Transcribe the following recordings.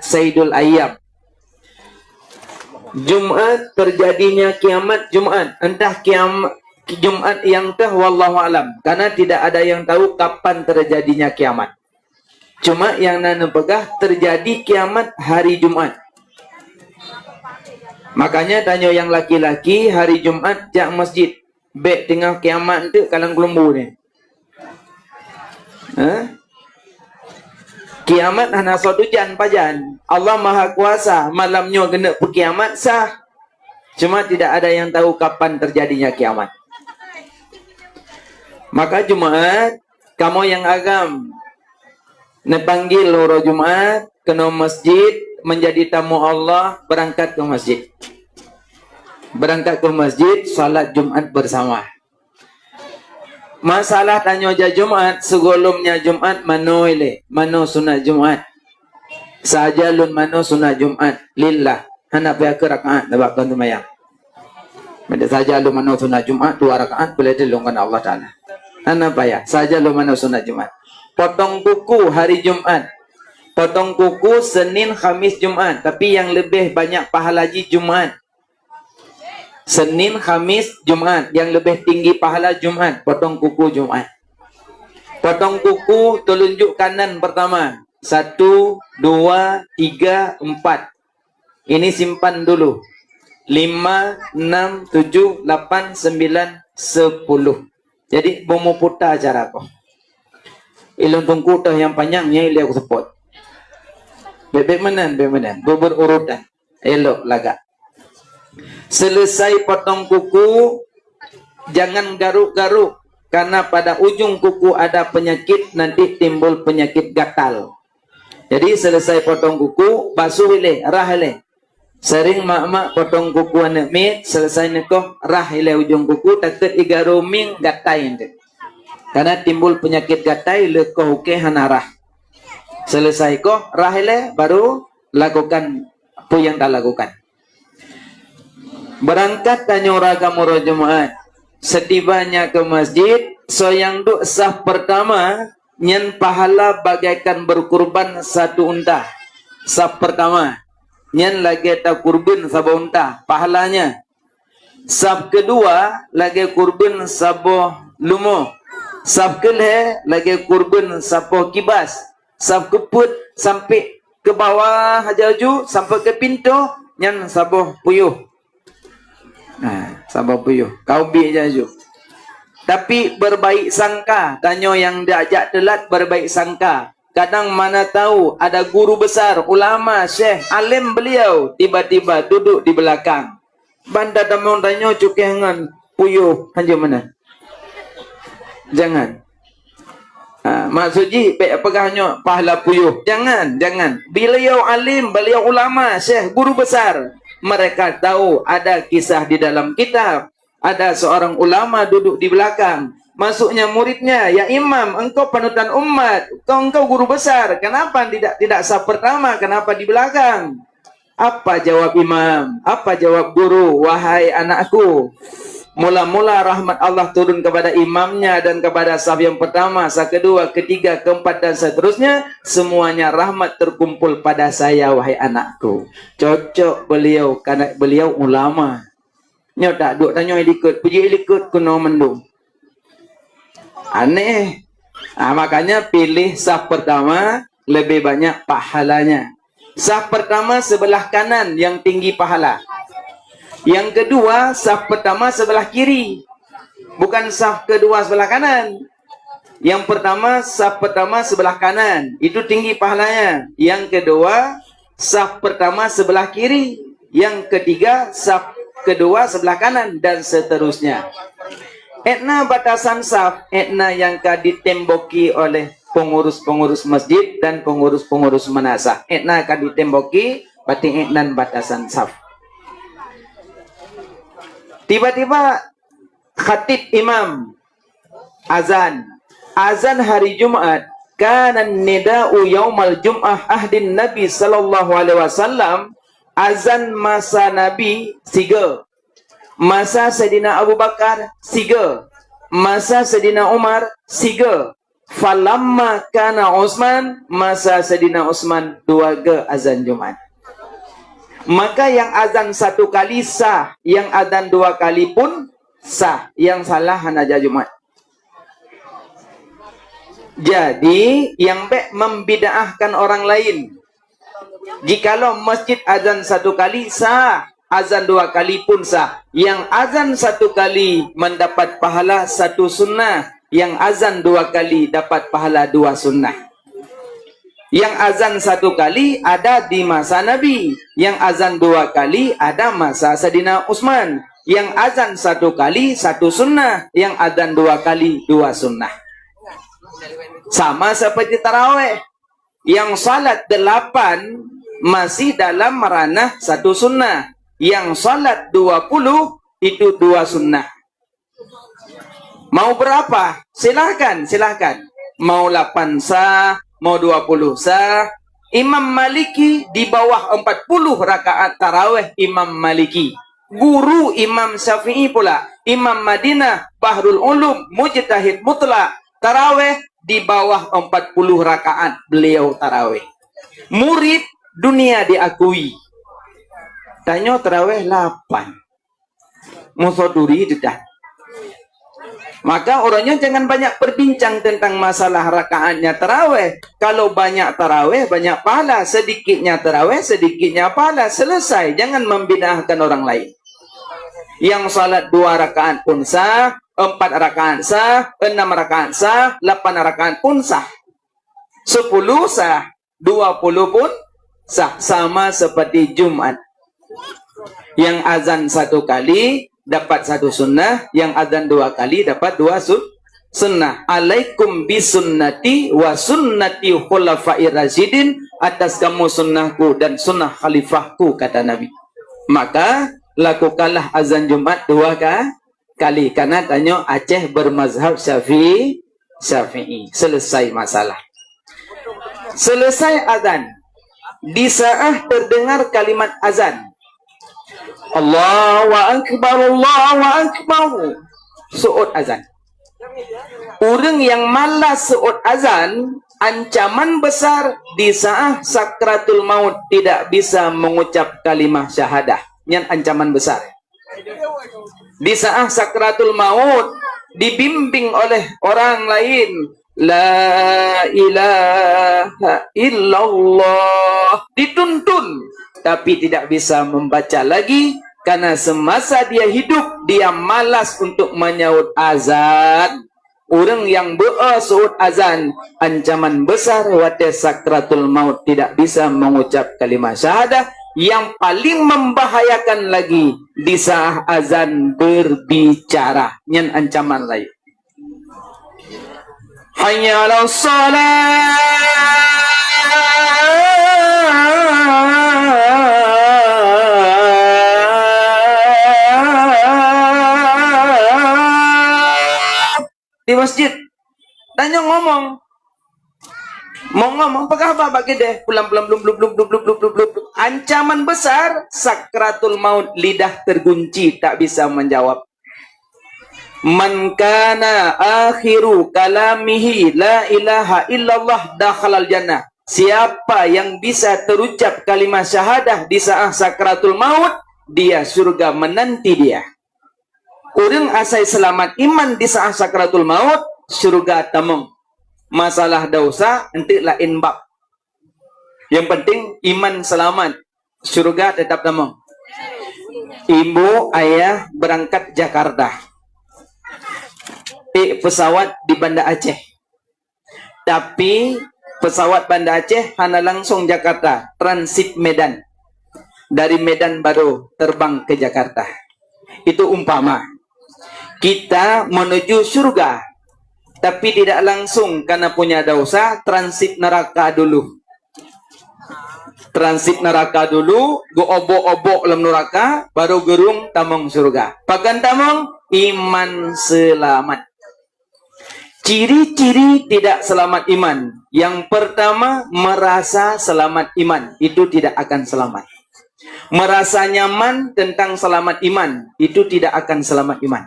Sayyidul Ayyam. Jumat terjadinya kiamat Jumat. Entah kiamat Jumat yang tah wallahu alam. Karena tidak ada yang tahu kapan terjadinya kiamat. Cuma yang nana pegah terjadi kiamat hari Jumat. Makanya tanya yang laki-laki hari Jumat jak masjid. Bek tengah kiamat tu kalang kelumbu ni. Kiamat hana suatu jan pajan. Allah Maha Kuasa, malamnya kena berkiamat sah. Cuma tidak ada yang tahu kapan terjadinya kiamat. Maka Jumat, kamu yang agam nepanggil loro Jumat kena masjid menjadi tamu Allah, berangkat ke masjid. Berangkat ke masjid, salat Jumat bersama. Masalah tanya aja Jumat, sebelumnya Jumat mano ile, mano sunat Jumat. Saja lun mano sunat Jumat lillah. Hana pihak rakaat dapat kan tumayang. Meda saja lun mano sunat Jumat 2 rakaat boleh dilungkan Allah Taala. Hana payah, saja lun mano sunat Jumat. Potong kuku hari Jumat. Potong kuku Senin, Khamis, Jumat. Tapi yang lebih banyak pahala haji Jumat. Senin, Khamis, Jumat. Yang lebih tinggi pahala Jumat. Potong kuku Jumat. Potong kuku telunjuk kanan pertama. 1, 2, 3, 4. Ini simpan dulu. 5, 6, 7, 8, 9, 10. Jadi mau putar cara kau. Ilung tungku yang panjangnya ili aku support. Bebek menan. Berurutan. Elok laga. Selesai potong kuku, jangan garuk-garuk. Karena pada ujung kuku ada penyakit, nanti timbul penyakit gatal. Jadi selesai potong kuku, basuh ile, rah ile. Sering mak-mak potong kuku anak mit, selesai nekoh, rah ile ujung kuku, takut igaruming gatai. Karena timbul penyakit gatai, lekoh uke hanarah. Selesai koh, rah ile, baru lakukan apa yang tak lakukan. Berangkat tanya raga murah Jumat. Setibanya ke masjid, so yang duk sah pertama, nyen pahala bagaikan berkurban 1 unta. Sah pertama, nyen lagi tak kurban 1 unta, pahalanya. Sah kedua, lagi kurban 1 lumo. Sah kelih, lagi kurban 1 kibas. Sah keput, sampai ke bawah hajaju, sampai ke pintu, nyen 1 puyuh. Nah, sabar puyuh. Kau bi je. Tapi berbaik sangka. Tanya yang diajak telat berbaik sangka. Kadang mana tahu ada guru besar, ulama, syekh, alim beliau tiba-tiba duduk di belakang. Banda tamu tanya cukengan puyuh hanya mana? Jangan. Maksudnya pegahnya pahala puyuh. Jangan. Beliau alim, beliau ulama, syekh, guru besar. Mereka tahu ada kisah di dalam kitab. Ada seorang ulama duduk di belakang. Masuknya muridnya, ya imam, engkau panutan umat. Engkau guru besar. Kenapa tidak sah pertama? Kenapa di belakang? Apa jawab imam? Apa jawab guru? Wahai anakku, mula-mula rahmat Allah turun kepada imamnya dan kepada saf yang pertama, saf kedua, ketiga, keempat dan seterusnya. Semuanya rahmat terkumpul pada saya, wahai anakku. Cocok beliau karena beliau ulama. Nyo tak duk tanya ikut, puji ikut kuno mendung. Aneh. Makanya pilih saf pertama lebih banyak pahalanya. Saf pertama sebelah kanan yang tinggi pahala. Yang kedua, saf pertama sebelah kiri. Bukan saf kedua sebelah kanan. Yang pertama, saf pertama sebelah kanan. Itu tinggi pahalanya. Yang kedua, saf pertama sebelah kiri. Yang ketiga, saf kedua sebelah kanan. Dan seterusnya. Etna batasan saf. Etna yang ditemboki oleh pengurus-pengurus masjid dan pengurus-pengurus manasah. Etna ditemboki, berarti etna batasan saf. Tiba-tiba khatib imam azan hari Jumat. Kana nida'u yaumal jum'ah ahdin Nabi sallallahu alaihi wasallam. Azan masa Nabi 3. Masa Sayyidina Abu Bakar 3. Masa Sayyidina Umar 3. Falamma kana Utsman, masa Sayyidina Utsman 2 ke azan Jumat. Maka yang azan 1 kali sah, yang azan 2 kali pun sah. Yang salah hanya Jumat. Jadi yang baik membid'ahkan orang lain. Jikalau masjid azan 1 kali sah, azan 2 kali pun sah. Yang azan 1 kali mendapat pahala 1 sunnah, yang azan 2 kali dapat pahala 2 sunnah. Yang azan 1 kali ada di masa Nabi, yang azan 2 kali ada masa Sayyidina Utsman. Yang azan 1 kali 1 sunnah, yang azan 2 kali 2 sunnah. Sama seperti tarawih. Yang salat 8 masih dalam ranah 1 sunnah. Yang salat 20 itu 2 sunnah. Mau berapa? Silahkan, silahkan. Mau 8 sah, mau 20 sah. Imam Maliki di bawah 40 rakaat tarawih Imam Maliki. Guru Imam Syafi'i pula. Imam Madinah, Bahrul Ulum, Mujtahid Mutlak. Tarawih di bawah 40 rakaat beliau tarawih. Murid dunia diakui. Tanya tarawih 8. Musoduri dedah. Maka orangnya jangan banyak berbincang tentang masalah rakaatnya tarawih. Kalau banyak tarawih, banyak pahala. Sedikitnya tarawih, sedikitnya pahala. Selesai. Jangan membid'ahkan orang lain. Yang salat 2 rakaat pun sah, 4 rakaat sah, 6 rakaat sah, 8 rakaat pun sah. 10 sah, 20 pun sah. Sama seperti Jumat. Yang azan 1 kali dapat 1 sunnah, yang azan 2 kali dapat 2 sunnah. Alaikum bisunnati wa sunnati khulafair rasyidin, atas kamu sunnahku dan sunnah khalifahku, kata Nabi. Maka lakukanlah azan Jumat 2 kali. Karena tanya Aceh bermazhab Syafi'i. Selesai masalah. Selesai azan. Di saat terdengar kalimat azan, Allahu Akbar, Allahu Akbar, suut azan. Orang yang malas suut azan, ancaman besar di saat sakratul maut tidak bisa mengucap kalimah syahadah. Yang ancaman besar. Di saat sakratul maut dibimbing oleh orang lain, la ilaha illallah, dituntun, tapi tidak bisa membaca lagi karena semasa dia hidup dia malas untuk menyaut azan. Orang yang bersuut azan, ancaman besar waktu sakratul maut tidak bisa mengucap kalimah syahadah. Yang paling membahayakan lagi di saat azan berbicara, yang ancaman lain. Hayya 'alas shalah. Di masjid tanya ngomong apakah apa bagi deh pulang belum. Ancaman besar sakratul maut, lidah tergunci tak bisa menjawab. Man kana akhiru kalamihi la ilaha illallah dakhalal jannah. Siapa yang bisa terucap kalimat syahadah di saat sakratul maut, dia surga menanti dia. Orang asai selamat iman di saat sakratul maut, surga temung. Masalah dosa nanti lain bab. Yang penting iman selamat, surga tetap temung. Ibu ayah berangkat Jakarta, pesawat di Banda Aceh, tapi pesawat Banda Aceh hanya langsung Jakarta, transit Medan. Dari Medan baru terbang ke Jakarta. Itu umpama kita menuju surga, tapi tidak langsung karena punya dosa, transit neraka dulu. Transit neraka dulu, go obok-obok dalam neraka, baru gerung tamong surga. Pakan tamong, iman selamat. Ciri-ciri tidak selamat iman. Yang pertama, merasa selamat iman. Itu tidak akan selamat. Merasa nyaman tentang selamat iman. Itu tidak akan selamat iman.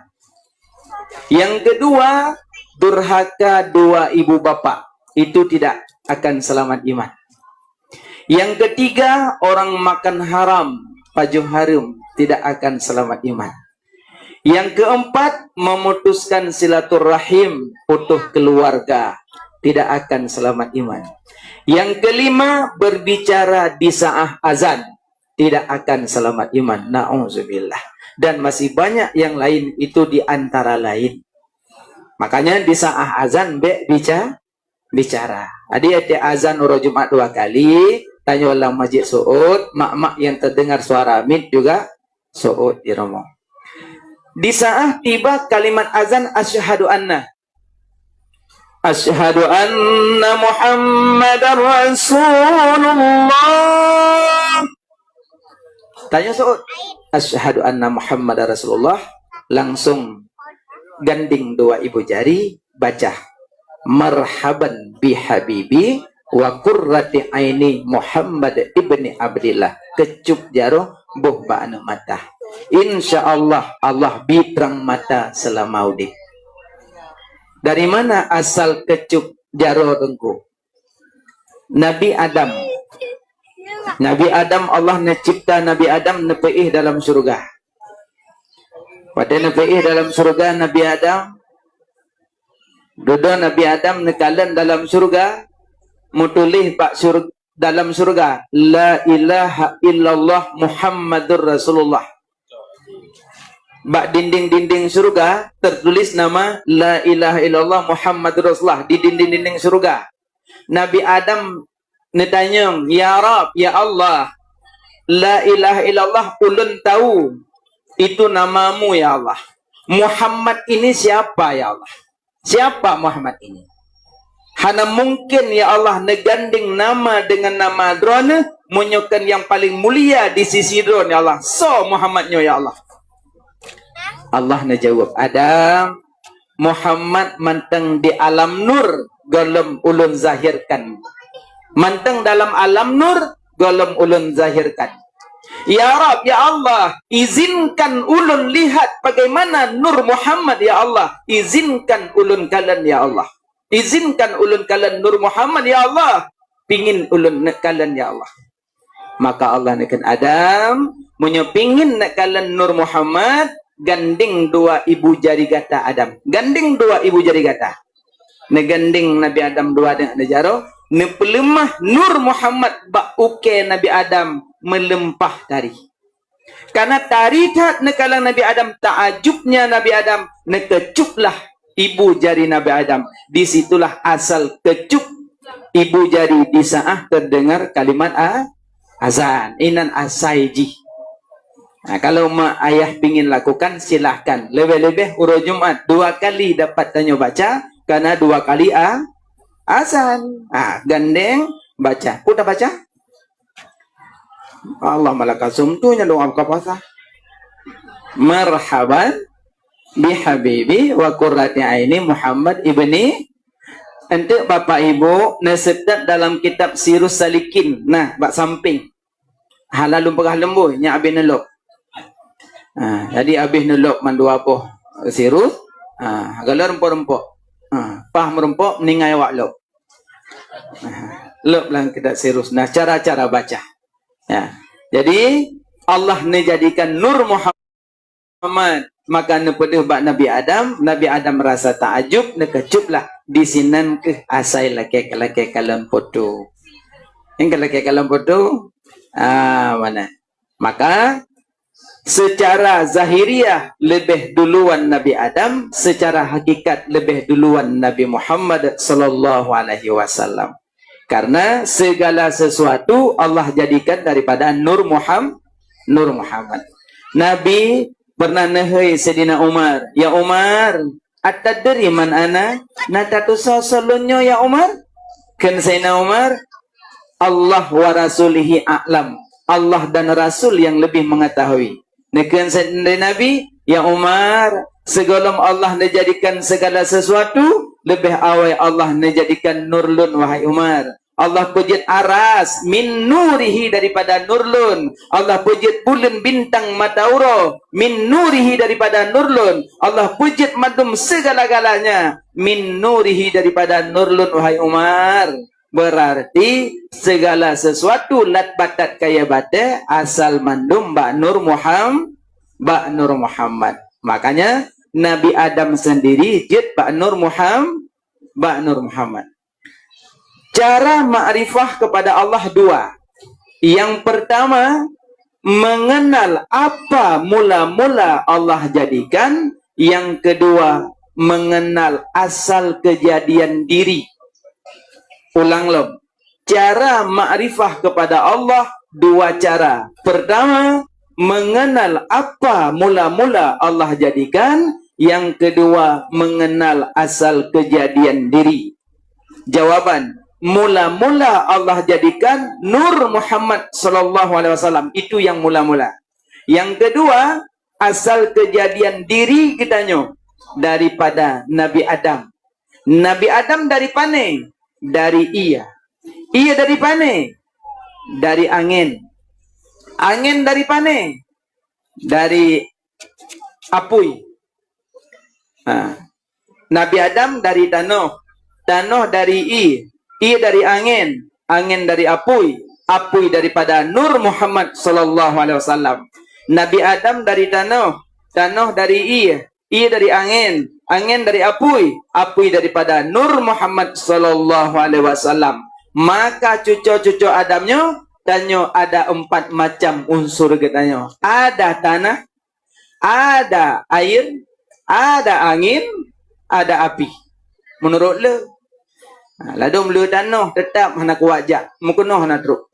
Yang kedua, durhaka dua ibu bapa, itu tidak akan selamat iman. Yang ketiga, orang makan haram, pajuh harum, tidak akan selamat iman. Yang keempat, memutuskan silaturahim, utuh keluarga, tidak akan selamat iman. Yang kelima, berbicara di saat azan, tidak akan selamat iman. Na'udzubillah. Dan masih banyak yang lain, itu di antara lain. Makanya di saat azan bicara. Ada azan urut Jumat 2 kali, tanya ulang masjid su'ud, mak-mak yang terdengar suara mid juga su'ud di rumah. Di saat tiba kalimat azan, asyhadu anna Muhammadar Rasulullah. Tanya su'ud, asyhadu anna Muhammadar Rasulullah. Langsung ganding dua ibu jari, baca marhaban bihabibi wa qurrati aini Muhammad ibni Abdillah. Kecup jaro buh ba'na mata. InsyaAllah Allah bitrang mata selama udip. Dari mana asal kecup jaro dengku? Nabi Adam. Nabi Adam, Allah mencipta Nabi Adam nepeih dalam surga. Pada nepeih dalam surga Nabi Adam, dodo Nabi Adam nekalan dalam surga, mutulih pak surga dalam surga, la ilaha illallah Muhammadur Rasulullah. Bak dinding-dinding surga tertulis nama la ilaha illallah Muhammadur Rasulullah di dinding-dinding surga. Nabi Adam netanya, ya Rab, ya Allah, la ilaha illallah ulun tahu itu namamu ya Allah. Muhammad ini siapa ya Allah? Siapa Muhammad ini? Hana mungkin ya Allah neganding nama dengan nama drone, menyokan yang paling mulia di sisi drone ya Allah. So Muhammadnya ya Allah. Allah najawab, Adam, Muhammad manteng di alam nur, golem ulun zahirkan. Manteng dalam alam nur, golem ulun zahirkan. Ya Rab, ya Allah, izinkan ulun lihat bagaimana nur Muhammad ya Allah. Izinkan ulun kalian ya Allah. Izinkan ulun kalian nur Muhammad ya Allah. Pingin ulun kalian ya Allah. Maka Allah nekan Adam, menyepingin kalian nur Muhammad, ganding dua ibu jari gata Adam. Ganding dua ibu jari gata. Neganding Nabi Adam dua dengan jaro. Nepelemah nur Muhammad bak uke Nabi Adam melempah tari. Karena tari tak nekalang Nabi Adam, ta'ajubnya Nabi Adam, nekecuplah ibu jari Nabi Adam. Disitulah asal kecup ibu jari di saat terdengar kalimat azan. Inan asaiji. Nah, kalau mak ayah pingin lakukan, silahkan. Lebih-lebih urut Jumat 2 kali dapat tanya baca, karena 2 kali azan. Gandeng baca. Udah baca? Allah malakasum tu nya doa buka puasa. Marhaban bihabibi wa qurrati aini Muhammad ibni. Ente bapak ibu nasetat dalam kitab Sirus Salikin. Nah, bak samping. Halalum pegah lembu nya abih nelok. Jadi abih nelok mandua poh Sirus. Galar rempok-rempok. Pah merempok ningai wak lok. Lok lang kitab Sirus. Nah, cara-cara baca. Ya. Jadi Allah menjadikan nur Muhammad, maka nepedeh bak Nabi Adam merasa takjub, nekecuplah di sinan ke asai laki kalam foto. Yang laki kalam foto mana? Maka secara zahiriah lebih duluan Nabi Adam, secara hakikat lebih duluan Nabi Muhammad sallallahu alaihi wasallam. Karena segala sesuatu Allah jadikan daripada nur Muhammad. Nabi pernah nahai Sayyidina Umar, ya Umar, atadri man ana? Natatu sasalunyo ya Umar? Kan Sayyidina Umar, Allah wa rasulihi a'lam. Allah dan Rasul yang lebih mengetahui. Nekan Sayyidina Nabi, ya Umar, segala Allah menjadikan segala sesuatu, lebih awal Allah menjadikan nurlun wahai Umar. Allah pujit aras min nurihi daripada nurlun. Allah pujit bulan bintang matauro min nurihi daripada nurlun. Allah pujit madum segala-galanya min nurihi daripada nurlun. Wahai Umar, berarti segala sesuatu lat batat kaya bate asal mandum ba nur Muhammad. Makanya Nabi Adam sendiri jid ba nur Muhammad. Cara ma'rifah kepada Allah dua. Yang pertama, mengenal apa mula-mula Allah jadikan. Yang kedua, mengenal asal kejadian diri. Ulang lom. Cara ma'rifah kepada Allah dua cara. Pertama, mengenal apa mula-mula Allah jadikan. Yang kedua, mengenal asal kejadian diri. Jawaban, mula-mula Allah jadikan Nur Muhammad sallallahu alaihi wasallam, itu yang mula-mula. Yang kedua, asal kejadian diri kitanya daripada Nabi Adam. Nabi Adam dari pane? Dari iya. Iya dari pane? Dari angin. Angin dari pane? Dari apui. Nabi Adam dari tanah. Tanah dari I dari angin, angin dari apui, apui daripada Nur Muhammad sallallahu alaihi wasallam. Nabi Adam dari tanah, tanah dari I dari angin, angin dari apui, apui daripada Nur Muhammad sallallahu alaihi wasallam. Maka cucu-cucu Adamnya tanya ada 4 macam unsur katanya. Ada tanah, ada air, ada angin, ada api. Menurut le, ladung lu tanah tetap hana kuat jak, mukunoh hana teruk.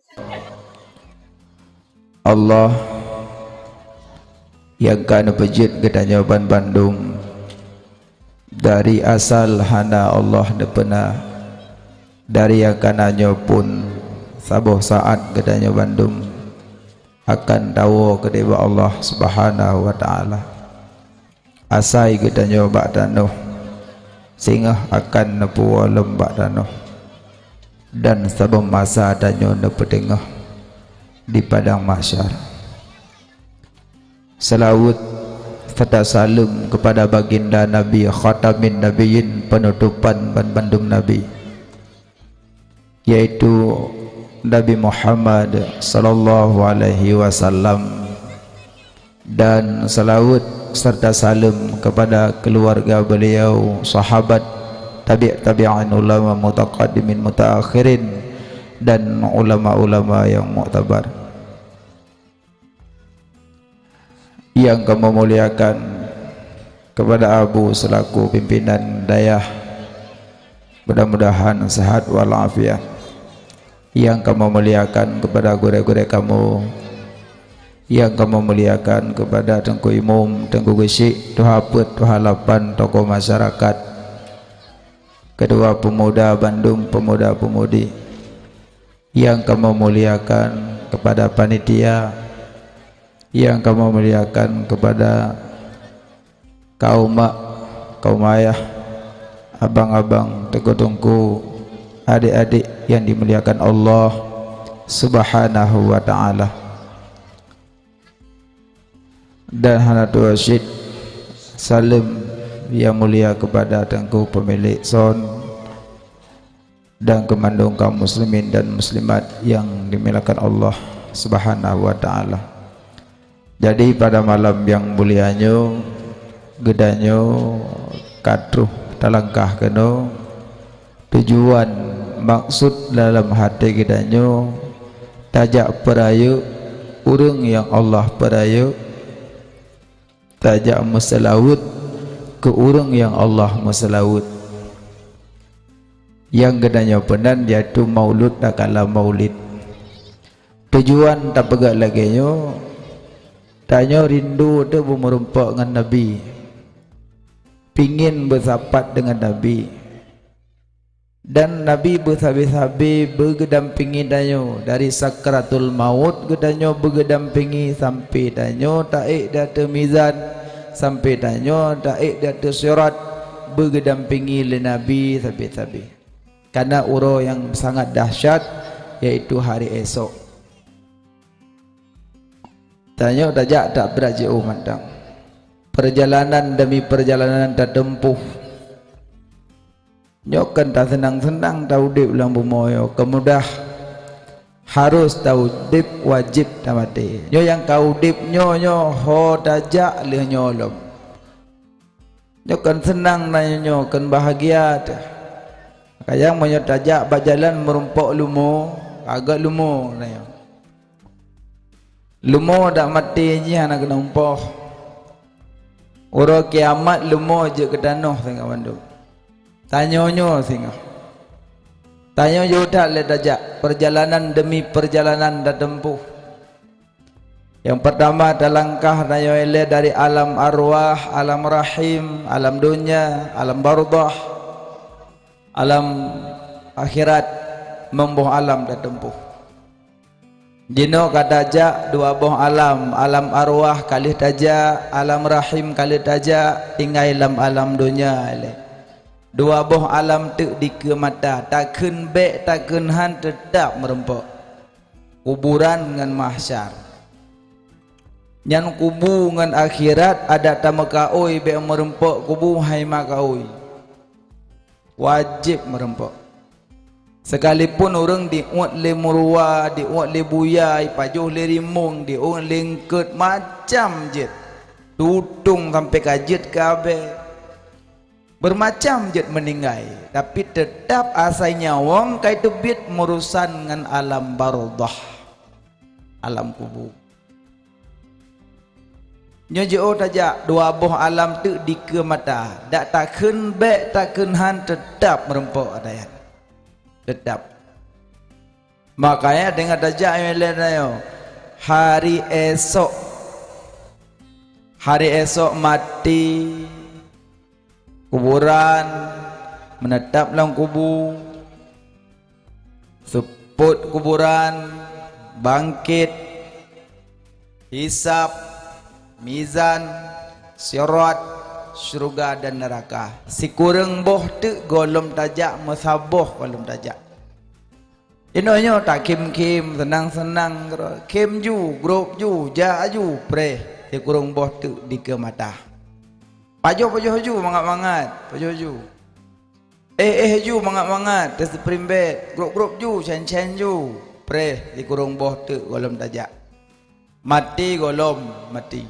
Allah yang kana pejit katanya ban Bandung dari asal hana Allah depena dari yang kananya pun sabuh saat katanya Bandung akan tahu kedeba Allah Subhanahu wa taala. Asai katanya bak tanah sehingga akan nepuwa lembak tanah dan sabun masa danyo nepetengah di padang mahsyar. Selawat serta salam kepada baginda Nabi Khatamin Nabiyyin, penutupan bandum Nabi, yaitu Nabi Muhammad sallallahu alaihi wasallam, dan selawat serta salam kepada keluarga beliau, sahabat, tabi'in, ulama mutaqaddimin mutaakhirin, dan ulama-ulama yang muktabar. Yang kami muliakan kepada Abu selaku pimpinan dayah, mudah-mudahan sehat walafiat. Yang kami muliakan kepada guru-guru kamu, yang kamu muliakan kepada Tengku Imam, Tengku Gesyik, Tuha Pet, Tuha Lapan, tokoh masyarakat, kedua pemuda Bandung, pemuda-pemudi, yang kamu muliakan kepada panitia, yang kamu muliakan kepada kaum mak, kaum ayah, abang-abang, tengku-tengku, adik-adik yang dimuliakan Allah Subhanahu wa ta'ala. Dan Hanatul Rasyid salam yang mulia kepada Tengku pemilik son dan kemandung kaum muslimin dan muslimat yang dimuliakan Allah Subhanahu wa ta'ala. Jadi pada malam yang mulianya gedanyo katruh talangkah keno tujuan maksud dalam hati gedanyo tajak perayu urang yang Allah perayu, tajak meselawut ke urang yang Allah meselawut. Yang gedanya penan yaitu maulud tak kala maulid. Tujuan tak pegak lagi nyo tanya rindu tu bermerumpak dengan Nabi, pingin bersapat dengan Nabi, dan Nabi bersabi-sabi bergedampingi danyo dari sakratul maut, gedanyo bergedampingi sampai danyo taik data mizan, sampai danyo taik data syarat, bergedampingi le Nabi sabi-sabi. karena uro yang sangat dahsyat, yaitu hari esok. Tanya tajak tak berajiu mandang. Perjalanan demi perjalanan tak tempuh. Nyokan tak senang-senang tahu dip ulang bumoyo. Kemudah harus tahu dip wajib tamati. Nyo yang kau dip nyo ho tajak leh nyolom. Nyokan senang nanya nyo kan bahagia. Kayang monyo tajak berjalan merumpok lumo, agak lumo nanya. Lumo dak mati je anak kena umpoh. Uro kiamat lumo je ke danoh tengah bandung. Tanyonyo singa. Tanyo yo tak le tajak perjalanan demi perjalanan dah tempuh. Yang pertama terlangkah nayo ele dari alam arwah, alam rahim, alam dunia, alam barzah, alam akhirat, membuh alam dah tempuh. Dino kata jak dua boh alam, alam arwah kali tajak, alam rahim kali tajak, tinggal alam dunia ele. Dua boh alam tu di ke mata, takkan bek takkan han tetap merempok. Kuburan dengan mahsyar. Nyan kubu dengan akhirat ada tamaka oi bek merempok kubu hai maka oi. Wajib merempok. Sekalipun orang diuat le murwa, diuat le buyai, pajuh le rimung, diuat lengket macam je. Tutung sampai kajet kabe. Bermacam je meninggai, tapi tetap asai nyawang kai tebit merusan dengan alam barzah. Alam kubur. Nyojo tajak dua boh alam tu di ke mata. Dak takkan bek takkan han tetap merempok adayat. Tetap. Makanya dengan tajak yang lain hari esok mati, kuburan, menetap dalam kubur, seput kuburan, bangkit, hisab, mizan, sirat, syurga dan neraka. Si kurang boh tu golom tajak masaboh golom tajak. Inonya tak kim-kim senang-senang kim ju grup ju ja ju pre si kurang boh tu di ke mata. Pajuh ju mangat-mangat pajuh ju. Ju mangat-mangat tes primbet grup ju chen ju pre si kurang boh tu golom tajak. Mati golom mati.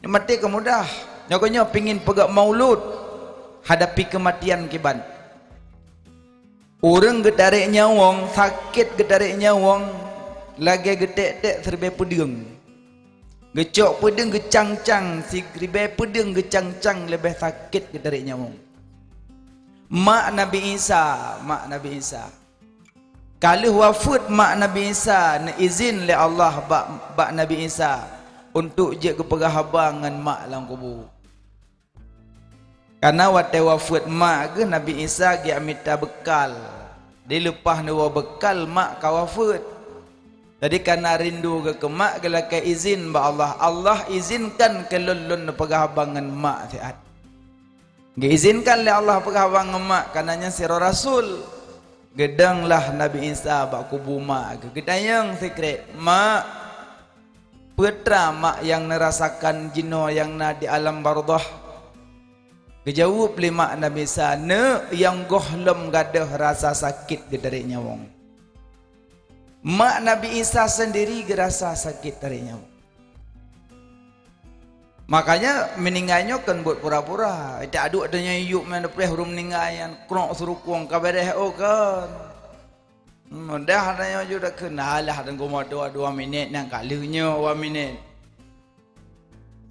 Mati kemudah. Nyokonyo pingin pegak maulud hadapi kematian kiban. Orang getarik nyawang, sakit getarik nyawang, lagi getek-tek serba pedeng. Gecok pedeng gecang-cang, si serba pedeng gecang-cang lebih sakit getarik nyawang. Mak Nabi Isa. Kalau wafat mak Nabi Isa, na izin le Allah bak Nabi Isa untuk je ke perhabangan mak dalam kubur. Karena waktu wafat mak ke Nabi Isa dia minta bekal. Dia lepas nawa bekal mak ka wafat. Jadi karena rindu ke mak gela ke izin ba Allah. Allah izinkan ke lulun perhabangan mak sihat. Dia izinkan le Allah perhabangan mak karenanya sira Rasul. Gedanglah Nabi Isa bak kubur mak ke. Gedayang sekret mak putra mak yang merasakan jino yang na di alam barzah. Kejawab lima Nabi Isa ne yang gohlem gadah rasa sakit dari nyawang. Mak Nabi Isa sendiri gerasa sakit dari nyawang. Makanya meninggalnya kan buat pura-pura. Tak aduk adanya yuk mana peh rum meninggalnya krok serukung kabareh kan. Dah adanya juga kenal lah dan gua 2 minit nang kalinya 2 minit.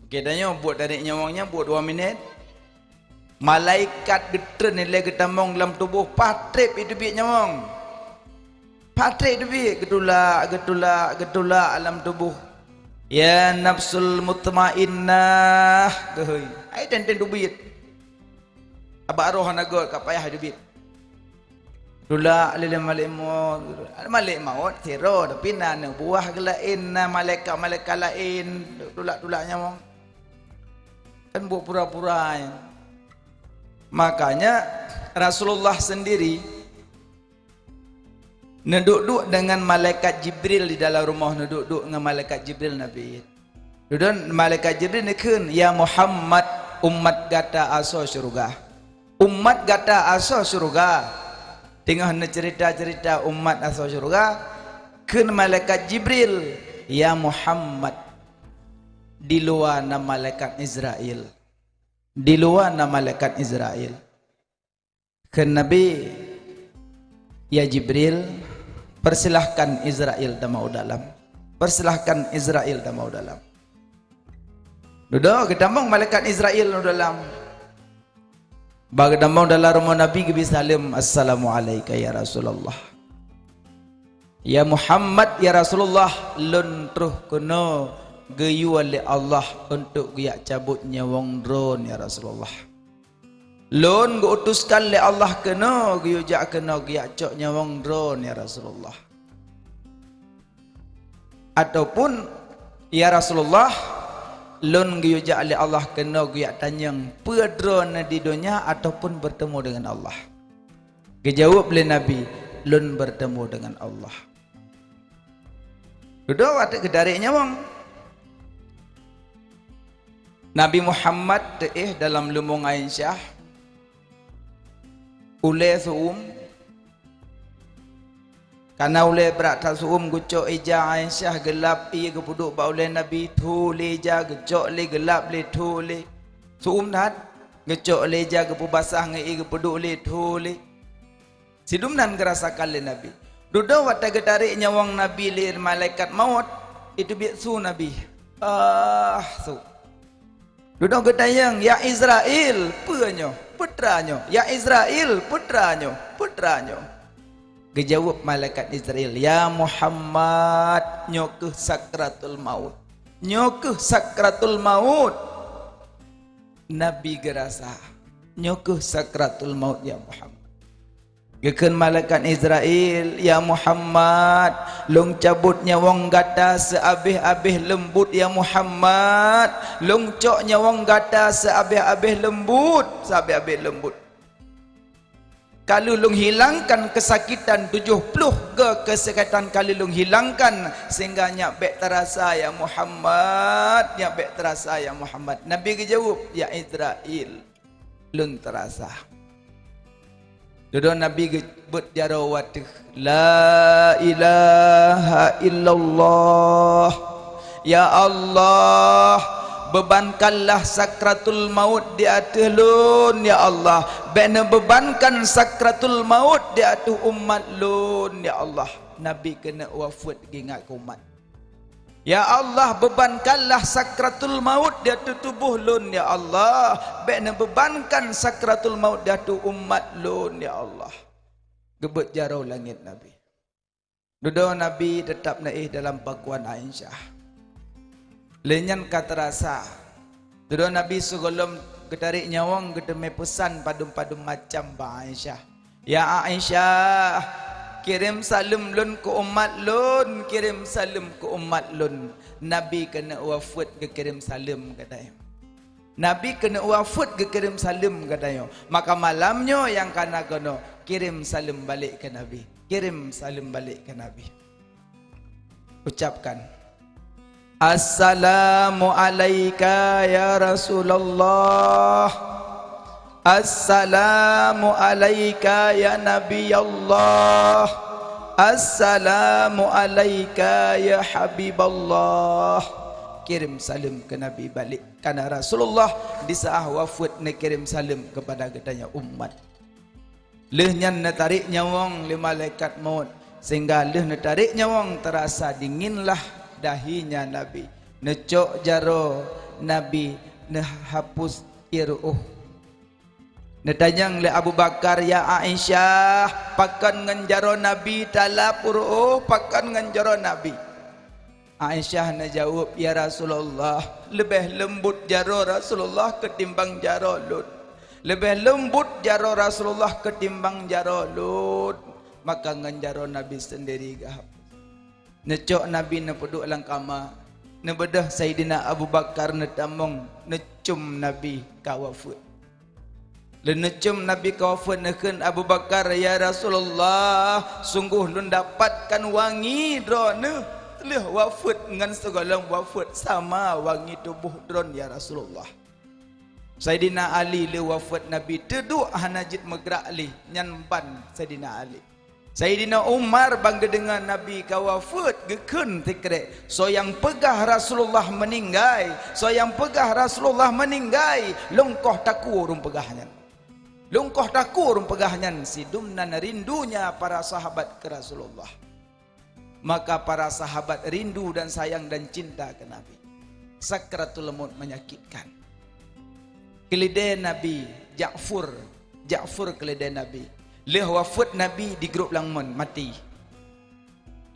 Kedanya buat dari nyawangnya buat 2 minit. Malaikat getren nilai ketamong dalam tubuh patrip itu biak nyawang. Patrip itu biak getulak alam tubuh. Ya nafsul mutmainnah geui. Ai tenten dubit. Aba roh nagot ka payah dubit. Dula lilin malik maut siro tapi nana buah gelain malaikat lain dulak nyawang. Kan buat pura-pura ya. Makanya Rasulullah sendiri neduk-duk dengan malaikat Jibril di dalam rumah, neduk-duk dengan malaikat Jibril Nabi. Duduk malaikat Jibril nikun, ya Muhammad, umat gata aso syurga. Umat gata aso syurga. Tengah cerita-cerita umat aso syurga, kun malaikat Jibril, ya Muhammad, di luar nama malaikat Israel. Di luar nama malaikat Israel. Kun Nabi, ya Jibril, persilahkan Israel damau dalam. Persilahkan Israel damau dalam. Duduk ketambang malaikat Israel dalam. Bagi damau dalam rumah Nabi Nabi salam, assalamualaikum ya Rasulullah. Ya Muhammad ya Rasulullah, lun truh kuno geyu oleh Allah untuk giyak cabutnya wong drone ya Rasulullah. Lun guutuskan le Allah kena geyu jak kena giyak coknya wong drone ya Rasulullah. Ataupun ya Rasulullah, lun geyu jak le Allah kena giyak tanyang pedrone di dunia ataupun bertemu dengan Allah. Kejawab le Nabi, lun bertemu dengan Allah. Duduk waktu kedariknya wong. Nabi Muhammad dalam lumbung Aisyah ule suum karena ule berat suum gucok ija Aisyah gelap ia kepuduk ba ule Nabi tu leja gecok le gelap le tu le suum dat gecok leja kepu basah ngai kepuduk le tu le sidum nan gerasakan le Nabi. Duduk waktu getariknya wong Nabi lir malaikat maut itu bisu Nabi. Su. Duduk getayang ya Israel puanyo putranya. Ya Israel putranya. Gejawab malaikat Israel, ya Muhammad nyokuh sakratul maut. Nyokuh sakratul maut. Nabi gerasa nyokuh sakratul maut ya Muhammad. Gekeun malaikat Israel, ya Muhammad, long cabutnya wong gata seabih-abih lembut ya Muhammad, long coknya wong gata seabih-abih lembut, seabih-abih lembut. Kalau long hilangkan kesakitan 70 kesakitan kali long hilangkan sehingga nyabek terasa ya Muhammad, nyabek terasa ya Muhammad. Nabi kejawab, ya Israel, long terasa. Duduk Nabi gebut jarawat, la ilaha illallah. Ya Allah, bebankanlah sakratul maut di atas lun ya Allah. Bena bebankan sakratul maut di atas umat lun ya Allah. Nabi kena wafat gingat umat. Ya Allah, bebankanlah sakratul maut di atas tubuh lun ya Allah. Bena bebankan sakratul maut di atas umat lun ya Allah. Gebut jarau langit Nabi. Duduk Nabi tetap naik dalam pakuan Aisyah. Lenyan kata rasa. Duduk Nabi sebelum ketarik nyawang ketemu pesan padum-padum macam ba Aisyah. Ya Aisyah, kirim salam lun ke umat lun, kirim salam ke umat lun. Nabi kena wafat ke kirim salam katanya. Nabi kena wafat ke kirim salam katanya. Maka malamnya yang kena kirim salam balik ke Nabi. Kirim salam balik ke Nabi. Ucapkan, assalamu alayka ya Rasulullah. Assalamu alayka ya Nabi Allah. Assalamu alayka ya Habiballah. Kirim salam ke Nabi balik. Karena Rasulullah di saat wafat nak kirim salam kepada katanya umat. Leh nyan na tarik nyawang le malaikat maut sehingga leh na tarik nyawang terasa dinginlah dahinya Nabi. Necok jaro Nabi ne hapus iruh. Netanyang le Abu Bakar, ya Aisyah, pakan nganjaro Nabi talap uruh, pakan nganjaro Nabi. Aisyah na jawab, ya Rasulullah, lebih lembut jaro Rasulullah ketimbang jaro Lut. Lebih lembut jaro Rasulullah ketimbang jaro Lut. Maka nganjaro Nabi sendiri gahap. Necok Nabi na peduk lang kama. Nebedah Sayyidina Abu Bakar na tamong necum Nabi kawafut. Lenecum Nabi kawafankan Abu Bakar, ya Rasulullah, sungguh lun dapatkan wangi drone leh wafat dengan segala wafat sama wangi tubuh drone ya Rasulullah. Sayyidina Ali le wafat Nabi teduk hanajit megrak ali nyanban Sayyidina Ali. Sayyidina Umar bangga dengan Nabi kawafat gekun tikrek. So yang pegah Rasulullah meninggai, so yang pegah Rasulullah meninggai, lungkoh taku urung pegahnya. Lungkoh taku urung pegahnya si dumnan rindunya para sahabat ke Rasulullah. Maka para sahabat rindu dan sayang dan cinta ke Nabi. Sakratul maut menyakitkan. Kelidai Nabi Ja'fur kelidai Nabi. Le wafat Nabi di grup langmun mati.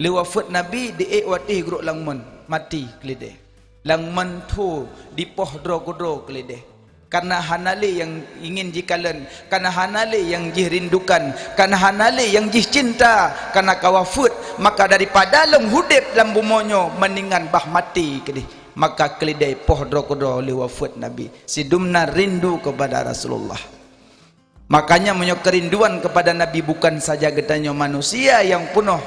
Le wafat Nabi di watih grup langmun mati kelidai. Langmun tu di poh dro kelidai. Karena hanale yang ingin jikalan, karena hanale yang jirindukan, karena hanale yang jih cinta, karena kawafut, maka daripada long hudip dalam bumonyo mendingan bah mati kedih. Maka kelidai poh dro li wafat Nabi. Si dumna rindu kepada Rasulullah. Makanya menyok kerinduan kepada Nabi bukan saja getanya manusia yang penuh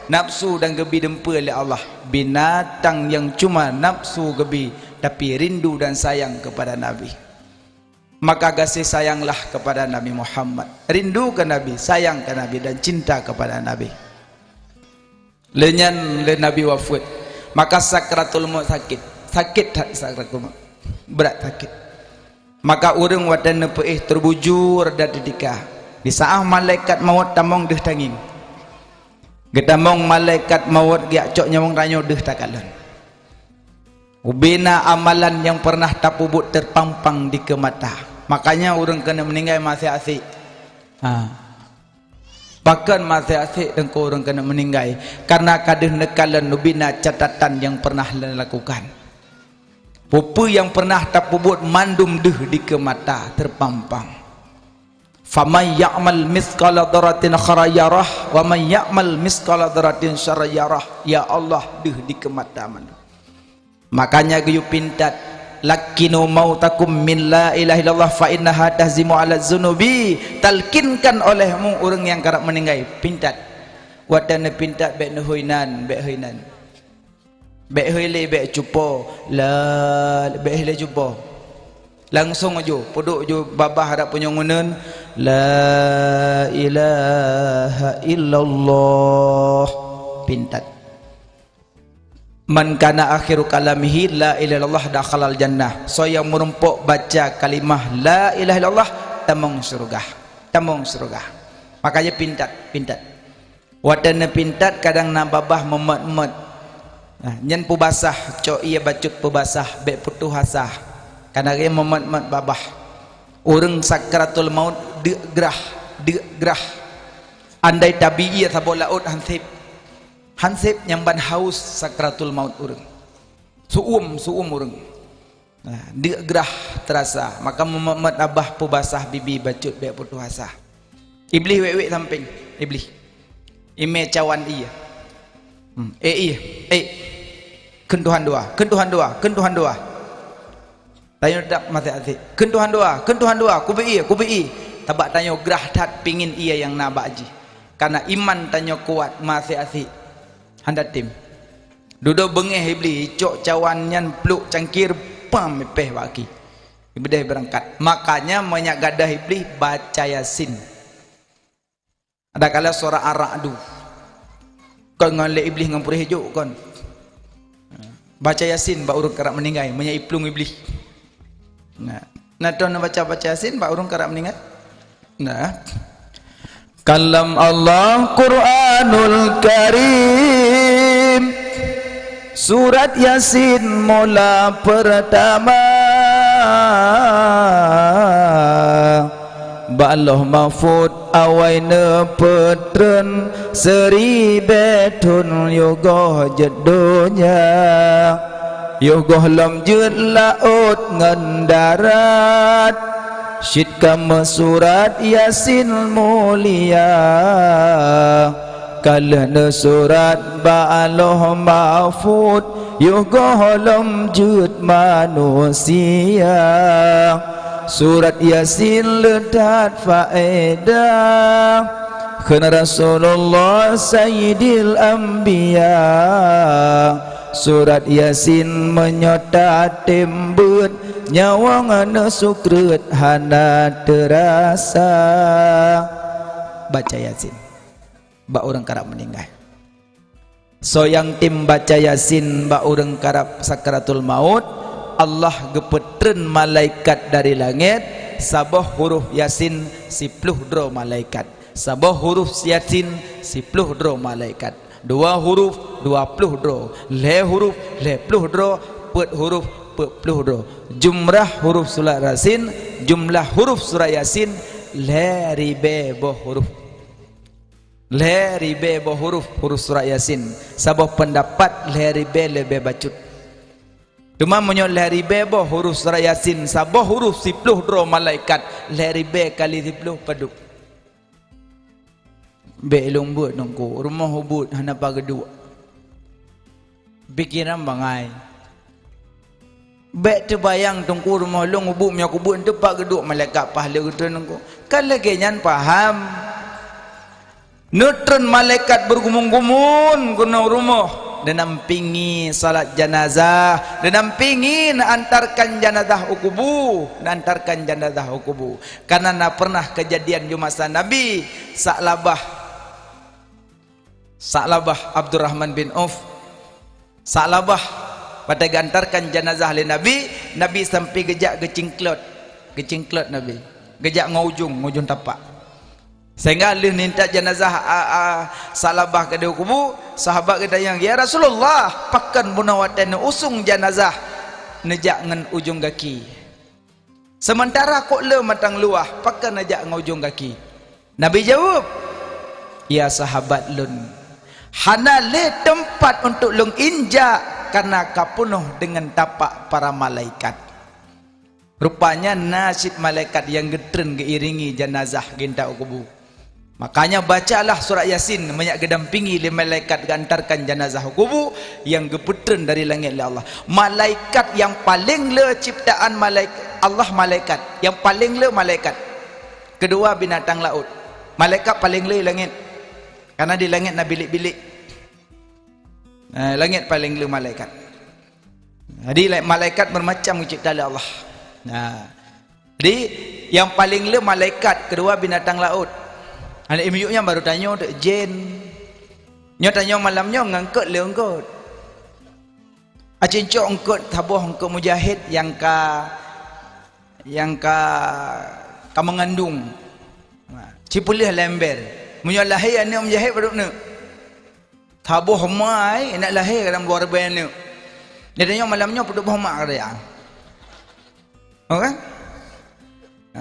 nafsu dan gebi dempa oleh Allah, binatang yang cuma nafsu gebi tapi rindu dan sayang kepada Nabi. Maka kasih sayanglah kepada Nabi Muhammad, rindu ke Nabi, sayang ke Nabi dan cinta kepada Nabi. Lenyan le Nabi wafat, maka sakratul maut sakit tak sakratul maut, berat sakit. Maka urang wadana peih terbujur dan didikah. Di saat malaikat maut tamong deh tanging. Gedamong malaikat maut giak cok nyamong ranyo deh takalon. Ubina amalan yang pernah tapubut terpampang di kemata. Makanya orang kena meninggal masih asik. Bahkan masih asik dan orang kena meninggal karena kadah nekalan ubina catatan yang pernah dilakukan. Pupu yang pernah tapubut mandum deh di kemata terpampang. Faman ya'mal mithqala dzarratin khairan yarah wa man ya'mal mithqala dzarratin syarran yarah. Ya Allah deh di kemata mandum. Makanya geyu pintat lakinu mautakum min la ilaha illallah fa innaha tahzimu ala zunubi. Talkinkan olehmu orang yang kerap meninggal pintat. Wadana pintat bek nuhuinan bek huinan. Bek huile bek cupo la bek huile cupo. Langsung aja podok jo babah harap punya ngunen la ilaha illallah pintat. Man kana akhiru kalamihi la ilaha illallah dakhalal jannah. So yang merumpuk baca kalimah la ilaha illallah tamong surga. Tamong surga. Makanya pintat. Wadana pintat kadang nababah memet-met. Nyen pu basah cok ia bacut pu basah bek putuh hasah. Karena dia memet-met babah. Urang sakratul maut degrah. Andai tabi'i sabo laut hansip nyamban haus sakratul maut urang. Suum urang. Dia gerah terasa, maka memet abah pu basah bibi bacut bek putuh hasah. Iblis wek samping, iblis. Ime cawan iya. Kentuhan dua. Tanya tak mati hati. Kentuhan dua. Kubi. Tabak tanya gerah tat pingin iya yang nabaji. Karena iman tanya kuat masih asik. Handat tim. Duduk bengeh iblis, cok cawannya peluk cangkir pam mepeh baki. Iblis berangkat. Makanya banyak gadah iblis baca Yasin. Ada kala surah Ar-Ra'd. Kau ngale iblis ngampur hijau kan. Baca Yasin ba urang kerap meninggal, menyaiplung iblis. Nah tuan baca Yasin ba urang kerap meninggal. Nah. Kalam Allah Quranul Karim surat Yasin mula pertama ba Allah mahfud awaina petren seri betun yoga jedonya yoga lam jud laut ngan darat syid kama surat Yasin mulia kalana surat ba Allah mahfud yoga lam jud manusia surat Yasin ledat faedah kena Rasulullah Sayyidil Anbiya. Surat Yasin menyota tembut nyawa ngana sukrut hana terasa. Baca Yasin ba orang karap meninggal. So yang tim baca Yasin ba orang karap sakaratul maut, Allah gepetren malaikat dari langit sabah huruf Yasin 10 dro malaikat. Sabah huruf Yasin 10 dro malaikat. 2 huruf 20 dro, le huruf 10 dro, pet huruf 40 dro. Jumlah huruf surat Yasin, jumlah huruf surat Yasin le ribe boh huruf. Le ribe boh huruf surat Yasin. Sabah pendapat le ribe lebe bacut. Cuma menyo le ribe boh huruf surat Yasin, sabah huruf 10 dro malaikat, le ribe kali 10 paduk. Be lumbut nongko rumah hubut hana pagedua pikiran bangai be terbayang tongko rumah long hubut nya kubut tu pagedua malaikat pahala gitu nongko kalau kenyan paham neutron malaikat bergumun-gumun guna rumah dan nampingi salat jenazah dan nampingi antarkan jenazah ukubu dan antarkan jenazah ukubu karena pernah kejadian di masa Nabi Sa'labah Abdurrahman bin Auf. Sa'labah pada gantarkan jenazah oleh Nabi, Nabi sampai gejak gecingklot Nabi. Gejak ngujung tapak. Sehingga alih minta jenazah Sa'labah ke kubu, sahabat kata yang ya Rasulullah, pakan bunawatan usung jenazah nejak ngan ujung kaki. Sementara kok le matang luah, pakan nejak ngujung kaki. Nabi jawab, ya sahabat lun, hana le tempat untuk lung injak karena kapunuh dengan tapak para malaikat. Rupanya nasib malaikat yang getren geiringi jenazah ginta kubu. Makanya bacalah surat Yasin banyak gedampingi le malaikat gantarkan jenazah kubu yang gepetren dari langit oleh Allah. Malaikat yang paling le ciptaan Allah malaikat, yang paling le malaikat. Kedua binatang laut. Malaikat paling le langit. Karena di langit nak bilik-bilik. Langit paling lu malaikat. Jadi malaikat bermacam cipta oleh Allah. Jadi yang paling lu malaikat, kedua binatang laut. Anak imiyuknya baru tanya untuk jin. Nyo tanya malamnya ngangkut le engkut. Acincok engkut tabuh engkut mujahid yang mengandung. Cipulih lember. Munyo lahir anak mujahid baru ni. Tabuh mai nak lahir dalam luar bayan ni. Dia tanya malamnya duduk mak dia. Okey?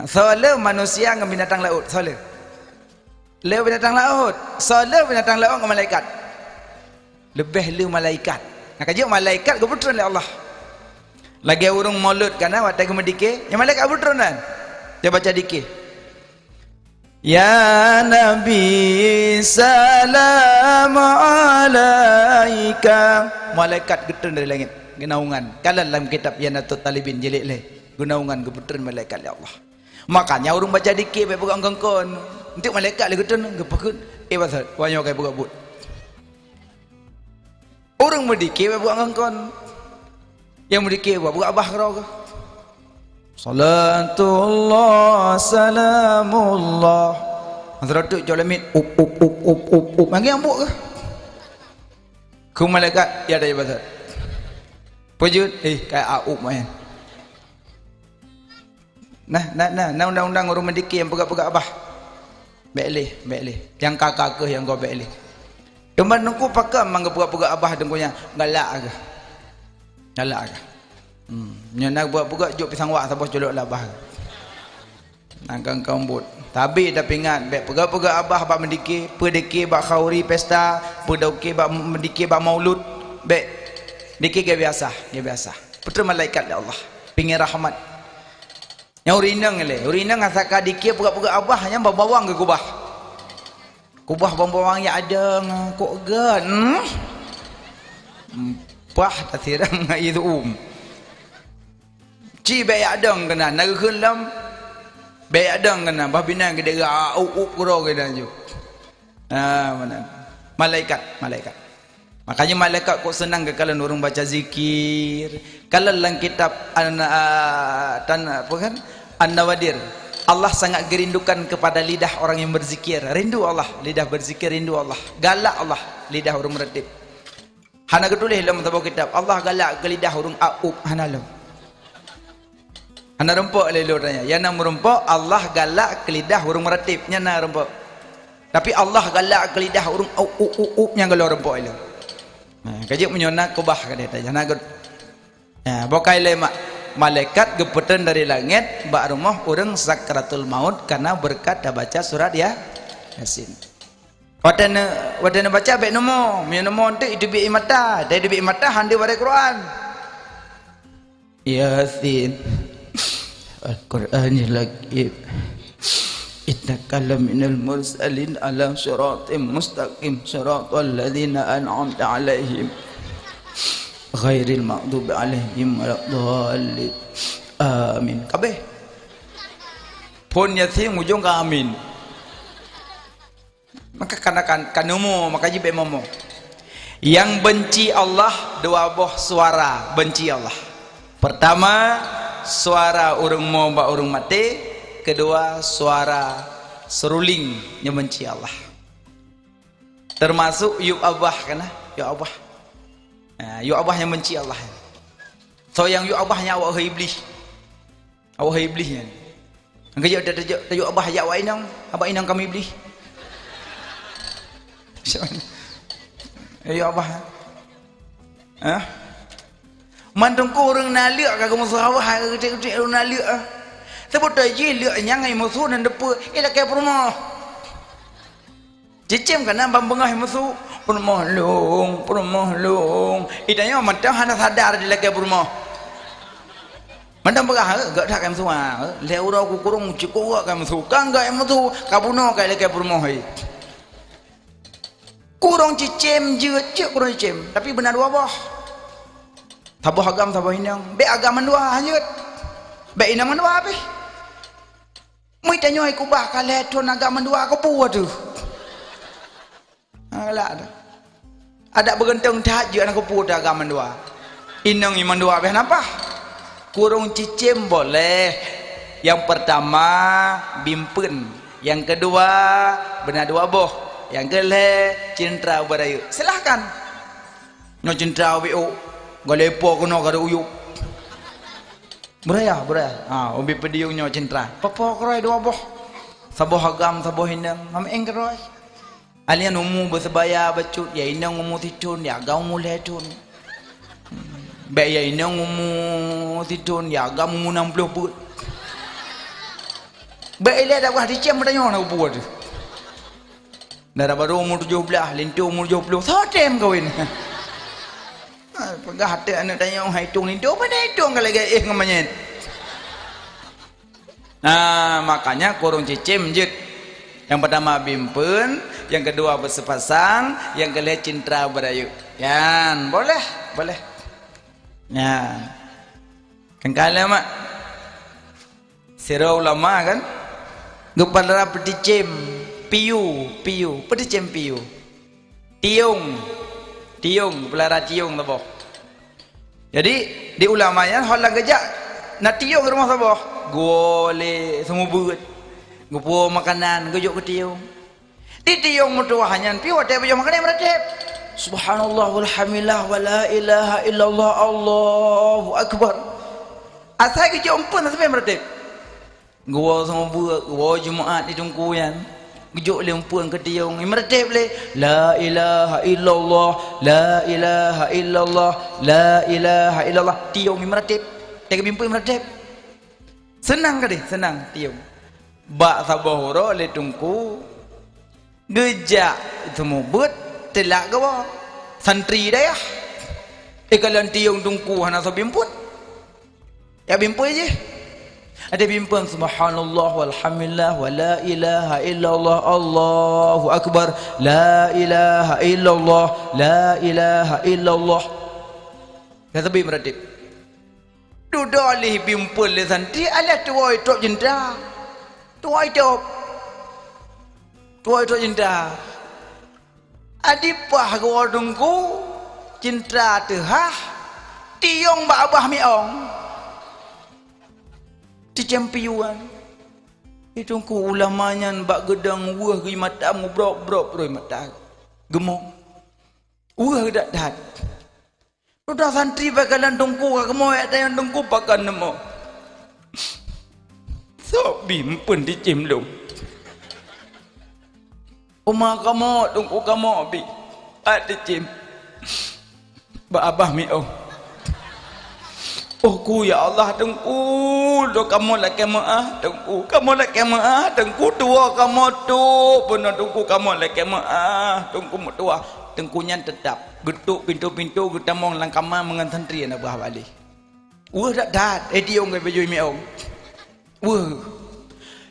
Soal manusia dengan binatang laut, soal. Le binatang laut, soal binatang laut dengan malaikat. Lebih le malaikat. Nak kaji malaikat kebetulan oleh Allah. Lagi urung maulud kana watai kemedike, yang malaikat kebetulan kan. Dia baca dikir. Ya Nabi salam alaika. Malaikat getun dari langit genaungan kalau dalam kitab Yanatut Talibin jilid le genaungan gebetulan malaikat ya Allah. Makanya orang baca dikir bae pegang kengkon untuk malaikat le getun gepekun pasal wanyo kai buka but orang mendikir bae pegang kengkon yang mendikir buka abah karo ke salatullah salamullah antara tu jolamit up manggil ambuk ke ku malaikat ya ada pasal pujud kayak aup main nah undang-undang orang mendikir yang pegak-pegak abah baik yang kakak ke yang kau baik cuma nunggu pakai mangga pegak-pegak abah dengkunya galak ke nak buat-buat juk pisang wak sabah colok labah nangkang kambut tapi ingat baik pegak-pegak abah bak mendikir pedikir bak khauri pesta pedokir bak mendikir bak maulud baik dikir dia biasa betul malaikat ya Allah pingin rahmat yang urinang asaka dikir pegak-pegak abah hanya bawang ke kubah bawang yang ada kok gan pah tak sirang itu Ci bayak dong kena naga kelam. Bayak dong kena babina gede ga kuro gede ju. Mana? Malaikat. Makanya malaikat kok senang ke kalau orang baca zikir. Kalau dalam kitab apa kan? An-Nawadir. Allah sangat gerindukan kepada lidah orang yang berzikir. Rindu Allah, lidah berzikir rindu Allah. Galak Allah, lidah orang meretip. Hana ketulis dalam kitab Allah galak ke lidah orang aup hana lo. Hana rempok lelo tanya. Yang nak merempok Allah galak ke lidah orang meretip. Nya nak rempok. Tapi Allah galak ke lidah orang aup yang kalau rempok lelo. Nah, kajik menyona kubah ka dia tanya. Nak. Ya, bokai lemak malaikat gepetan dari langit bak rumah orang sakratul maut karena berkat dah baca surat ya Yasin. Wadana baca baik nombor, punya nombor tu itu bi mata, dari bi mata handi pada Quran. Yasin. Al-Quranil Hakim. Innaka laminal mursalin ala siratim mustaqim siratal ladzina an'amta 'alaihim ghairil maghdubi 'alaihim waladdallin. Amin. Kabeh. Pun Yasin ujung ke amin. Maka kan umum maka jibe momo. Yang benci Allah dua boh suara benci Allah. Pertama suara urang mau ba urang mati, kedua suara seruling yang benci Allah. Termasuk yuk abah kana, yuk abah. Yuk abah yang benci Allah. So yang yuk abahnya awak iblis. Awak iblisnya. Angka dia yuk abah ya awak inang, abah inang kami iblis. Yuk abah. Mantung ko orang nalik kagak musawah kecil-kecil orang nalik sebut aja liak nyangai musuh dan depa ila kayak rumah cicim kana bambengah musuh rumah long idanya mantang hana sadar di kayak rumah mantang begah gak tak kayak semua le ura ku kurung cikok kayak musuh kan gak musuh kabuno kayak rumah hai kurang cicim je cik kurang cicim tapi benar dua boh tabuh agam tabuh inang be agam dua hanyut be inang dua apa mai tanya aku bah kale ton agam dua aku puas tu ala ada bergenteng tahajud aku puas agam dua inang iman dua be apa kurung cicim boleh yang pertama bimpun yang kedua benar dua boh yang kele cinta berayu silahkan no cinta wo galepo kono kada uyuk beraya ubi pediungnya cinta papo kroy dua boh saboh agam saboh hinang mam engkroy alian umu bersebaya bacut ya inang umu titun ya agam umu letun be ya inang umu titun ya agam umu 60 put be ile dak wah dicem bertanya nak buat darah baru umur 17 lintu umur 70 sotem kawin pegah hati anak tanya orang hitung lintu apa dia hitung kalau lagi ngamanya nah makanya kurung cicim je yang pertama bimpun yang kedua bersepasang yang kedua cinta berayu yan boleh ya kan kala mak sira ulama kan gepala peticim piu peticim piu tiung pelara tiung lah boh jadi di ulamanya holang gejak nak tiung rumah saboh gole semua buat gupo makanan gejok ke tiung di tiung mutuahnya piu ada baju makanan meretep subhanallah walhamdulillah wala ilaha illallah Allahu akbar asal gejok empun sampai meretep gua semua buat gua Jumaat di tungkuyan gejok lempuan ke tiung meretep le la ilaha illallah la ilaha illallah la ilaha illallah tiung meretep tega bimpu meretep senang ke senang tiung bak sabahoro le tungku gejak semua buat telak ke bawah santri dah ya ikalan tiung tungku hana so bimpun ya bimpu aja ada bimbang subhanallah walhamdulillah wala ilaha illallah Allahu akbar la ilaha illallah la ilaha illallah kata bi meredip Dudolih bimpul le santri ala tuai tok jenda. Tuai tok jenda. Adipah gua dungku cinta tehah tiong ba abah miong. Di champion. Itu ku ulamanya bak gedang wah gi matamu brok roi mata. Gemuk. Wah dak dat. Udah santri bakalan tungku kamu ada yang tungku pakan nemo. So bimpun di cimlung. Uma kamu tungku kamu bi. Ada cim. Ba abah miong. Oh ku ya Allah tungku do kamu la kemaah tungku kamu la kemaah tungku tua kamu tu benar tungku kamu la kemaah tungku tua tengkunya tetap getuk pintu-pintu getamong langkama mengan santri na bah balik wah dak diong ke baju miong wah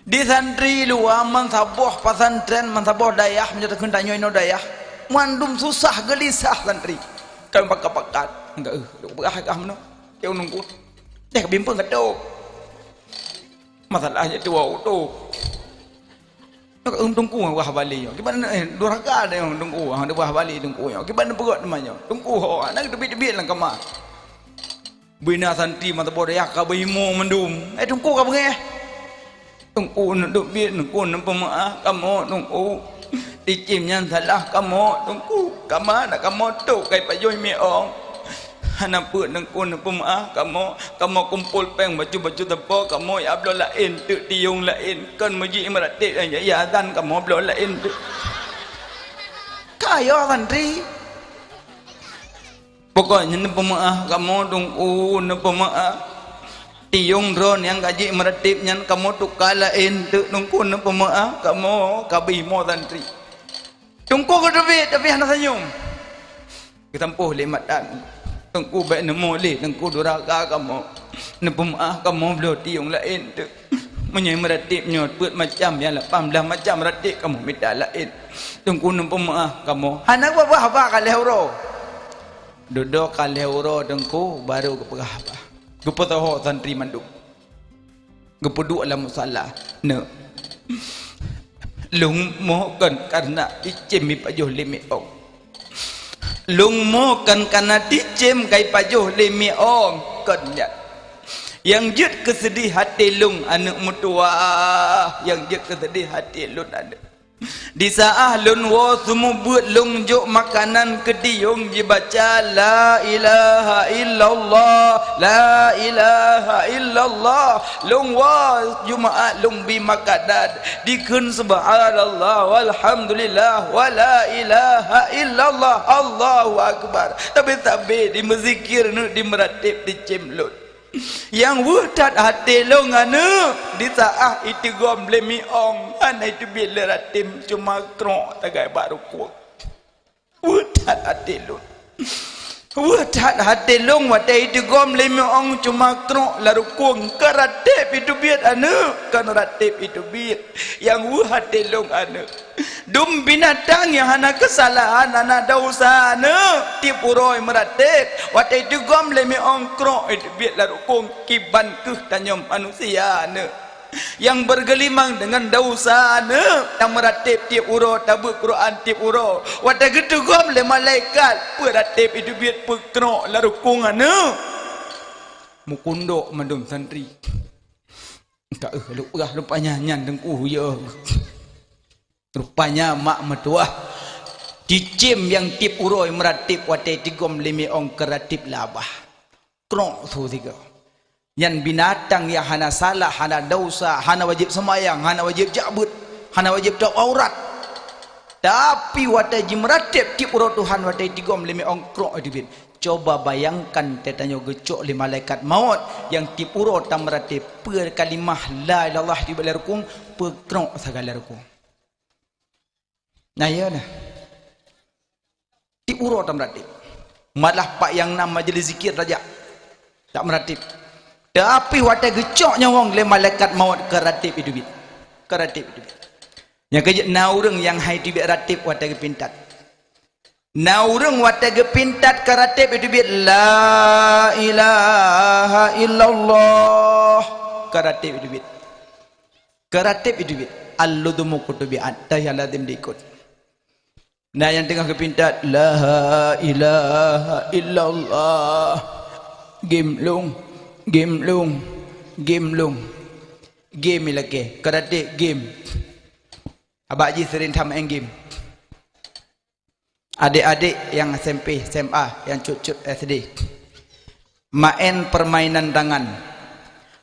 di santri luar man saboh pasantren man saboh dayah menjadi tanya ino dayah mandum susah gelisah santri kan pakat enggak berah no yang nunggu dek bimpun ketuk masalahnya tua tu nak tungku wah balik gimana durhaka ada yang tungku ada wah balik tungku gimana perut namanya tungku nak debit-debit lang kamar bina santri mata bodaya ka bimo mendum tungku ka bengeh tungku nak debit tungku nak pemaaf kamu tungku dicimnya salah kamu tungku kamar nak kamu tu kai pajoy miong hana pun nengkun pemaaf kamu kumpul peng baju tepo kamu ya ablo lain tu tiung lain kan meji meratik ya azan kamu ablo lain tu kaya santri pokoknya pemaaf kamu tunggu pemaaf tiung drone yang gaji meratipnya kamu tukar lain tu tunggu pemaaf kamu kabimo santri tunggu ke tapi hana senyum ketampuh limatan tengku baik nemu leh tengku duraka kamu nepemaah kamu belum tiung lain tu menyai meratipnya put macam yang 18 macam ratip kamu minta lain tengku nepemaah kamu anak apa kalehuro duduk kalehuro tengku baru ke apa gepetaho santri manduk gepeduk dalam musalah ne lung mohon karena icim pajuh limit ong lung mo kan kana dicem kai pajuh limi ong kan ya yang jut kesedih hati lung anak mutua yang jut kesedih hati lun ada di saah lun wo semua buat lung juk makanan kediung dibaca la ilaha illallah la ilaha illallah lung wo jumaat lung bi makanan dikun subhanallah walhamdulillah wa la ilaha illallah Allahu akbar tapi di mezikir nu di meratip di cemlut yang wudat hati lo ngana di saat itu gom lemi ong ana itu bila ratim cuma krok tagai baru kuat wudat hati lo wudat hati lo wate itu gom lemi ong cuma krok laru kuang karatip itu biat ana kan ratip itu biat yang wudat hati lo ngana dum binatang yang hana kesalahan hana dosa ana tipuroi meratip wate itu gom lemi ongkrok itu biat laru kong kiban ke tanyam manusia ana yang bergelimang dengan dosa ana yang meratip tiap uro tabuk Quran tiap uro wate gitu gom le malaikat meratip itu biat pekrok laru kong ana mukundok mandum santri tak rupanya nyan dengku ya rupanya mak metuah dicim yang tip uroi meratip wate tigom limi ong keratip labah krok tu tiga yang binatang yang hana salah hana dosa hana wajib semayang hana wajib jabut hana wajib tak aurat tapi wate ji meratip tip uro Tuhan wate tigom limi ong krok dibin coba bayangkan tetanya gecok li malaikat maut yang tip uro tam meratip per kalimah la ilallah di balarukung per krok segala rukung. Nah ya nah tip uro tak meratip malah pak yang nama majlis zikir saja tak meratip tapi wadah gecoknya wong le malaikat maut keratip hidup keratip hidup yang kejut na urang yang hai tibik ratip wadah kepintat Na urang wata gepintat karatib itu bit la ilaha illallah karatib itu bit. Karatib itu bit. Alludumu kutubi at-tayyaladim diikut. Nah yang tengah kepintat la ilaha illallah gimlung game lagi karatib game. Abang Haji sering main game. Adik-adik yang SMP, SMA, yang cut-cut SD main permainan tangan.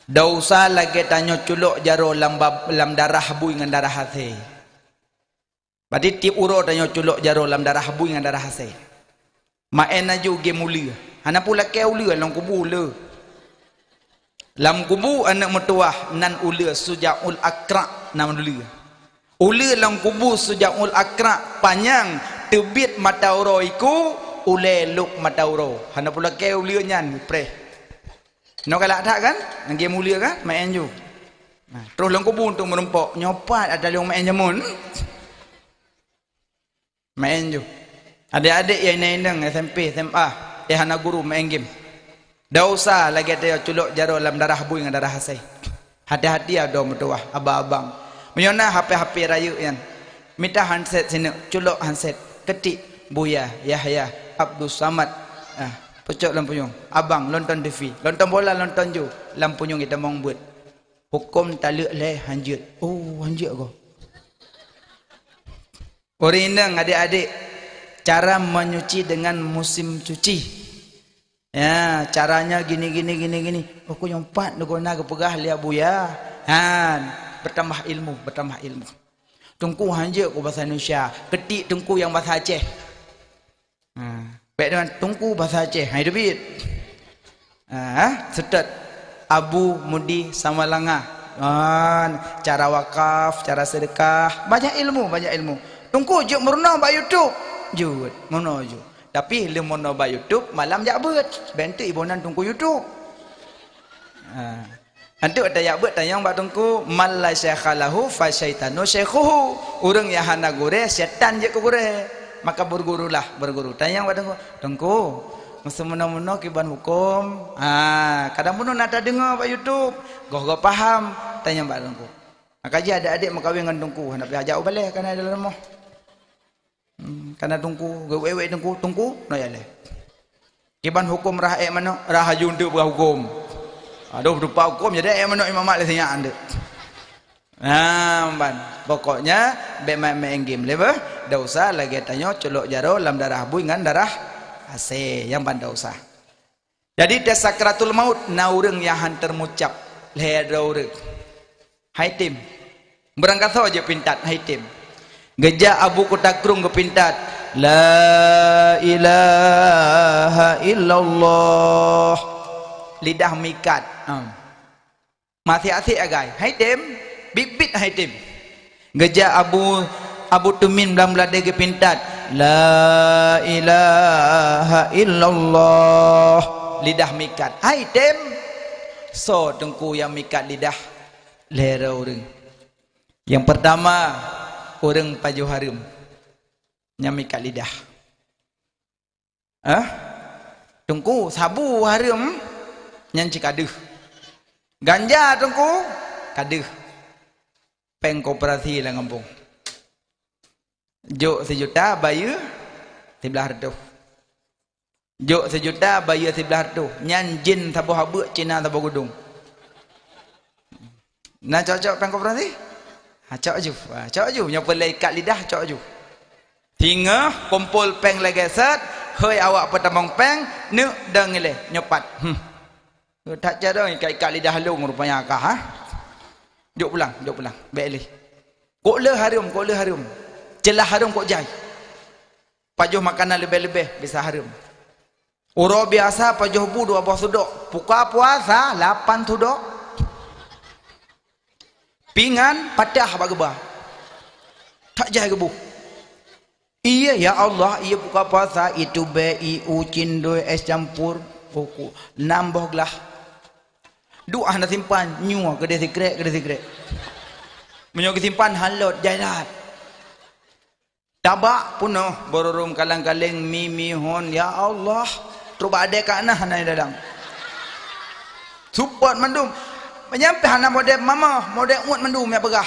Dah usah lagi tanya culuk jaro lam darah bui dengan darah hasil. Berarti tiap uro tanya culuk jaro lam darah bui dengan darah hasil. Main aja game ula. Hana pula ke ula lam kubu ula. Lam kubu anak mertuah nan ula sujaul akra nama ula. Ula lam kubu sujaul akra panjang tebit mata uro iku ule luk mata uro. Hana pula ke ula nyan preh. No galak tak kan? Nang game mulia kan? Main ju. Nah, terus lang kubu untuk merempok. Nyopat ada yang main jamun. Main ju. Adik-adik yang naik SMP, SMA, hana guru main game. Dah usah lagi ada culuk jaro dalam darah bui dengan darah hasai. Hati-hati ada mertuah, abang-abang. Menyona HP-HP raya yang minta handset sini, culuk handset, ketik Buya, Yahya, Abdul Samad. Pecok lampunyung. Abang nonton TV, nonton bola, nonton ju. Lampunyung kita mau buat. Hukum talak leh hanjut. Oh, hanjut kau. Orang adik-adik cara menyuci dengan musim cuci. Ya, caranya gini. Aku nyompat nak guna kepegah lihat Buya. Bertambah ilmu. Tungku hanjut ku bahasa Indonesia. Ketik tungku yang bahasa Aceh. Baik dengan tungku bahasa Aceh. Hai debit. Setet Abu Mudi Samalanga. Cara wakaf, cara sedekah, banyak ilmu. Tungku juk merno ba YouTube. Juk merno juk. Tapi le merno ba YouTube malam jak beut. Bentuk ibunan tungku YouTube. Antu ada yak beut tayang ba tungku mal la syekhalahu fa syaitanu syekhuhu. Urang yang hana gore setan je ku gore. Maka berguru. Tanya pada tengku, masa mana kiban hukum. Kadang pun nak dengar pak YouTube, goh paham. Tanya pak tengku. Maka je adik-adik makawin dengan tengku, nak pergi ajak balik karena ada lemah. Karena tengku, wewe tengku, no ya le. Kiban hukum rah mana? Rah jundu berhukum. Aduh berupa hukum jadi mana imam mak le tanya anda. Pokoknya main game lebar. Dah usah lagi tanya colok jaro dalam darah bui dengan darah AC yang pandai usah. Jadi dia sakratul maut na urang yang hantar mucap lehada urang. Hai tim. Berangkat saja pintat hai tim. Gejak Abu Kutakrung ke pintat la ilaha illallah. Lidah mikat. Masih asik agai. Hai tim. Bibit hai tim. Gejak Abu Tumin belam-belam dia pintat la ilaha illallah. Lidah mikat. Hai tim. So tengku yang mikat lidah lera orang. Yang pertama orang pajuh harum yang mikat lidah. Tengku sabu harum yang cikaduh. Ganja tengku kaduh. Peng koperasi lah kampung. Jok 1 juta bayar 1100. Jok 1 juta bayar 1100. Nyan jin sabu habuk Cina sabu gudung. Nah cocok peng koperasi? Cocok ju. Yang pelai kat lidah cocok ju. Hingga kumpul peng lagi set. Hei awak pertamang peng. Nuk dah ngilih nyopat. Tak cara ikat lidah halung rupanya akah. Duk pulang. Baik leh. Kok le harum. Celah harum kok jai. Pajuh makanan lebih-lebih bisa harum. Uro biasa pajuh bu 2 buah sudok. Buka puasa 8 sudok. Pingan patah bageba. Tak jai gebu. Iya ya Allah, iya buka puasa itu BIU cindoi es campur buku nambah gelah. Doa nak simpan nyua ke dia secret. Menyok simpan halot jalat. Tabak punuh bororum kalang-kaling mimihon ya Allah. Coba ada kana hanai dadang. Support mandum. Menyampai hana model mama, model uat mandum ya begah.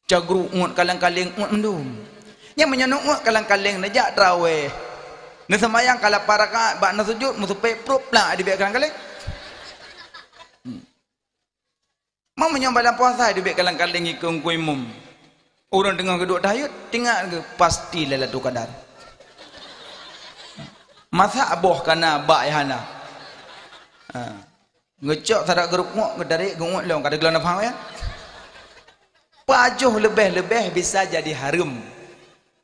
Cagru uat kalang-kaling uat mandum. Yang menyenuk uat kalang-kaling najak terawih. Ni semayang kalau para ka bak na sujud musupe prop lah di bek kalang-kaling. Mau menyambal dalam puasa di bek kalang-kaling ikung kuimum. Orang tengah kedua tahiyud tinggal ke pasti lelatu kadar. Masa aboh kana bak hana. Ngecok tarak geruk ngok ngedarik ngok leong kada gelana faham ya. Pajuh lebih-lebih bisa jadi haram.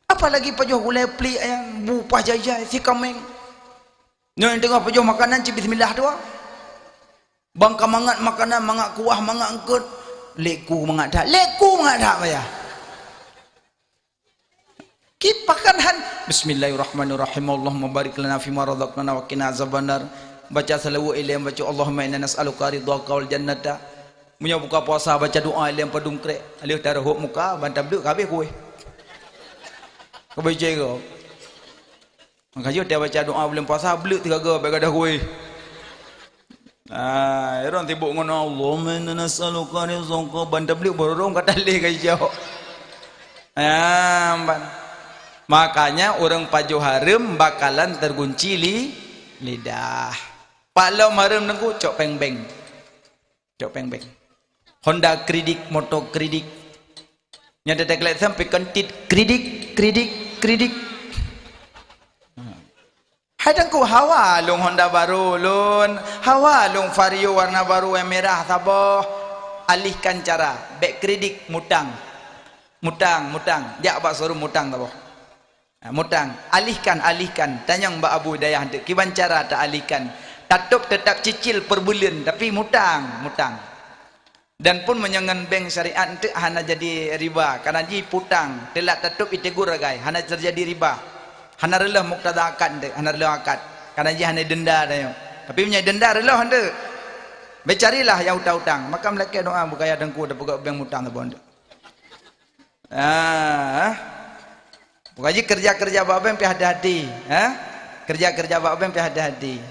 Apalagi pajuh gulai peli ayam bupah jajai si kameng. Yang tengah pajuh makanan cik bismillah tu. Bangka mangat makanan mangat kuah mangat angkut. Leku mangat dak. Leku mangat dak ya. Kipakan han. Bismillahirrahmanirrahim. Allahumma barik lana fima razaqtana wa qina azabannar. Baca salawat ilayhi baca Allahumma inna nas'aluka ridhaka wal jannata. Punya buka puasa baca doa ilayhi padung krek. Alih taruh muka bantam duk habis kuih. Kau baca ke? Makanya dia baca doa bulan puasa belut tiga ke bagai dah kuih. Orang tibuk ngono Allahumma inna nas'aluka rizqaka bantam belut borong kata leh kau. Makanya orang pajuh haram bakalan tergunci lidah. Palau haram nengku cok peng-peng. Cok peng-peng. Honda kridik, motor kridik. Nyata teklek sampai kentit kridik. Hadangku hawa long Honda baru lun. Hawa long Vario warna baru yang merah saboh. Alihkan cara. Bek kridik mutang. Dia abak suruh mutang saboh. Mutang, alihkan. Tanyang Mbak Abu Dayah tu. Kiban cara tak alihkan. Tatuk tetap cicil per bulan tapi mutang. Dan pun menyangan bank syariat tu hana jadi riba. Karena ji putang, telat tatuk itegur ragai. Hana terjadi riba. Hana relah muktada akad tu, hana relah akad. Karena ji hana denda dah. Tapi punya denda relah tu. Becarilah yang hutang. Maka mereka doa bukaya dengku dah buka bank mutang tu bondu. Bukaji kerja babeng pi hati-hati, kerja babeng pi hati-hati.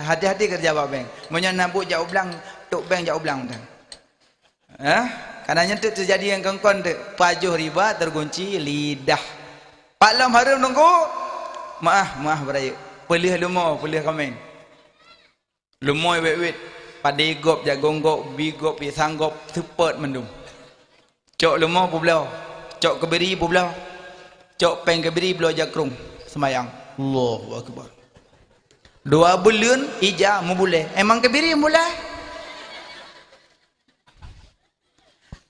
Hati-hati kerja babeng. Monya nabuk jauh belang, tok bank jauh belang tu. Karena tu terjadi yang kongkon tu, pajuh riba tergunci lidah. Pak lam harum nunggu. Maaf beraya. Pelih lumo, pelih kameng. Lumo wet-wet. Padai gop jagong-gop, bigop pisanggop, sepet mendung. Cok lumo pu belau. Cok kebiri pu belau. Cok peng kebiri belau jakrung semayang. Allahu akbar. 2 bulan ija mu boleh. Emang kebiri boleh?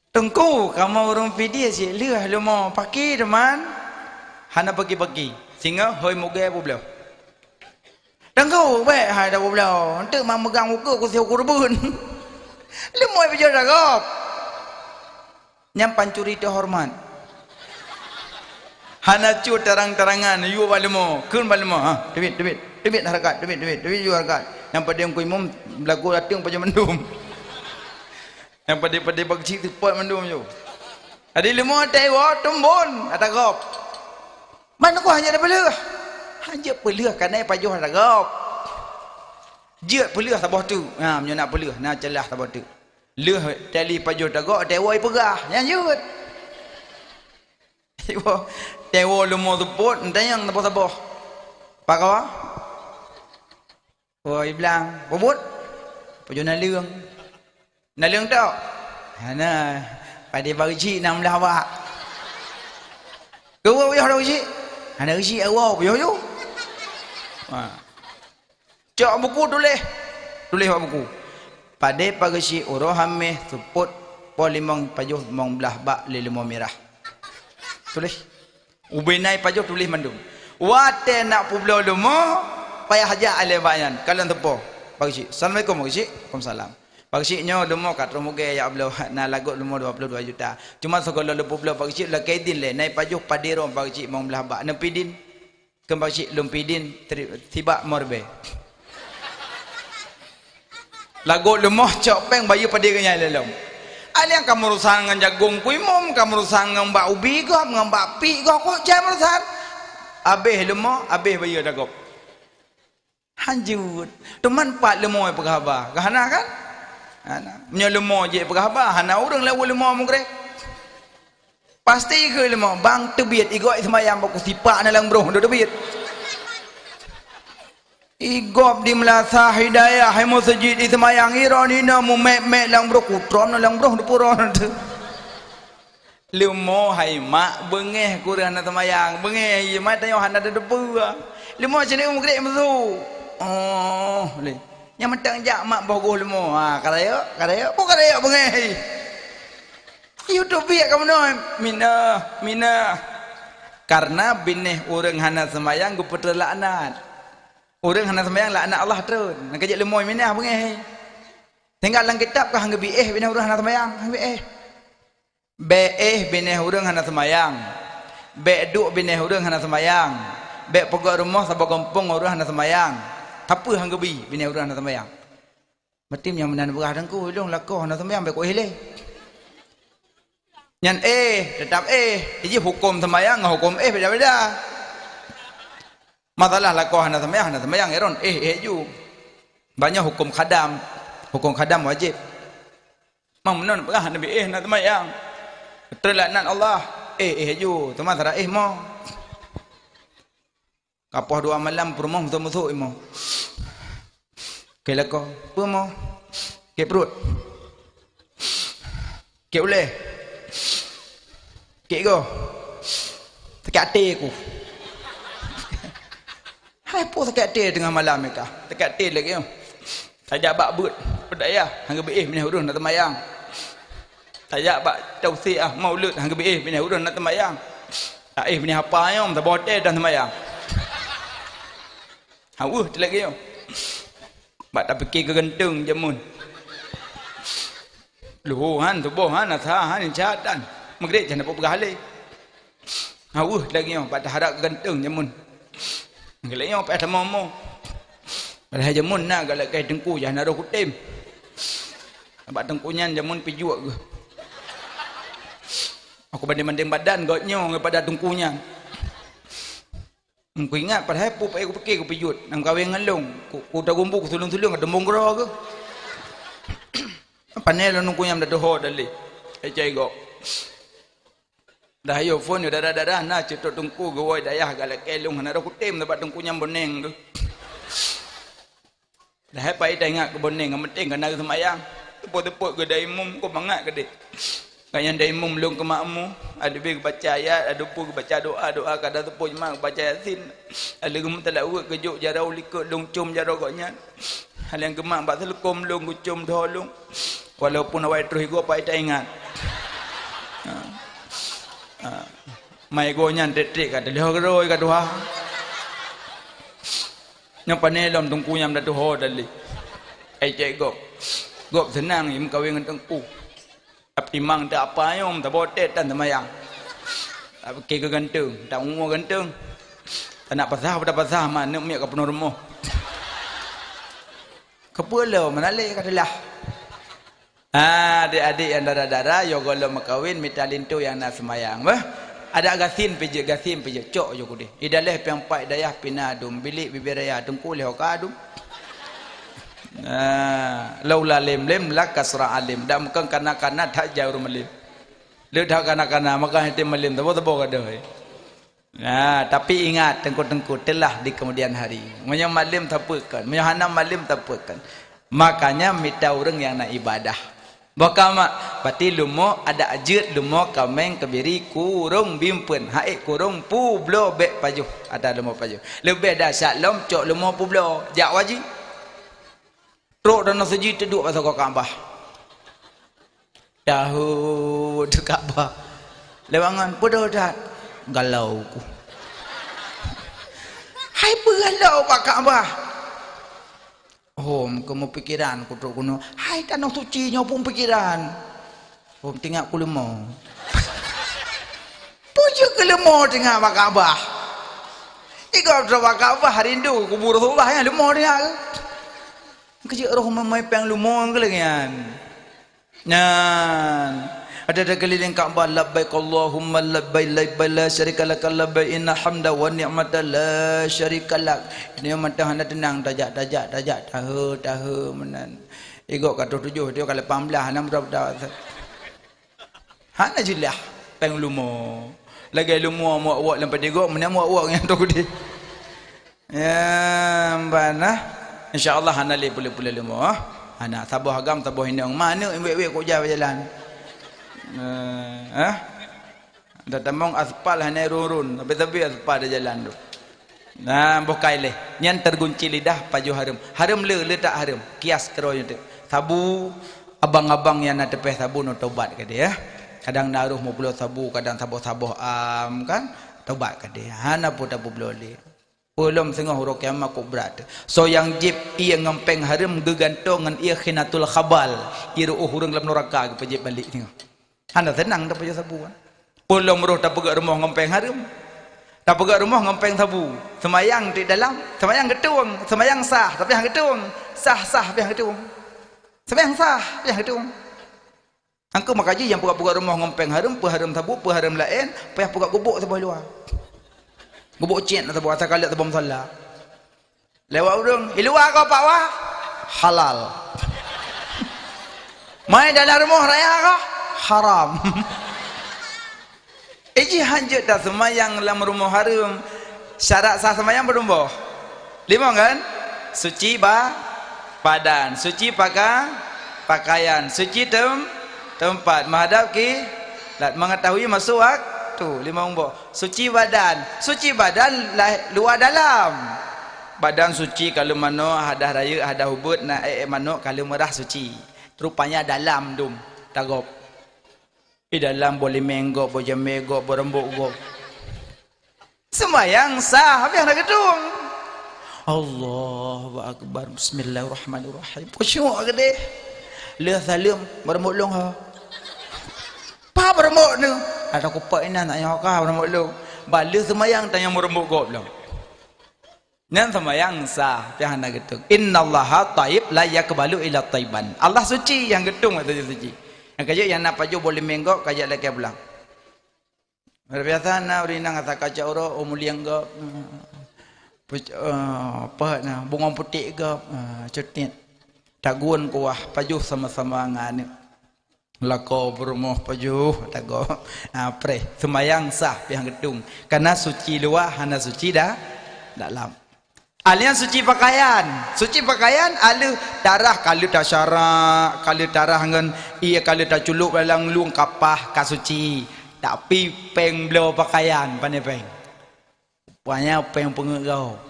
Tengku kamu orang video si liah lumo pagi teman. Hana pagi-pagi. Sehingga hoi muge pu belau. Tengku baik hai dah pu belau. Hante mang megang muka ku siu kurbun. Lumo bejo dah gop. Nyampan curi terhormat. Hana cu terang-terangan yu balemo kun balemo debit harakat debit yu harakat yang pada ku imam lagu datung pada mendum yang pada bagci tepat mendum yu adi lemo tewa tumbun ada gop mana ku hanya ada pelih karena pajuh ada gop je pelih sabah tu menyo nak pelih nak celah sabah tu leh tali pajuh ada gop tewa pegah yang yut tewo lumo tuput entayang tapo-tapo pakawa oi bilang bobot pajo naleung tau hana pada bagi nam lawa go yo do ji hana ji awo yo cok buku tulis buku pada pagi urohame tuput po limong pajo mong belah bak limo merah tulis ubinai pajuh tulis mandum wate nak publo lumo payah haja ale bayan kalian tepo pagi assalamualaikum pagi waalaikumsalam pagi nyo lumo kat romoge ya ablo na lagu lumo 22 juta cuma segala le publo pagi la kaidin le nai pajuh padiro pagi mong belah bak nepidin ke pagi lumpidin tiba morbe lagu lumo cok peng bayu padir nya lelom liang kamu urusan dengan jagung kuimum, kamu urusan dengan mbak ubi kau, dengan mbak pi kau, kok jangan urusan. Abih lemah, abih bayar dagop. Hanjut. Teman pat lemah apa khabar? Kahana kan? Hana. Punya lemah je apa khabar? Hana orang lawan lemah mungkin. Pasti ke lemah bang tebiat igoi semayang baku sipak nalang bro ndo tebiat. Igop di melasa hidayah hai masjid di semayang ironina mu mek lang bro kutron lang bro dupuron tu. Lemo hai mak bengeh kurang na semayang bengeh mak tayo hana ada debu. Lemo sini mu gede mesu. Oh le. Nya mentang jak mak bogoh lemo. Ha kadaya bengeh. YouTube ya kamu noi mina karena bineh orang hana semayang gue peter laknat orang hana semayang laknat Allah terus nak kejak lemoy minah bengeh tinggal dalam kitab kah hangge bieh bineh orang hana semayang hangge bieh bineh orang hana semayang duk bineh orang hana semayang pegak rumah sabak kampung orang hana semayang apa hangge bineh orang hana semayang matim yang menan berah dengku dong lakoh hana semayang ko hele Nyan tetap Iji hukum semayang hukum beda-beda. Masalah lakoh hana semayang eron ju. Banyak hukum khadam wajib. Mang menon berah nabi hana semayang. Terlaknat Allah ju teman sara mo. Kapoh dua malam perumah musuh mo. Ke lakoh apa mo? Ke perut. Ke uleh. Kek go. Tekat hati aku. Hai po tekat hati tengah malam mereka. Tekat hati lagi yo. Tajak bak but. Pedaya hangga beih minah urun nak temayang. Tajak bak tausiah maulud hangga beih minah urun nak temayang. Tak minah apa yo tak bote dan temayang. Hauh tu lagi yo. Bak tak fikir ke gentung jamun. Luhan tubuhan asahan insyaadan. Magre jangan apa berhale. Hauh lagi yo pada harap ganteng jamun. Gelai yo pada momo. Pada jamun nak galak kai tengku jangan ada kutim. Abak tengkunyan jamun pijuk ke. Aku banding-banding badan gotnyo kepada tengkunya. Aku ingat pada hapu pai aku fikir aku pijut nang kawin ngalung. Ku dah gumbu ku sulung-sulung ada monggro ke. Panel nungkunya dah doho dali. Cai go. Dah yo phone yo darah-darah na cetok tungku gawai dayah galak kelung hana kutim dapat tungkunya boneng tu. Dah pai tengok ke boneng penting kena semayang. Tepuk-tepuk ke daimum ko mangat ke dik. Kayan daimum lung ke makmu, ada be baca ayat, ada pu baca doa kada tepuk jemaah baca yasin. Ada gum telawat ke juk jarau likut lung cum jarau koknya. Hal yang gemak bak selekom lung cum dolung. Walaupun awak terus go pai ingat. Mai gonya detik kata leh geroi kata wah. Yang panelom tungku nyam dah ho dali. Cek gop. Gop senang im kawin dengan tengku. Tapi mang tak apa yom tak botet dan semayang. Tak pakai ke gantung, tak umur gantung. Tak nak pasah pada pasah mana miak ke penuh rumah. Kepala menalik kata lah. Adik-adik yang darah-darah yo kalau makawin mitalin tu yang nak semayang bah ada gasin pije cok yo kudi idaleh piang pai dayah pinadum bilik bibir raya tengku leh kadum laula lem lak kasra alim dak mekang kana tak jauh melim le dak kana maka hati melim tabo kada tapi ingat tengku telah di kemudian hari menyo malim tapukan menyo hanam malim tapukan makanya mita orang yang nak ibadah bakama pati lumo ada ajut lumo kameng kebiri kurung bimpen haik kurung pu blo bek pajuh ada lumo pajuh lebih dahsyat lom cok lumo pu blo jak wajib rok dan seji teduk pasal kau Kaabah tahu tu Kaabah lewangan podo dak galau ku hai bergalau pak Kaabah. Kamu pikiran kutuk kuno. Hai tanah suci nya pun pikiran. Tinggal ku lemah. Pujuk ke lemah tengah Pak Kaabah. Ika Pak Kaabah rindu kubur Rasulullah yang lemah tengah. Kejak roh mamai pang lemah ke lengan. Ada keliling Kaabah, labbaik Allahumma labbaik labbaik la syarika lak labbaik inna hamda wa ni'mata la syarika lak. Ini mata handa tenang tajak tahu menan. Igok kat 7 dia kalau 18 hana berapa. Hana jelah peng lumo. Lagi lumo muak lampai digok menan muak yang tu dia. Ya bana. Insya-Allah hana le boleh lumo. Hana sabuh agam sabuh hindang mana wek kok jalan. Dah tambang aspal hanya rurun tapi aspal dah jalan tu. Bukai leh nyan tergunci lidah paju harum le tak harum kias keroy tu sabu abang-abang yang nak tepeh sabu no tobat ke dia kadang naruh mau puluh sabu kadang sabuh kan tobat ke dia hana pun tak boleh belum sengah huruf kiamat kok berat so yang jib ia ngempeng harum gegantongan ia khinatul khabal ia hurung dalam neraka ke pejib balik tengok. Anda tenang tak payah sabu kan. Pulang meruh tak pegak rumah ngempeng harum. Tak pegak rumah ngempeng sabu. Semayang di dalam, semayang getung, semayang sah tapi yang getung, sah tapi yang getung. Semayang sah tapi yang getung. Angku makaji yang pegak rumah ngempeng harum, harum sabu, harum lain, payah pegak gubuk sebelah luar. Gubuk cien atau asal kalit atau bom salah. Lewat urung, luar kau pak wah halal. Mai dalam rumah raya kau haram. Iji hanjut dah semayang dalam rumah harum. Syarat sah semayang berumbuh 5 kan? Suci badan, suci pakaian, suci tempat, menghadap mengetahui masuk waktu 5 umbuh. Suci badan luar dalam. Badan suci kalau mano hadah raya hadah hubut nak mano kalau merah suci. Rupanya dalam dum tagop. Di dalam boleh menggok, boleh jamegok, berembuk gok. Semayang sah, habis yang nak gedung. Allahu Akbar, bismillahirrahmanirrahim. Kusyuk ke deh. Leh salim, berembuk long ha. Pa berembuk tu. Ada kupak ini nak yang kah berembuk long. Bala semayang tanya berembuk gok belum. Nan semayang sah, yang nak gedung. Innallaha taib la yakbalu illa taiban. Allah suci, yang gedung itu suci. Yang kajak yang nak paju boleh menggok kajak lagi pulang. Biasa nak berenang atas kaca orang mulia enggak. Apa nak bunga putih ke cetit. Tagun kuah paju sama-sama ngane. Lako berumah paju tago. Pre semayang sah yang gedung. Karena suci luar hana suci dah dalam. Alian suci pakaian alu darah kalau tak syarak kalau darah dengan ia kalau tak culuk dalam luang kapah ka suci tapi peng belo pakaian pandai peng banyak peng pengegau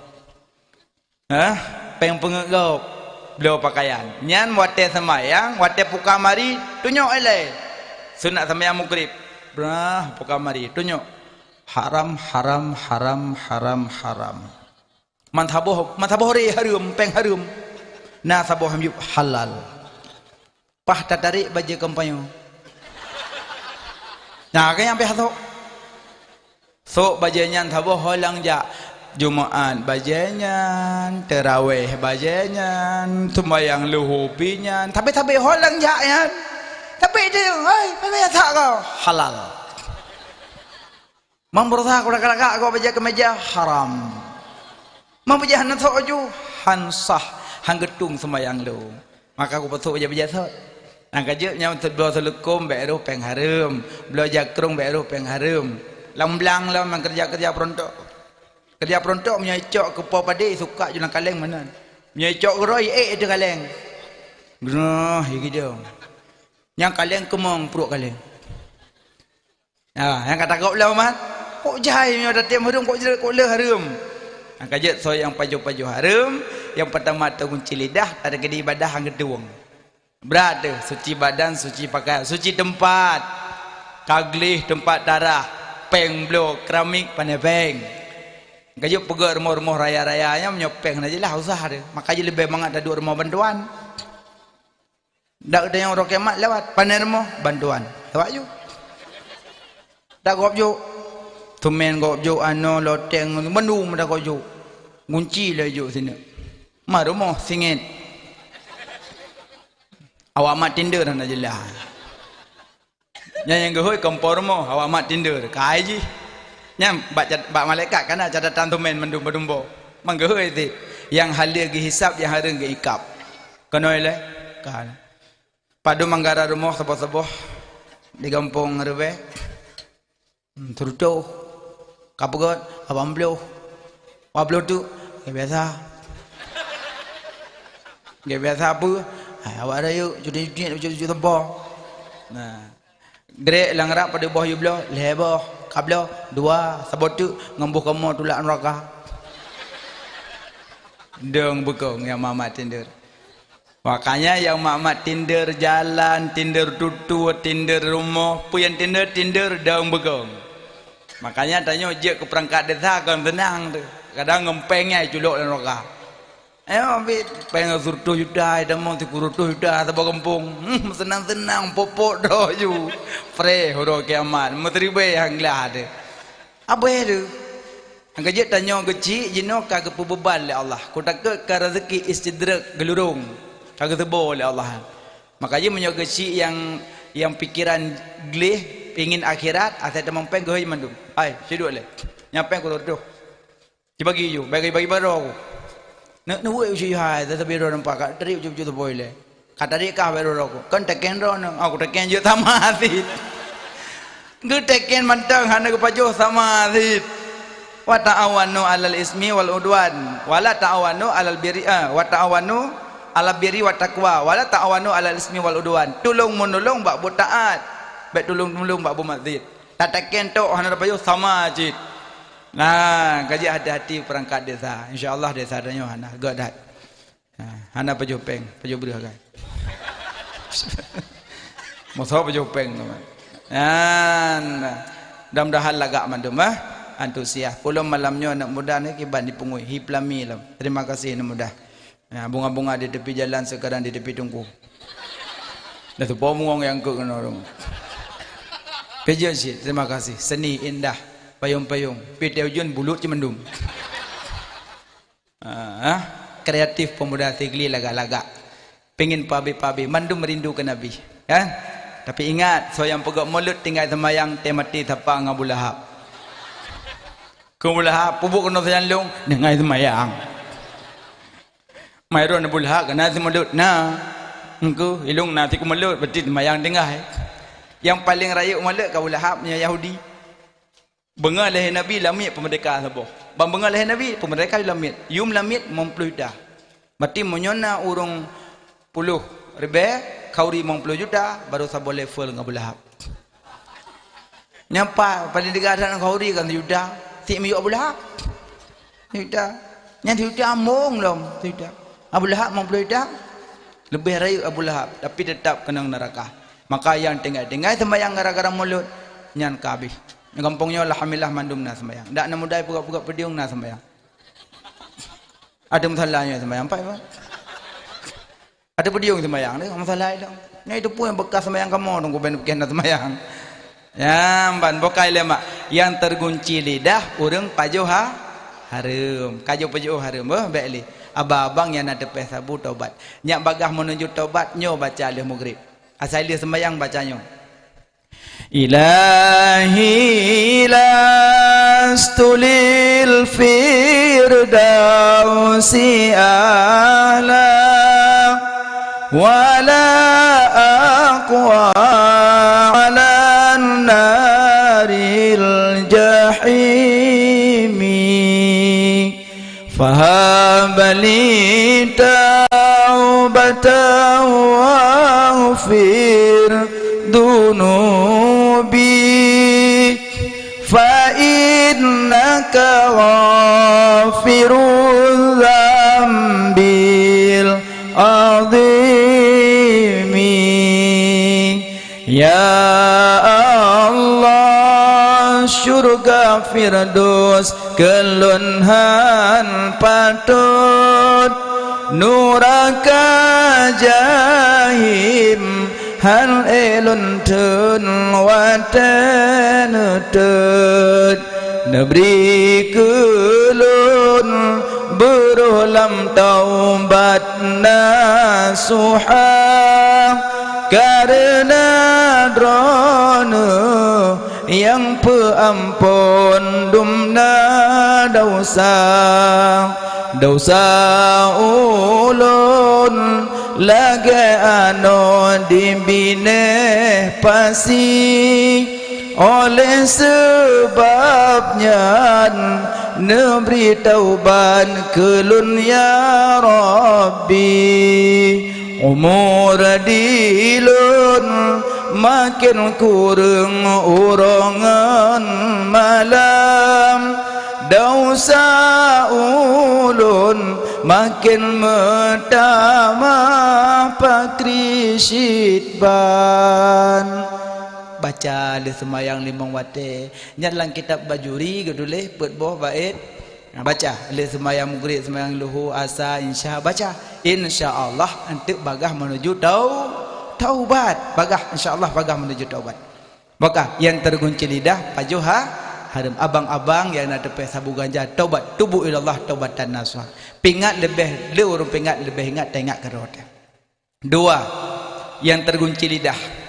peng pengegau belo pakaian nyan wate semayang wate puka mari tunjuk elai sunat semayang maghrib brah puka mari tunjuk haram Mantaboh re harum peng harum. Na saboh hamyub halal. Pah tatarik baje kampanyo. Nah kan yang pihak so bajenyan taboh holang ja Jumaat bajenyan, terawih bajenyan, sembahyang luhubinya. Tapi holang ja yan. Tapi dia, apa tak kau halal. Memberusaha kakak kau baca kemeja haram. Membaca hanat soju hansah hanggetung sembahyang lu. Maka aku betul baca sot. Nang kaje nya belo selekum beru peng harum, belo jakrung beru peng harum. Lamblang lam kerja perontok. Kerja perontok menyecok ke po padi suka julang kaleng mana. Menyecok roi itu kaleng. Gnah iki dia. Yang kaleng kemong perut kaleng. Yang kata kau lah mat. Kok jahai nya dah tiam harum kok le harum. Kajet so yang paju-paju harum, yang pertama tu kunci lidah, ada kedi ibadah hang gedung. Berat suci badan, suci pakaian, suci tempat. Kaglih tempat darah, peng blok, keramik pandai peng. Kajet pegang rumah-rumah raya-rayanya menyopeng aja lah usah dia. Makanya lebih banget ada 2 rumah bantuan. Dak ada yang orang kiamat lewat pandai rumah bantuan. Lewat ju. Dak gop ju. Tumen gop ju ano loteng menu dak gop ju. Kunci lah juk sini. Mah rumah singit. awak mat Tinder nak jelas. Yang gehoi kompor mo awak mat Tinder. Kai ji. Nyam bak malaikat kana catatan tu men mendumbo. Manggehoi ti. Yang halia gi hisab yang hareng gi ikap. Kanoi le. Kan. Padu manggara rumah seboh-seboh di kampung Rebe. Turuto. Kapugot abang beliau. Wablo tu biasa. Dia biasa apa? Awak ada yuk judi tempur. Nah. Grek langrap pada bawah you belah, lebah, kablah, dua, sabot tu ngembuh kamu tulak neraka. Deng bekong yang mamat Tinder. Makanya yang mamat Tinder jalan, Tinder tutu, Tinder rumah, puyan Tinder deng bekong. Makanya tanya je ke perangkat desa kan tenang tu. Kadang ngempengnya culuk dalam neraka. Ambil pengen surtuh juta, dah mau 30 juta sebab kampung. Senang-senang popok dah ju. Freh horo kiamat, meteribai hanglah ada. Apa itu? Angka je tanya kecil, jino kagak beban oleh Allah. Ku takut ke rezeki istidrak gelurung. Kagak tebo oleh Allah. Makanya menyo kecil yang pikiran gleh, ingin akhirat, asal dah mempeng ke mandum. Hai, siduk le. Nyapeng ku tu. Dibagi ju, bagi baru. Nak buat usia hai, tapi orang nampak kat trip cucu tu boleh. Kata dia kah baru aku. Kan teken orang, aku teken je sama asyik. Gue teken mantang, hana ke pajuh sama asyik. Wa ta'awanu alal ismi wal udwan, wala ta'awanu alal birri, wa ta'awanu alal birri wa taqwa, wala ta'awanu alal ismi wal udwan. Tolong menolong bak buat taat, bak tolong bak buat maksiat. Tak teken tu hana ke pajuh sama asyik. Nah, kaji hati-hati perangkat desa. InsyaAllah desa adanya hana gak dah. Hana pajuh peng, pajuh berah kan. Masa pajuh peng teman. Mudah-mudahan lagak mandum antusias. Pulau malamnya anak muda ni kiban dipungui hiplami lam. Terima kasih anak muda. Bunga-bunga di tepi jalan sekarang di tepi tungku. Dah tu pomong yang ke kena orang. Peja sih, terima kasih. Seni indah. Payung-payung, pitiau jun bulut cemendum. Kreatif pemuda Tigli lagak-lagak. Pengen pabi-pabi, mandum merindukan Nabi. Kan? Tapi ingat, so yang pegak mulut tinggal semayang, temati tapa Abu Lahab. Abu Lahab, pupuk kena senyalung, dengan semayang. Mayron Abu Lahab, kena semulut. Nah, engkau hilung nasi ku mulut, berarti semayang tengah. Yang paling raya mulut Abu Lahab, Yahudi. Bengal lahir Nabi lamit pemerdeka saboh. Bang bengal lahir Nabi pemerdeka lamit. Yum lamit mempuluh dah. Mati menyona urung puluh ribe kauri mempuluh juta baru saboh level Abu Lahab. Nyapa pada degadan kauri kan juta. Si mi Abu Lahab. Juta. Yang juta mong lom juta. Abu Lahab mempuluh dah. Lebih rayu Abu Lahab tapi tetap kena neraka. Maka yang tengah-tengah sembahyang gara-gara mulut nyan kabih. Kampungnya alhamdulillah mandum na sembahyang. Ndak nak mudai pugak-pugak pediung na sembahyang. Ada masalahnya sembahyang apa ya? Ada pediung sembahyang ni, masalah itu. Ni itu pun yang bekas sembahyang kamu tunggu ben bikin na sembahyang. Ya, ban bokai lemak yang tergunci lidah urang pajuh harum. Kajo pajuh harum baik li. Abang yang nak tepeh sabu taubat. Nyak bagah menuju taubat nyo baca alih maghrib. Asal dia sembahyang bacanya. Ilahi lastu lil firdausi ala wala aqwa ala naril jahimi fahabali taubatan waghfir dunubi fa innaka ghafirul dzambil azimi ya Allah syurga firdaus kelunhan patut nuraka jahim hal elun tun watan tut nebri kulun suruh lam taubat nasuha karena drona yang peampun dumna dosa ulun lagi ano dibine pasi oleh sebabnya neberi tauban kelun ya Rabbi umur dilun makin kurang urongan malam dosa ulun makin metama pakri syitban baca le semayang limang wate nyatlang kitab bajuri gedule pet boh bait baca le semayang maghrib semayang luhur asa insya baca insyaallah antuk bagah menuju taubat bagah insyaallah bagah menuju taubat bagah yang tergunci lidah pajuha harum abang-abang yang ada tepi sabu ganja taubat tubu ilallah taubatan nasuha pingat lebih le urung pingat lebih ingat tengok kerot dua yang tergunci lidah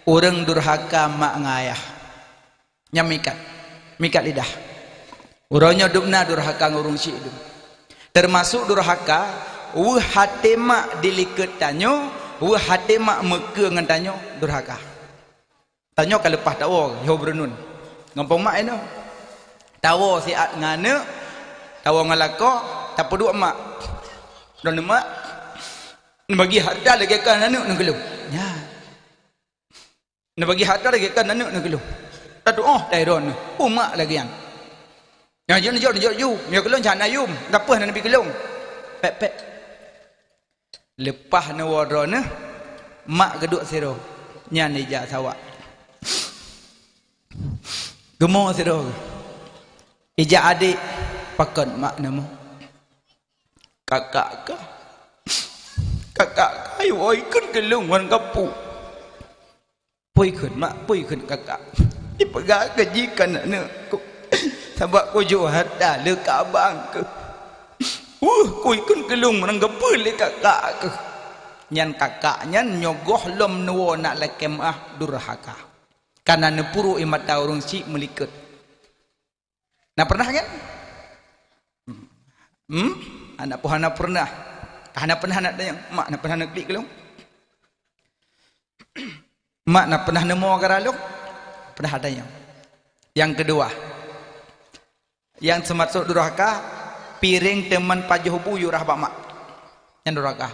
orang durhaka mak ngayah nyamikat mikat lidah urangnya dubna durhaka ngurung si hidup termasuk durhaka hati mak diliket tanyo hati mak meke ngan tanyo durhaka tanyo kalepah tawo yo berenun ngampong mak eno tawo siat ngane tawo ngalako tak peduk mak dan mak bagi harta lagi kan anu nang gelung ya nak bagi harta lagi kan anak nak gelung tak doa dairon umak lagi yang jom ya gelung cana yum gapo nak nabi gelung pek lepas na wadrona mak geduk siro nyan ija sawak gemo siro ija adik pakon mak namo kakak ayo oi kun gelung wan kapu pui khun mak pui khun kakak ipegak kejikan anak sabak ko jo hada le ka abang ke kui kun kelung menang gepul le kakak ke nyan kakak nyan nyogoh lom nuwo nak lekem durhaka karena nepuru imata urung si meliket nah pernah kan anak pohana pernah anak pernah nak tanya mak nak pernah nak klik kelung mak nak pernah nemu agaraluk pernah ada yang kedua yang semasuk durhaka piring teman pajuh buyu rah mak yang durhaka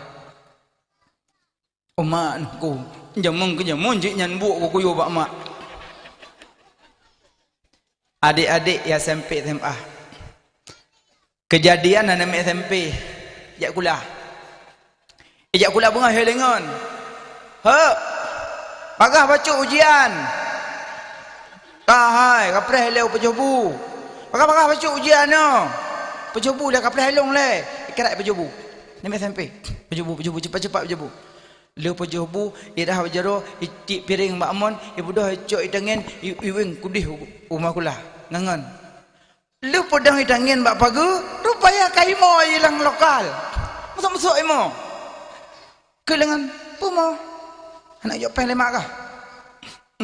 mak ku jamong ke jamong jik nyan bu ku kuyu mak adik-adik ya SMP SMA kejadian anak SMP jak kula bunga helengon pagah baca ujian kahai kapreh leu pejobu pagah baca ujian no pejobu dah kapreh long le ikerat pejobu ni SMP pejobu cepat pejobu leu pejobu ida bajaro itik piring mak mon ibu dah cok itangen iwing kudih rumah kula ngangan leu pedang itangen mak pagu rupaya kaimo ilang lokal masuk imo kelengan pumo anak jok pen lemak kah?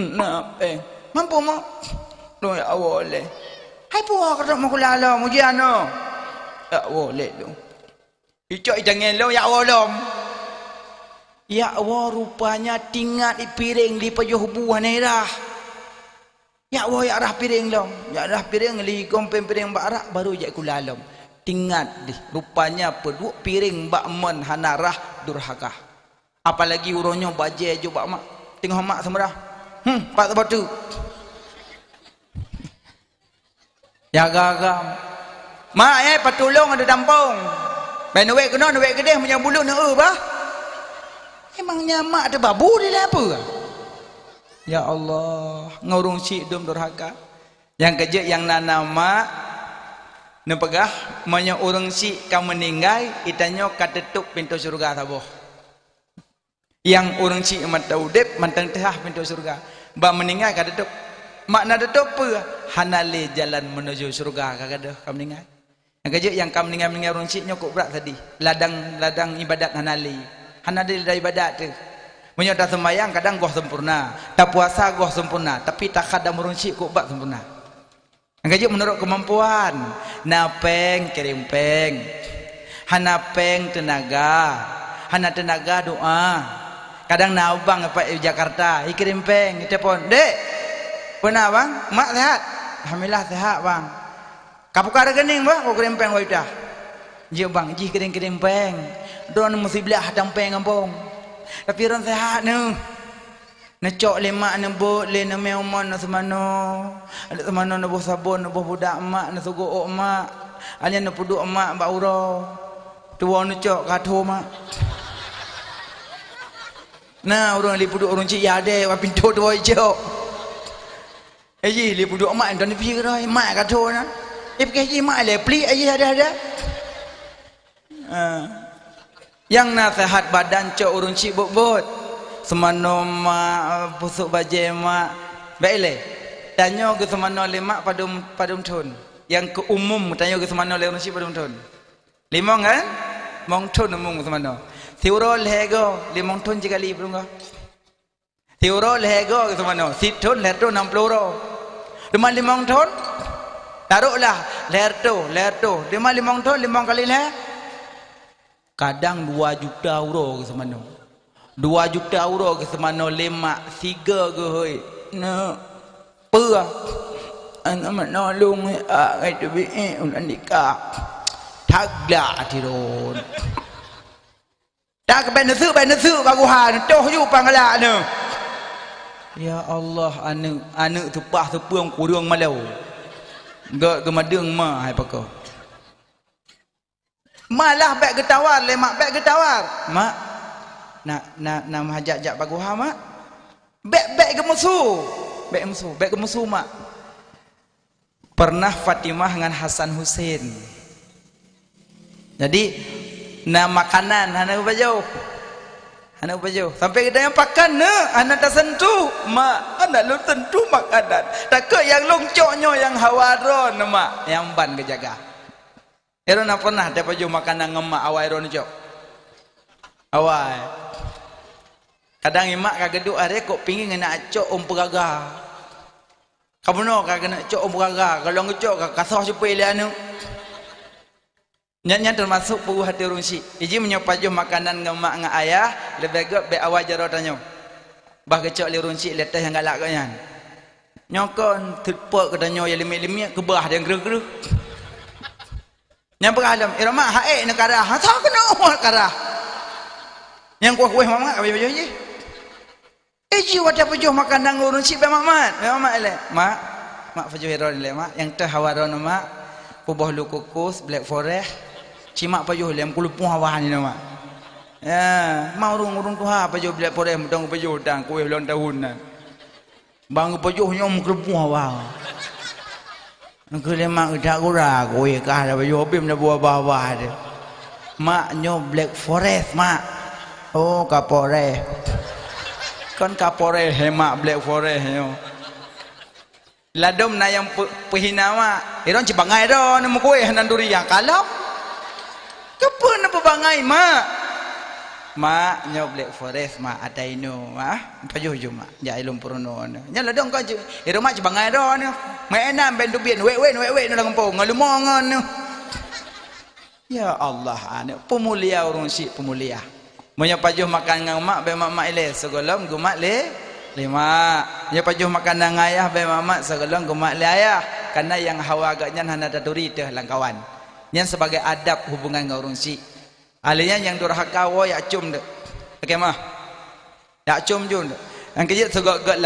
Nak pen. Mampu mo? Lo ya awole. Hai puah kerja mau kulala mujiano. Ya awole lo. Icok jangan lo ya awolom. Ya awal rupanya tinggal di piring di pajuh buah nerah. Ya awal ya arah piring lo. Ya arah piring li kompen piring barak baru jak kulalom. Tinggal di rupanya peduk piring bak mon hanarah durhaka. Apalagi uronyo baje jo bak mak tengok mak semrah pak batu jaga mak patulung ada dampung ben duit kena duit gede punya bulu ne bah emangnya mak ada babu dia apa ya Allah ngurung si dum durhaka yang kejek yang nana mak ne pegah manya urang si ka meninggal itanyo katetuk pintu surga taboh yang orang cik mata udep mantang tehah pintu surga ba meninggal kada tutup makna tutup apa hanale jalan menuju surga kada dah ka meninggal Kerja yang kam meninggal orang cik nyokok berat tadi. Ladang ibadat hanali. Hanali dah ibadat tu. Punya dah sembahyang kadang goh sempurna. Tak puasa goh sempurna. Tapi tak kadang orang cik kok berat sempurna. Kerja menurut kemampuan. Napeng kirim peng. Hanapeng tenaga. Hana tenaga doa. Kadang naubang apa Jakarta. Kirim peng. Telepon. Dek. Pernah bang? Mak sehat? Alhamdulillah sehat bang. Kapukar rekening bah, kau kirim peng dah. Jia bang, ji kirim peng. Don mesti beli hadang peng kampung. Tapi orang sehat ni. Necok lemak ni bot, le na meomon na semano. Ada semano na buh sabun, na buh budak emak, na sugo emak. Alien na puduk emak mbak uro. Tua necok katho mak. Nah, orang li puduk orang cik ya de, wa pintu tua ijok. Ji li puduk emak dan pi rai mak katho na. Pakai mak le pli aja ada. Yang nasihat badan cok urun cik bot. Semano mak pusuk baje mak. Baiklah. Tanya ke semano lemak padum tun. Yang ke umum tanya ke semano le urun cik padum tun. Limong kan? Mong tun umum semano. Tiurol hego limong tun jikali belum. Tiurol hego ke semano. Situn leto 60 ro. Deman limong tun. Taruhlah lerto. Lima limong ton, 5 kali leh. Kadang 2 juta euro ke semano. 2 juta euro ke semano lemak 3 ke hoi. No. Pera. Anak menolong ai tu bi ulan nikah. Tagla tiron. Tak ben nesu baguhan toh yu pangala ne. Ya Allah anu tepah tepuang kurung malau. Gak gemadeng mah hai pakau. Malah beg getawar lemak beg getawar. Mak nak hajat-hajat baguha mak. Beg gemusu. Beg gemusu mak. Pernah Fatimah dengan Hasan Husain. Jadi nama makanan hana baju. Sampai kita yang pakan anak tak sentuh mak, anak lu sentuh makanan. Tak ke yang longcoknya yang hawaron mak, yang ban ke jaga. Ero nak pernah ada baju makanan ngemak awai ron jok. Awai. Kadang imak kageduk are kok pingin nak cok peraga. Kamu no kagak nak cok peraga, kalau ngecok kasah supaya dia anu. Nyanya termasuk puguh hati urung si. Iji menyopajuh makanan ngemak dengan ayah lebih agak be awal jaro tanya. Bah kecok li urung si letih yang galak kanyan. Nyokon terpok ke tanya yang limit-limit ke bah yang geruk-geruk. Yang berhalam irama hae nak karah. Ha tak kena karah. Yang kuah-kuah mamak baju je. Iji wadah pujuh makanan urung si be mamat. Be mamat le. Mak pujuh heron le mak yang teh hawaron mak. Kubah lu kukus black forest. Cimak pajuh lem kulupung hawan ni nama. Ya, mau urung tuha pajuh black forest mudang pajuh dang kuih ulang tahun. Bang pajuh nyom kulupung hawan. Nak lemak dak gura kuih kah dah pajuh bim dah buah bawah dia. Mak nyom black forest mak. Oh kapore. Kan kapore hemak black forest nyo. Ladom na yang pehina mak. Iron cibangai ro nemu kuih nanduri yang kalap. Kepa nak berbangai mak? Mak nyok black forest mak ada ino mak. Pajuh mak. Ja ilum purono. Nya ladong kau je. Iro mak cibangai ro ni. Mak enam ben tu bien wek dalam kampung ngalumongan ni. Ya Allah anak pemulia urung si pemulia. Monya pajuh makan dengan mak be mak ile segolom gumak le lima. Nya pajuh makan dengan ayah be mak segolom gumak le ayah. Karena yang hawa agaknya hana daduri teh langkawan. Yang sebagai adab hubungan dengan orang si. Alihnya yang durhaka wo ya cum dek. Okey mah. Ya cum jun. Yang kejut segak-gak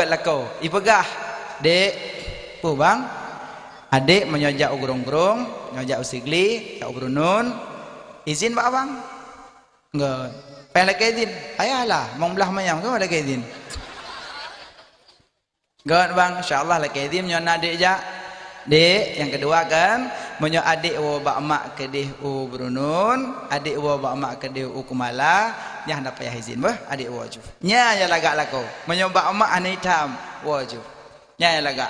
lako. Ipegah. Dek. Pu bang. Adik menyojak ugrung-grung, nyojak usigli, tak ugrunun. Izin pak bang? Enggak. Pengen lagi izin. Ayahlah, mau belah mayam ke lagi izin. Enggak bang, insyaallah lagi izin menyono adik jak. Dek, yang kedua kan menyo adik wo bak mak kedih u brunun, adik wo bak mak kedih u kumala, nya hendak payah izin bah, adik wo ju. Nya ya lagak lako. Menyo bak mak ane hitam, wo ju. Nya ya lagak.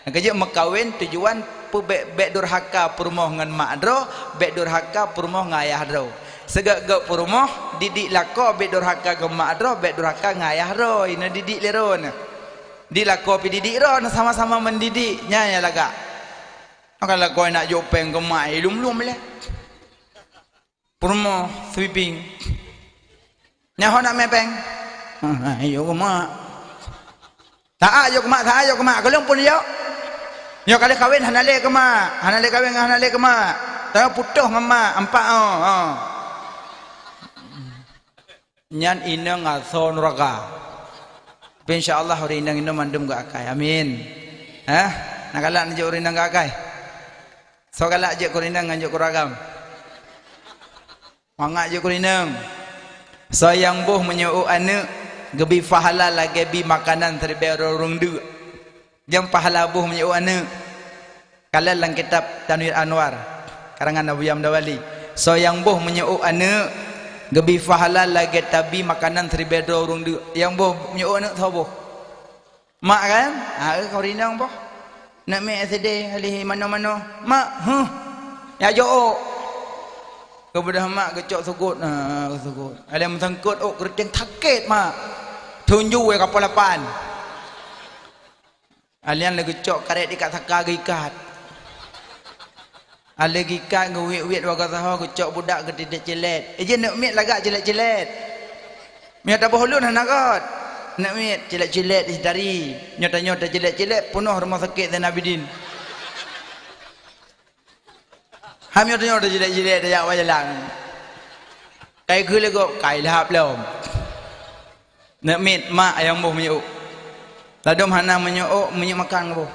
Kerja mekawin tujuan apa bek durhaka perumoh ngan mak dro, bek durhaka perumoh ngayah dro. Segak-gak perumoh didik lako bek durhaka ke mak dro, bek durhaka ngayah dro. Ina didik lero na. Di lako pi didik ro sama-sama mendidik nya ya laga. Kalau kau nak jopeng ke mak lum-lum le. Perumoh sweeping. Nya ho nak mepeng. Ayo ke mak. Tak ayo ke mak, tak ayo ke mak. Kalau pun yo. Yo kali kahwin hanale ke mak. Hanale kahwin dengan hanale ke mak. Tak putuh dengan mak. Empat Nyan inang aso neraka. Insyaallah hari inang ino mandum gak akai. Amin. Nak galak njuk hari inang gak akai. So galak je hari inang nganjuk kuragam. Mangak je hari inang. So yang boh menyuruh anak gebi fahala lagi bi makanan terbaik orang dua. Jam pahala boh menyuruh anak. Kalau dalam kitab Tanwir Anwar karangan Abu Yamda Wali. So yang boh menyuruh anak gebi fahala lagi tabi makanan terbedo orang dia yang boh menyuruh anak tahu boh mak kan kau rinang boh nak main SD halih mana-mana mak ya jo kepada mak kecok sugut sugut ada yang sangkut kerjang takut mak tunjuk kapal lapan alian lagi kecok karet ikat sakar ikat lagi kan ngewit-wit waga sahaw kecok budak ke tidak celet. Je nak mit lagak celet-celet. Mi tak boleh nak kot. Nak mit celet-celet dari. Nyata-nyata celet-celet penuh rumah sakit dan Abidin. Ham nyata-nyata celet-celet dak wajalang. Kai khư lego kai lahap lom. Nak mit mak yang boh menyuk. Ladom hana menyuk makan boh.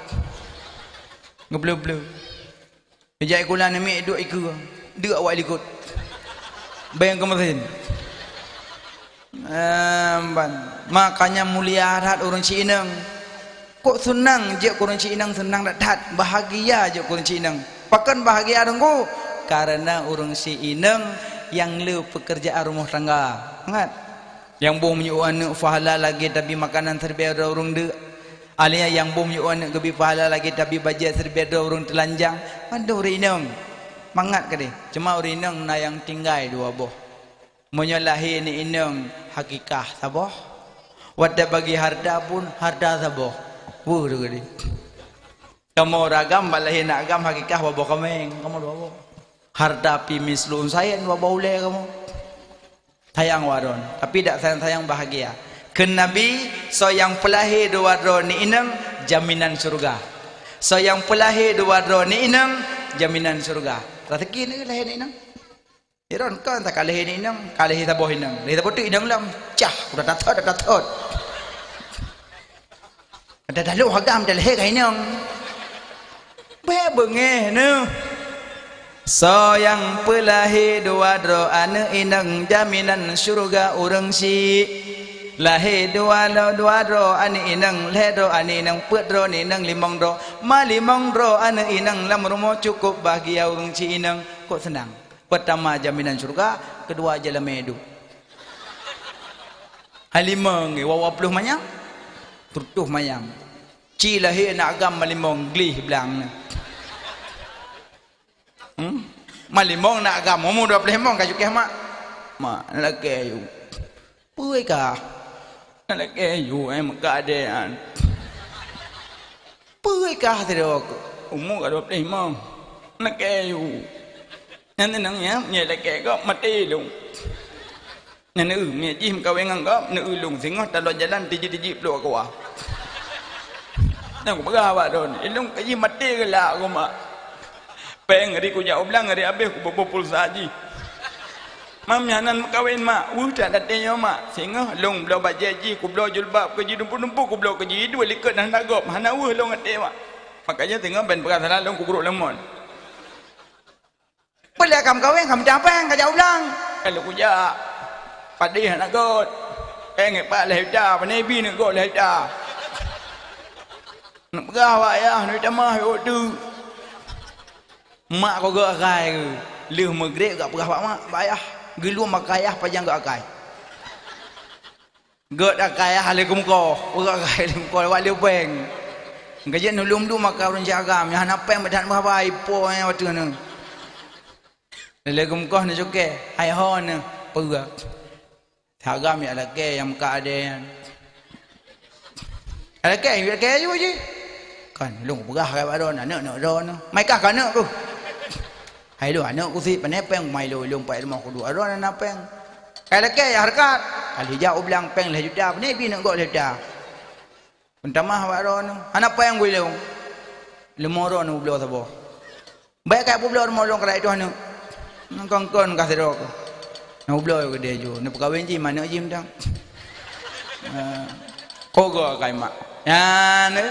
Ngeblu-blu. Jai kulan ni duk ikut, duk awak ikut. Bayang kemarin. Makanya mulia hati orang Cina. Kok senang je orang Cina senang dak bahagia je orang Cina. Pakan bahagia dongku karena orang Cina yang lu pekerjaan rumah tangga. Ingat? Yang boh menyuruh anak fahala lagi tapi makanan terbaik orang dek. Alia yang bom yu anak gebi pahala lagi tapi bajet serbeda orang telanjang. Aduh rinang. Mangat ke dia. Cuma rinang na yang tinggal dua boh. Menyalahi ni inang hakikah saboh. Wada bagi harda pun harda saboh. Wuh tu ke dia. Kamu ragam balahi nak agam hakikah waboh kameng. Kamu dua boh. Harda pi mislun sayang waboh ule kamu. Sayang waron. Tapi tak sayang-sayang bahagia. Ke Nabi so yang pelahir dua ro ni inang jaminan surga. So yang pelahir dua ro ni inang jaminan surga. Rezeki ni lahir ni inang. Iron kan tak kalih ni inang, kalih taboh inang. Ni taboh tu inang lam cah udah datot. Ada dalu hagam dah lahir kai inang. Be bengeh nu. So yang pelahir dua ro anak inang jaminan surga urang si. Lahir dua ro ani inang ledo ani inang put ro ni inang limong ro ma limong ro ani inang lam rumah cukup bahagia urang ci inang kok senang. Pertama jaminan surga, kedua jalan medu. Halimong wawa puluh mayang tutuh mayang. Ci lahir nak agam malimong glih belang. Malimong nak agam umur 20 mong kajuk mak. Mak lagi ayu. Puai kah? Nak ayu keadaan. Puai kah tidak umur 25 mong. Nak ayu. Nanti nangnya lagi kau mati lung. Nanti jim kau yang anggap nanti lung singoh kalau jalan tiji peluk kau. Nak berapa don? Ilung jim mati ke lah aku mak. Peng hari ku jauh belang hari habis ku berpul saji. Mam nyanan kawin mak, tak datanya mak. Singa long blau bajaji, ku blau julbab ke ji dumpu-dumpu ku blau ke ji dua likat dan nagop. Hana long ate mak. Makanya tengok ben perasaan long ku buruk lemon. Boleh kam kawin kam capang ka jauh belang. Kalau ku ja padi nak got. Peng pak leh ja, panebi nak got leh ja. Nak berapa ya, nak tamah yo tu. Mak kau gak akai ke? Lih megrek gak berapa mak bayah. Gilu makayah panjang gak akai. Gak akai halikum ko, gak akai lim ko wali peng. Gaji nulung dulu maka orang jagam yang nak peng badan apa ipo yang waktu ni. Lelaki muka ni juga, hai ho ni, perga. Jagam ya lelaki yang muka ada yang. Lelaki juga je. Kan, lung perah kat badan, anak ron. Mai kah anak ku. Hai lu anak ku si penepeng mai lu pai rumah ku dua ron nak peng. Kai lelaki ya harkat. Kali jauh bilang peng lah juta, ni bi nak gok juta. Pentamah awak ron. Anak peng gue lu. Lemoro nu belo sabo. Baik kat belo molong kerai tu anu. Kongkon kasih rok. Nu belo ke dia ju. Nu perkahwin ji mana ji mendang. Kogo kai mak. Ya ne.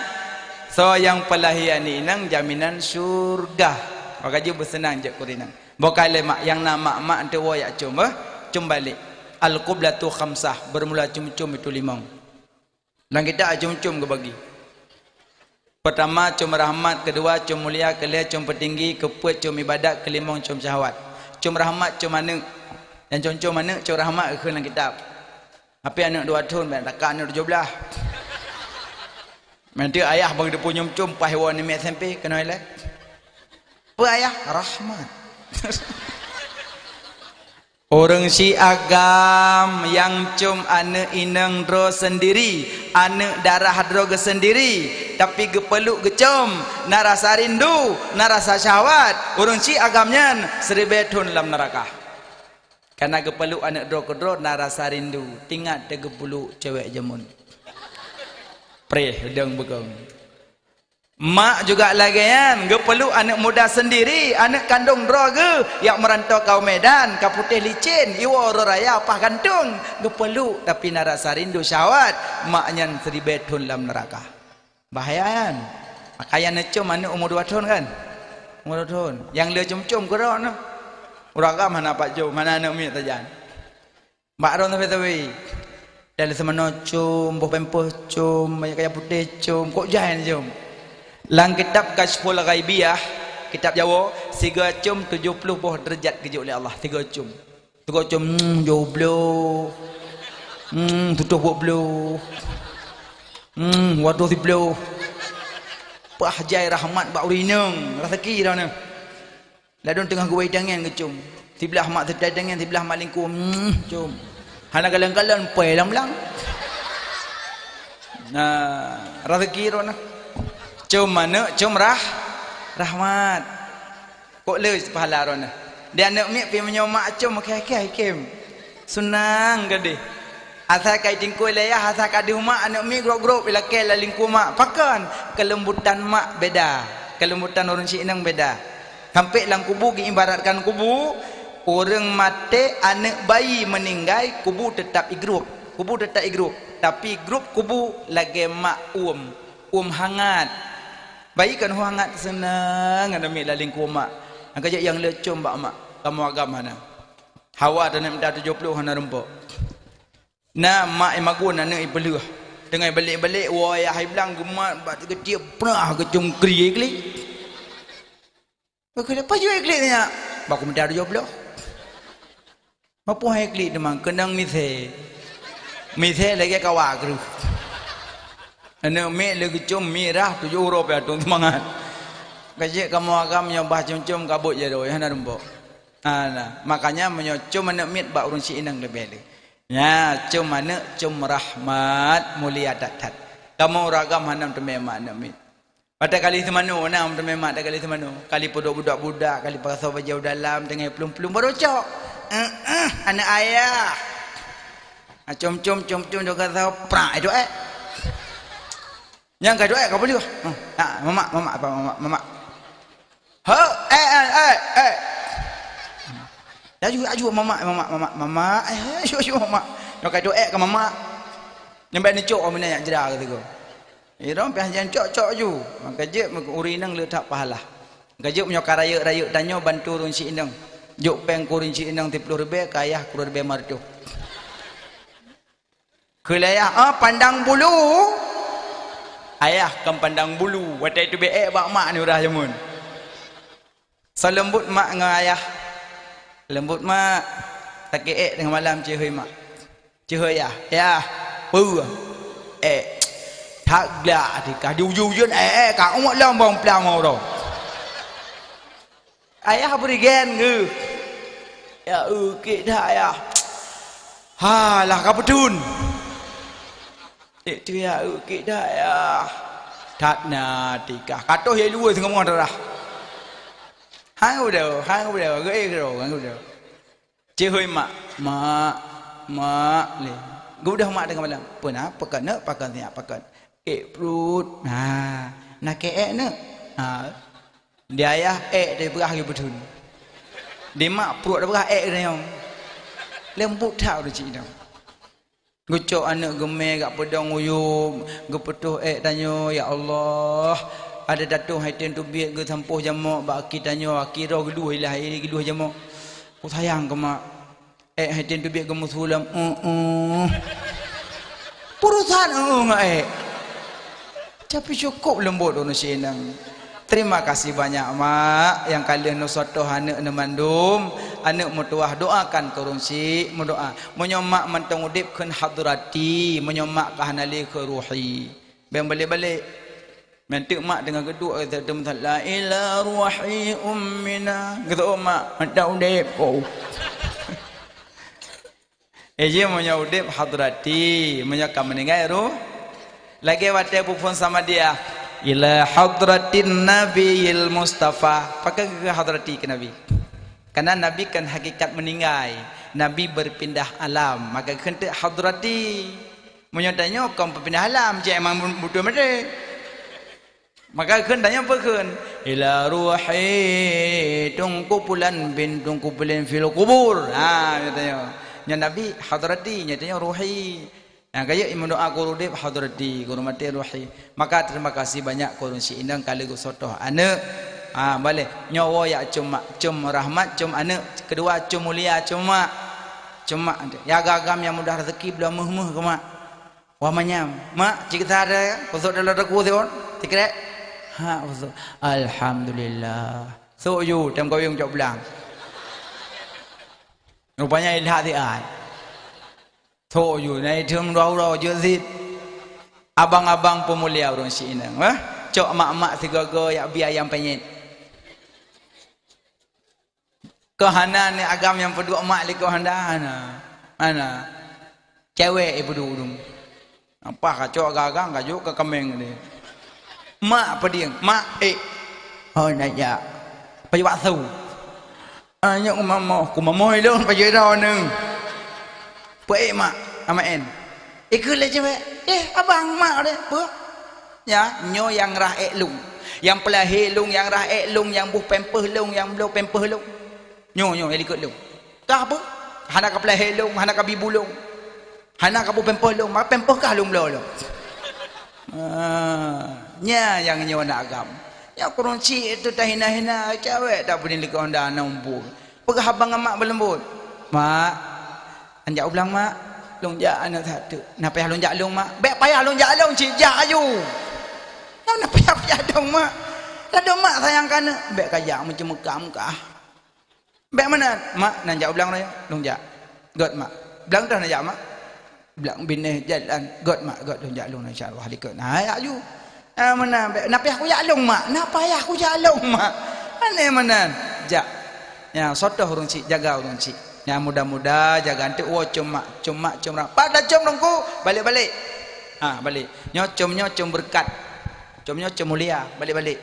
So yang pelahian ni nang jaminan syurga. Maka je bersenang je kurinang. Bukan mak yang nama mak ante wo ya cum cum balik. Al-qiblatu khamsah, bermula cum-cum itu 5. Dan kita cum-cum ke bagi. Pertama cum rahmat, kedua cum mulia, kelima cum petinggi, keempat cum ibadat, kelima cum syahwat. Cum rahmat cum anak. Dan cum anak cum rahmat ke dalam kitab. Apa anak 2 tahun ben takak anak 17. Nanti ayah bagi dia punya cum pahwan ni mek SMP kena elak. Apa ayah? Rahmat. Orang si agam yang cum anak inang dro sendiri, anak darah dro ke sendiri, tapi gepeluk gecom, narasa rindu, narasa syahwat. Orang si agamnya seribetun dalam neraka. Karena gepeluk anak dro ke dro narasa rindu, tinggal dia gepeluk cewek jemun. Preh deng begong. Mak juga lagi kan, gepeluk anak muda sendiri, anak kandung droga yang merantau kau Medan, kau putih licin, iwa raya apa gantung, gepeluk tapi narasa rindu syahwat, maknya seribetun dalam neraka. Bahaya kan? Makanya necum anak umur 2 tahun kan? Umur 2 tahun. Yang dia cum-cum ke ron. Uragam mana Pak Jo, mana anak mi tajan. Mbak ron tapi. Dari semana cum, buh pempoh cum, banyak kaya putih cum, kok jahan cum. Lang kitab Kasyful Ghaibiyah, kitab Jawa, 3 cum 70 buah derajat keji oleh Allah. 3 cum. 3 cum joblo. Tutup buat blo. Waduh si blo. Pahjai rahmat bak urineng, rezeki dah ni. Ladon tengah gua tangan ke cum. Sebelah mak sedai tangan, sebelah mak lingku cum. Hana galang-galang pai lam-lang. Nah, rezeki dah ni. Cum mana? Cum rahmat. Kok le pahala ron. Dia nak mik pi menyomak cum kai kim. Senang gede. Asal kai tingkui layah, asal ka di rumah anak mik grok-grok bila kai la lingku mak. Pakan kelembutan mak beda. Kelembutan orang Cina beda. Sampai lang kubu diibaratkan kubu, orang mati anak bayi meninggal, kubu tetap igrup. Kubu tetap igrup. Tapi grup kubu lagi mak hangat. Baik kan hangat senang ada mik laling kumak. Angka yang lecom bak mak. Kamu agam mana? Hawa dan minta 70 hana rempok. Nah mak imagun anak ibeluh. Dengan balik-balik wayah bilang gemat bak ketiap pernah kecung kri klik. Kenapa jual klik ni? Bak minta 70. Apa hai klik demang kenang mise. Mise lagi kawak kru. Anak mek lagi cum merah 7 huruf ya tung semangat. Kajik kamu agam nyobah cum-cum kabut je doy hana rembok. Nah, makanya menyocum anak mek bak urun si inang lebih le. Ya, cum anak cum rahmat mulia datat. Kamu ragam hanam tememak anak mek. Pada kali semano nam tememak dak kali semano. Kali budak-budak, kali pasal baju dalam dengan pelum-pelum baru cok. Anak ayah. Cum-cum juga tahu prak itu Yang kedua kau boleh. Mama. Aju mama. Aju mama. Yang kedua ke mama. Nyampe ni cok mana yang jera kata kau. Rom pian cok ju. Maka je urinang letak pahala. Gajak punya karaya danyo bantu run si indang. Juk peng kurin si indang 30 kayah kurang lebih martu. Kelayah pandang bulu. Ayah kan pandang bulu. Watai tu beek bak mak ni urah jamun. So lembut mak dengan ayah. Lembut mak. Sakit dengan malam cihoi mak. Cihoi ya. Ya. Pu. Thác lạ thì cả dù dù dân cả ông mọi lòng bóng plao màu rồi. Ayah beri gen ngư. Ya kita ya. Ha lah kaputun. Itu ya kita ya. Thác na thì cả tôi hiểu luôn thì không ngon rồi. Hai người đều gãy rồi hai người đều. Chứ hơi mà le. Gue dah mak dengan malam. Pernah pakan siap pakan. Perut. Nak ne. Dia ayah dia berah ke betul. Dia mak perut dah berah dia yang. Lembut tahu tu cik dah. Gue cok anak gemeh kat pedang uyum, gue petuh tanya ya Allah. Ada datuk haitin tu biar gue sampuh jamak bak tanya akhirah kedua ilah ini kedua jamak. Aku sayang ke mak. Haitin tu biar gue musulam. Perusahaan tapi cukup lembut orang senang. Terima kasih banyak mak yang kalian nusotoh anak nemandum, anak mutuah doakan korun si mendoa. Menyomak mentang udip kan hadrati, menyomak kahanali ke ruhi. Ben balik-balik. Mentik mak dengan kedua kata tempat la ila ruhi ummina. Kata mak mentang udip. Eje menyomak udip hadrati, menyokam meninggal ruh. Lagi wadah pun sama dia. Ila hadratin nabiyil mustafa. Pakai ke hadrati ke nabi. Karena nabi kan hakikat meninggal. Nabi berpindah alam. Maka kena hadrati. Menyatanya kau berpindah alam. Cik emang butuh mereka. Maka kena apa kan? Ila ruhi tungkupulan bin tungkupulan fil kubur. Katanya. Yang nabi hadrati. Nyatanya ruhi. Kaya imam doa kurudip hadrati kurumati ruhi. Maka terima kasih banyak kurun si indang kali gue sotoh anak. Boleh nyawa ya cuma rahmat cuma anak. Kedua cuma mulia cuma ya gagam yang mudah rezeki belum muh ke mak. Wah manyam mak cerita ada kusuk dalam reku tion tikret. Kusuk alhamdulillah. So you tem kau yang jawab belang. Rupanya ilah tiai. Thôอยู่ในthương rau chưa gì abang-abang pemulia orang Cina cok mak-mak tiga-tiga ya biar yang penyet kehanan ni agam yang pedua mak liko handa ana cewek ibu dulu apa kacau gagang kajuk ke kemeng ni mak apa dia mak nak ya pergi waktu anyok kumamoi dong pergi rau neng Puan mak, amain. Ikut le cewek. Abang mak deh, puan. Ya, nyo yang rah lung, yang pelahir lung, yang rah lung, yang buh pempeh lung, yang belum pempeh lung. Nyo yang ikut lung. Tak apa. Hana ka pelahir lung, hana ka bibu lung. Hana ka buh pempeh lung, mak pempeh kah lung belum. Nya yang nyo nak agam. Ya kurang cik itu dah hina-hina cewek tak boleh likau anda nombor. Pegah abang mak berlembut. Mak anjak ulang mak, longjak anak satu. Nak payah longjak long mak. Bek payah longjak long cijak ayu. Nak payah dong mak. Lah dong mak sayang kana. Bek kajak macam muka. Bek mana? Mak nanjak ulang raya longjak. God mak. Belang dah nanjak mak. Belang bini jalan. God mak, god longjak long insya-Allah dikut. Nah ayu. Mana? Bek nak payah aku jak long mak. Nak payah aku jak long mak. Mana? Jak. Ya sotoh urang cik, jaga urang cik. Ya mudah-mudah jaga nanti cuma pada dongku balik-balik balik nyocom berkat nyocom mulia balik-balik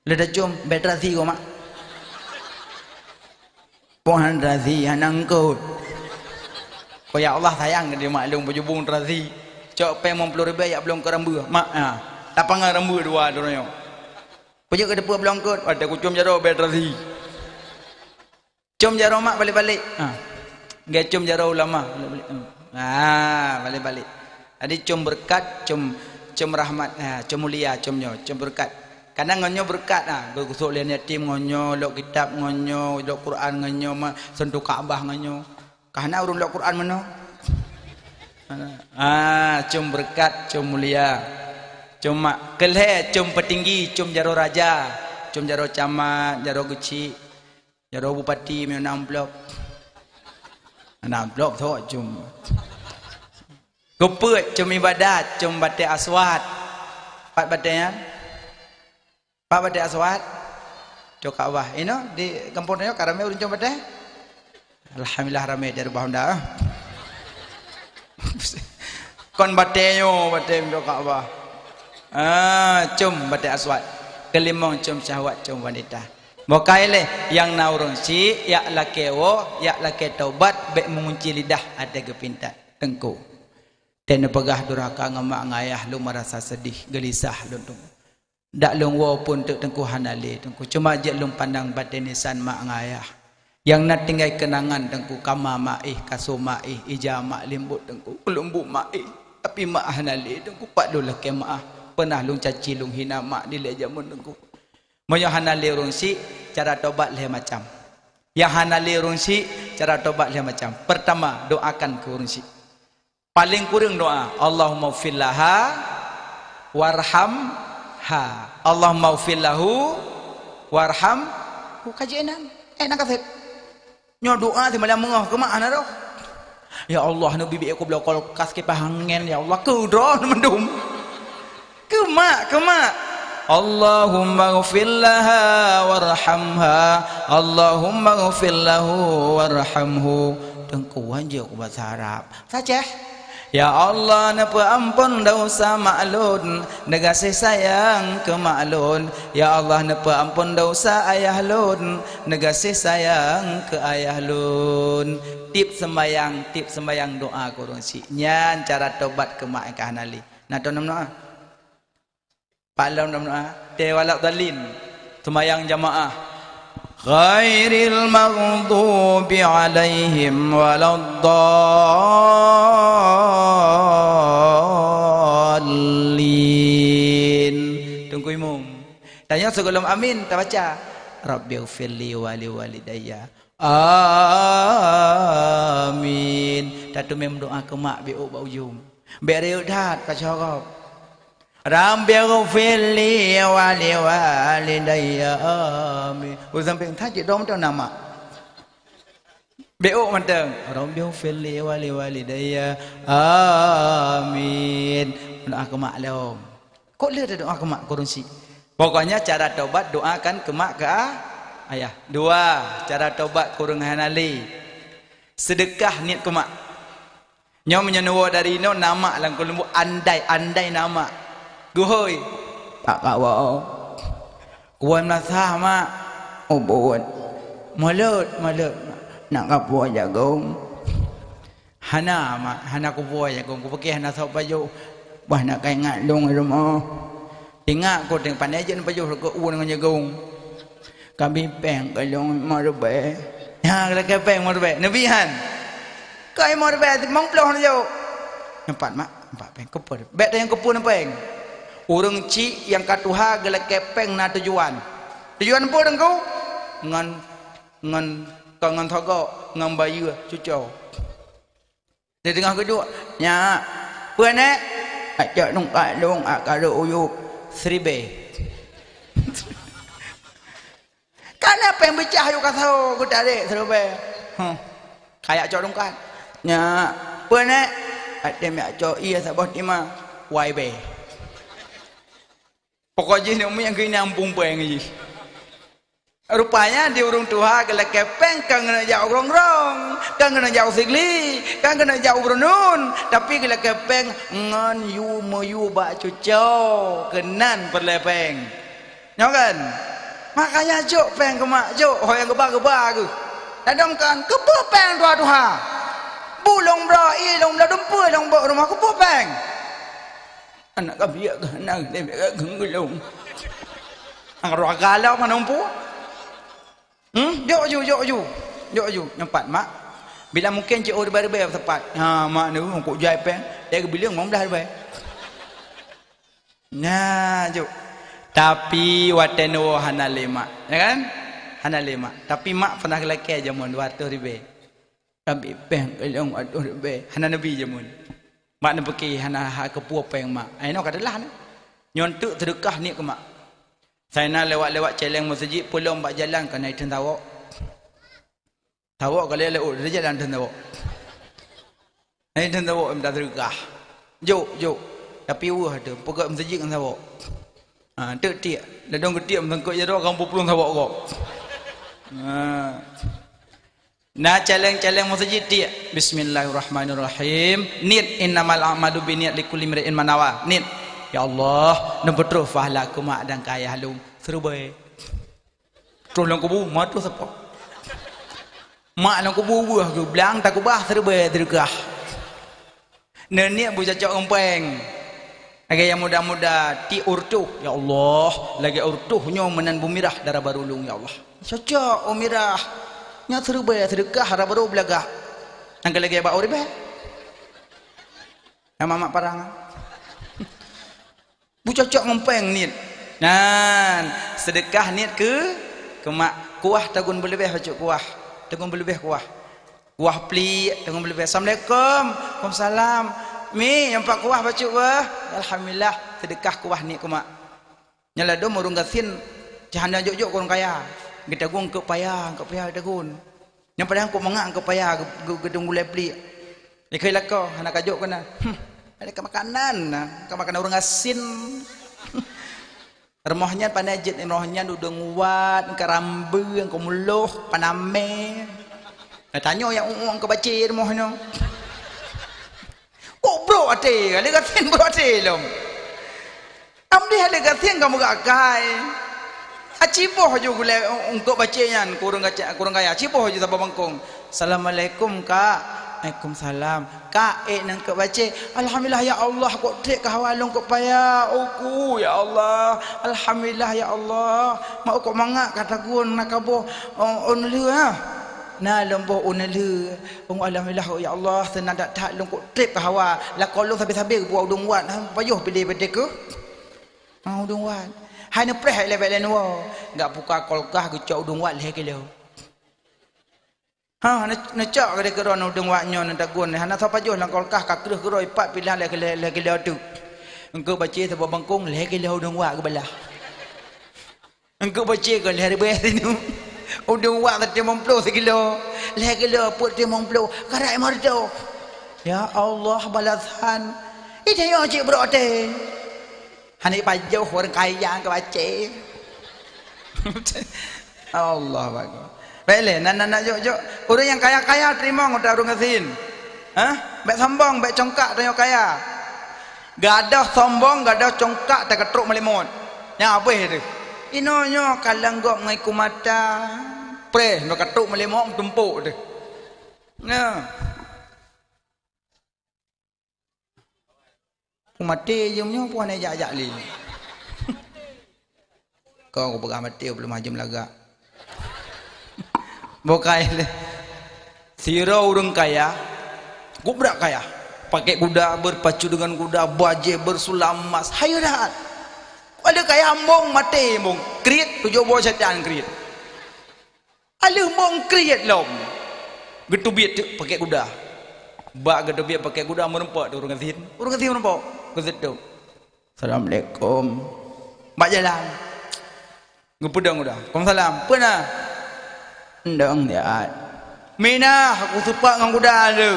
leda betrazi kau mak pohon razi anangku kau ya Allah sayang dia maklum berjubung razi cok pemong 10,000 ya belum ke rambu mak tapang rambu dua dorong pujuk ke depan belum kot ada kucum jaro betrazi Cum jaro mak balik-balik. Gak cum jaro ulama balik-balik. Adi cum berkat, cum rahmat, cum mulia, cum berkat. Kadang ngonyo berkat gusuk lian yatim ngonyo, lok kitab ngonyo, lok Quran ngonyo, sentuh Kaabah ngonyo. Karena urung lok Quran mano. Cum berkat, cum mulia. Cuma keleh, cum petinggi, cum jaro raja, cum jaro camat, jaro guci. Jaro bupati punya 6 blok. 6 blok tu cuma. Keput cum ibadat, cum batik aswad. Pat batiknya. Pat batik aswad. Cok Kaabah. Ini di kampung saya karame urang cum batik. Alhamdulillah ramai dari bahunda. Kon batiknya batik cok Kaabah. Cum batik aswad. Kelimong cum syahwat cum wanita. Mokai le yang naurun si ya lakewo ya lake taubat be mengunci lidah ada kepintat tengku. Dan pegah duraka ngamak ngayah lu merasa sedih gelisah lu tung. Dak lung wo pun tek tengku hanali tengku cuma je lung pandang batenisan mak ngayah. Yang nak tinggal kenangan tengku kama maih kasu maih ijama limbut tengku kelumbu maih tapi mak hanali tengku pak lu lake maah pernah lung caci lung hina mak di lejamun tengku. Moyo hanali rungsi cara tobat leh macam. Yang hanali rungsi cara tobat leh macam. Pertama doakan ke rungsi. Paling kurang doa Allahumma fillaha warhamha. Allahumma fillahu warham. Kaji enak kasih. Nyo doa di malam mengah ke mana dah? Ya Allah nu bibi aku belau kolkas ke pahangen ya Allah ke doa mendum. Ke mak. Allahumma ghfirlaha warhamha. Allahumma ghfirlahu warhamhu. Tengkuan je aku bahasa Arab. Saja. Ya Allah napa ampun dosa maklun negasih sayang ke maklun. Ya Allah napa ampun dosa ayah lun negasih sayang ke ayah lun. Tip sembayang doa kurang si nyan cara tobat ke mak ke hanali. Nah tu nama Palau nama tewalak dalin sembayang jamaah ghairil maghdubi alaihim waladdallin. Tunggu imum. Tanya sebelum amin tak baca. Rabbighfirli wa liwalidayya. Amin. Tatu mem doa ke mak biu bau jum. Beri udat kacau. Rabbighfirli wa liwalidayya amin. Sampai tajuk dom tu nama. Beo manteng. Rabbighfirli wa liwalidayya amin. Doa ke mak lom. Kok le doa ke mak kurunsi. Pokoknya cara taubat doakan ke mak ke ayah. Dua, cara taubat kurung hanali. Sedekah niat ke mak. Nyo menyenuwa dari no nama lang kulumbu andai nama. Guhoi tak kawa kuan nasah mak obot malut nak kapua jagong hana mak hana kapua jagong ku pakai hana sau baju bah nak kai ngalung rumah tingak ku teng pandai je baju ke u dengan jagong kami peng kalong marbe ha ke peng marbe nabihan kai marbe mong ploh jo empat mak empat peng kepur bet yang kepur peng. Urang ci yang katuha gelak kepeng na tujuan apa dengkau ngan thogo ngan bayu cucau di tengah kedua nya puane ajak nung kalung akaro uyuk seribe kana peng becah yu kasau ku tarik seribe kayak cok dungkan nya puane ade mek cok iya sabah tima YB. Pokoknya ni yang kena ampung peng je. Rupanya di urung tuha gelak kepeng kan kena jauh rong, kan kena jauh sigli, kan kena jauh brunun, tapi gelak kepeng ngan yu moyu bak cucau kenan perlepeng. Nyo kan? Makanya jok peng ke mak jok hoyang gebah-gebah ke. Dadam kan kepo peng tuha. Bulong bra ilong la dumpu long bok rumah kepo peng. Anak kabiak ke anak dia gengelung. Ang ragalau mana umpu? Jok ju nyempat mak. Bila mungkin cik oh berbe tepat. Ha mak ni kok jai pen. Dia bilang ngom dah berbe. Nah, jok. Tapi wateno hanale mak, ya kan? Hanale mak. Tapi mak pernah lelaki jamun 200 ribu. Tapi pen kelong 200 ribu. Hana nabi jamun. Mak nak pergi hana kepua peng mak. Aino kadalah ni. Nyontuk sedekah ni ke mak. Saya nak lewat-lewat celeng masjid pulang bak jalan kan naik tawak. Tawak kalau lewat dia jalan tawak. Naik tawak minta sedekah. Jok. Tapi wah tu, pokok masjid kan sawak. Tek tiak. Ladang ketiak mengkok jado kampung pulung sawak kok. Nah caleng-caleng masjid tiak. Bismillahirrahmanirrahim. Nit innamal a'malu binniat likulli imri'in ma nawa. Nit. Ya Allah, nampak terus pahala aku mak dan kaya halung. Seru baik. Terus lang kubu, mak terus apa? Mak lang kubu buah ke belang tak kubah seru baik terkah. Nenek buja cok empeng. Lagi yang muda-muda ti urtuh. Ya Allah, lagi urtuhnya menan bumirah darah barulung ya Allah. Cocok umirah. Nya seru baik sedekah darah baru belagah. Angka lagi ba ori bah. Ya mamak parangan. Bu cocok ngempeng nit. Nan, sedekah nit ke mak kuah tagun berlebih cocok kuah. Tagun berlebih kuah. Kuah pli tagun berlebih. Assalamualaikum. Waalaikumsalam. Mi yang pak kuah baca wah. Alhamdulillah sedekah kuah ni ke mak. Nyala do murung gasin jahana jok-jok kurang kaya. Kita gung ke payah tagun. Yang padahal kau mangak ke payah gedung gulai pli. Ikai lako anak kajok kena. Ada ke makanan ke makanan orang asin. Remahnya panajit rohnya udah nguat ke rambu ke muluh paname. Tanya yang ke baca remahnya. Oh bro ate, ada gatin bro ate lom. Amdi ada gatin kamu gak kai. Acipoh je gule untuk bacanya kurang kaya. Acipoh je sabah bangkong. Assalamualaikum kak. Waalaikumsalam. Kak nang ke baca. Alhamdulillah ya Allah kok dek kahawalong kok payah. Oku ya Allah. Alhamdulillah ya Allah. Mak kok mangak kata gun nak kaboh onlu ha. Nah lombo unalu alhamdulillah ya Allah senang tak longkok trip ke hawa la kolong sampai buat udung wat payuh pilih pada ke udung wat hai ne preh level lenwo enggak buka kolkah ke cok udung wat leh ke lo ne cok ke ke ron udung wat nyo nak gun hana sa payuh lang kolkah ka kreh keroi pat pilih leh ke lo tu engkau baca sebab bangkong leh ke lo udung wat ke belah engkau baca ke leh rebe sinu udung wak tadi memplo sekilo leh kilo put dia memplo karai mardo ya Allah balasan itu yang cik bro teh hani pajau orang kaya ke baca Allah bagus baiklah nak jok orang yang kaya terima ngoda urung asin baik sombong baik congkak tanya kaya gadah sombong gadah congkak tak ketruk melimut yang apa itu inonyo kalang gok ngai kumata pre no katuk melemok tumpuk tu nah kumate jemnyo puan ajak li kau pegang mati belum majam laga bokai le siro urang kaya gubrak kaya pakai kuda berpacu dengan kuda baje bersulam emas hayu dah. Ada kaya mong mati mong kriet tujuh buah setan kriet. Ada mong kriet lom. Gitu biat pakai kuda. Bak gitu biat pakai kuda merempak tu orang kasin. Orang kasin merempak. Kasit tu. Assalamualaikum. Bak jalan. Ngepedang kuda. Waalaikumsalam. Pernah. Endang dia. Mina aku supak dengan kuda ada.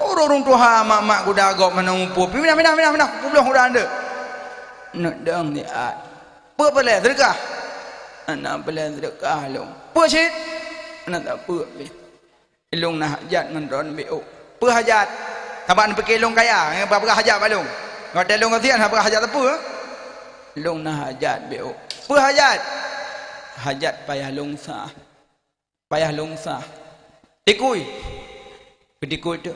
Orang tua mak kuda agak mana umpuh. Mina. Aku belum kuda ada. Nak dang ni apa boleh sedekah anak boleh sedekah long apa sih anak tak apa long nak hajat ngan ron beo apa hajat taban pergi long kaya apa hajat balong ngotel long kasihan apa hajat apa long nak hajat beo apa hajat payah long sah tikui tu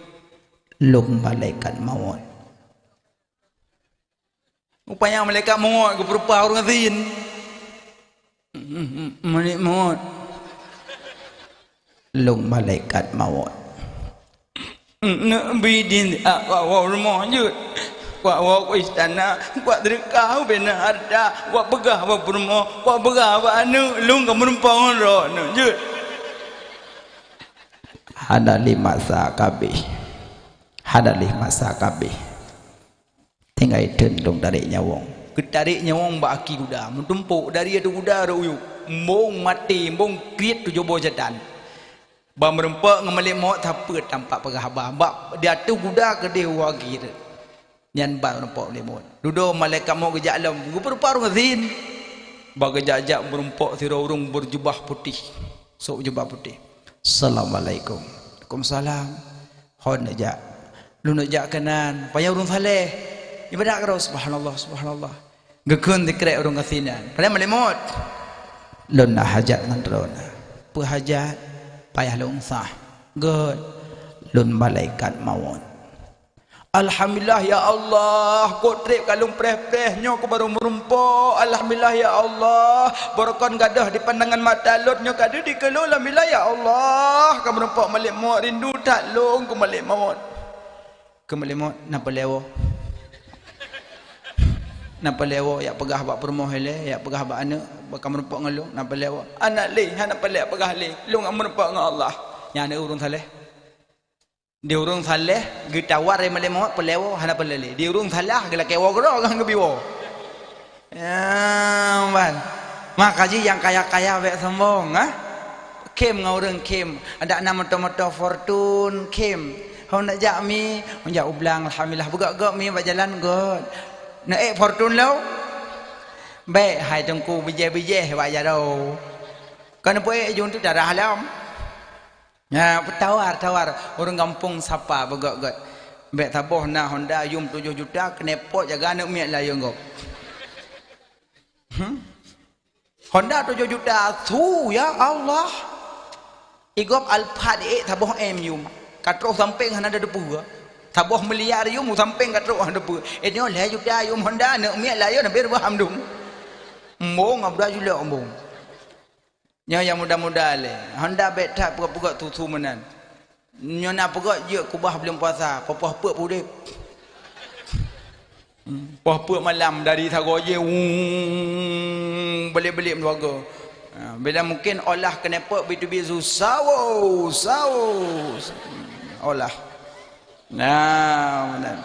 long malaikat maut. Upaya mereka maut ke berupa orang azin. Maut. Long malaikat maut. Nabi din awak rumah je. Wak istana, wak derkau benar ada, wak begah wak rumah, wak begah wak anu, long kamu numpang ro, je. Ada 5 kabeh. Ada 5 kabeh. Tinggal dendong tarik nyawong. Ketarik nyawong baki kuda, mentumpuk dari ada kuda royu. Mong mati, mong kriet tu jobo jatan. Ba merempak ngemelik maut apa tampak pegah abah. Dia tu kuda ke dia wagi tu. Nyan ba rumpok limut. Duduk malaikat mau gejak alam. Rupa orang azin. Ba gejak berumpok sira urung berjubah putih. Sok jubah putih. Assalamualaikum. Waalaikumsalam. Hon najak. Lu najak kanan. Payah urung saleh. Ibadah karo subhanallah subhanallah. Gekun dikrek urung kasinan. Padahal malimut. Lun nak hajat ngan rona. Pu hajat payah lu sah. Good. Lun malaikat maut. Alhamdulillah ya Allah, kok trip kalung preh-preh nyo ko baru merumpok. Alhamdulillah ya Allah, borokon gadah di pandangan mata lut nyo gadah di kelul. Alhamdulillah ya Allah, ka merumpok malik maut rindu tak long ko malik maut. Ke malik maut napa lewo? Napa lewo ya pegah bak permoh hele, ya pegah bak anak, bak merumpok ngalung napa lewo? Anak le, han napa le pegah le. Lung merumpok dengan Allah. Yang ada urung saleh. Di urung saleh gitawar yang malai maut pelewo hana pelele. Di urung salah gila kewo gero gang gebiwo. Ya man. Makaji yang kaya-kaya wek sombong ah. Kem ngaureng kem. Ada nama motor fortune kem. Hau nak jak mi, jak ublang alhamdulillah begak-gak mi bak jalan god. Nak fortune lau. Baik hai tengku bije-bije bak jaro. Kan poe jun tu darah alam. Ya, tawar orang kampung siapa begak-gat. Bek taboh na Honda Yum 7 juta kenepot jaga anak miak lah yang gop. Honda 7 juta tu ya Allah. Igop Alphard taboh Yum. Katrok samping hana ada depu. Taboh miliar Yum samping katrok hana depu. Ini oleh juta Yum Honda anak miak lah yang hampir berhamdum. Mbong abda julak mbong. Nya yang muda-muda le. Honda betak pegak-pegak tutu menan. Nya nak pegak je kubah belum puasa. Popah pek pudip. Popah pek malam dari Sagoje balik-balik menduaga. Bila mungkin olah kenapa bitu-bitu sawo. Olah. Nah, menan.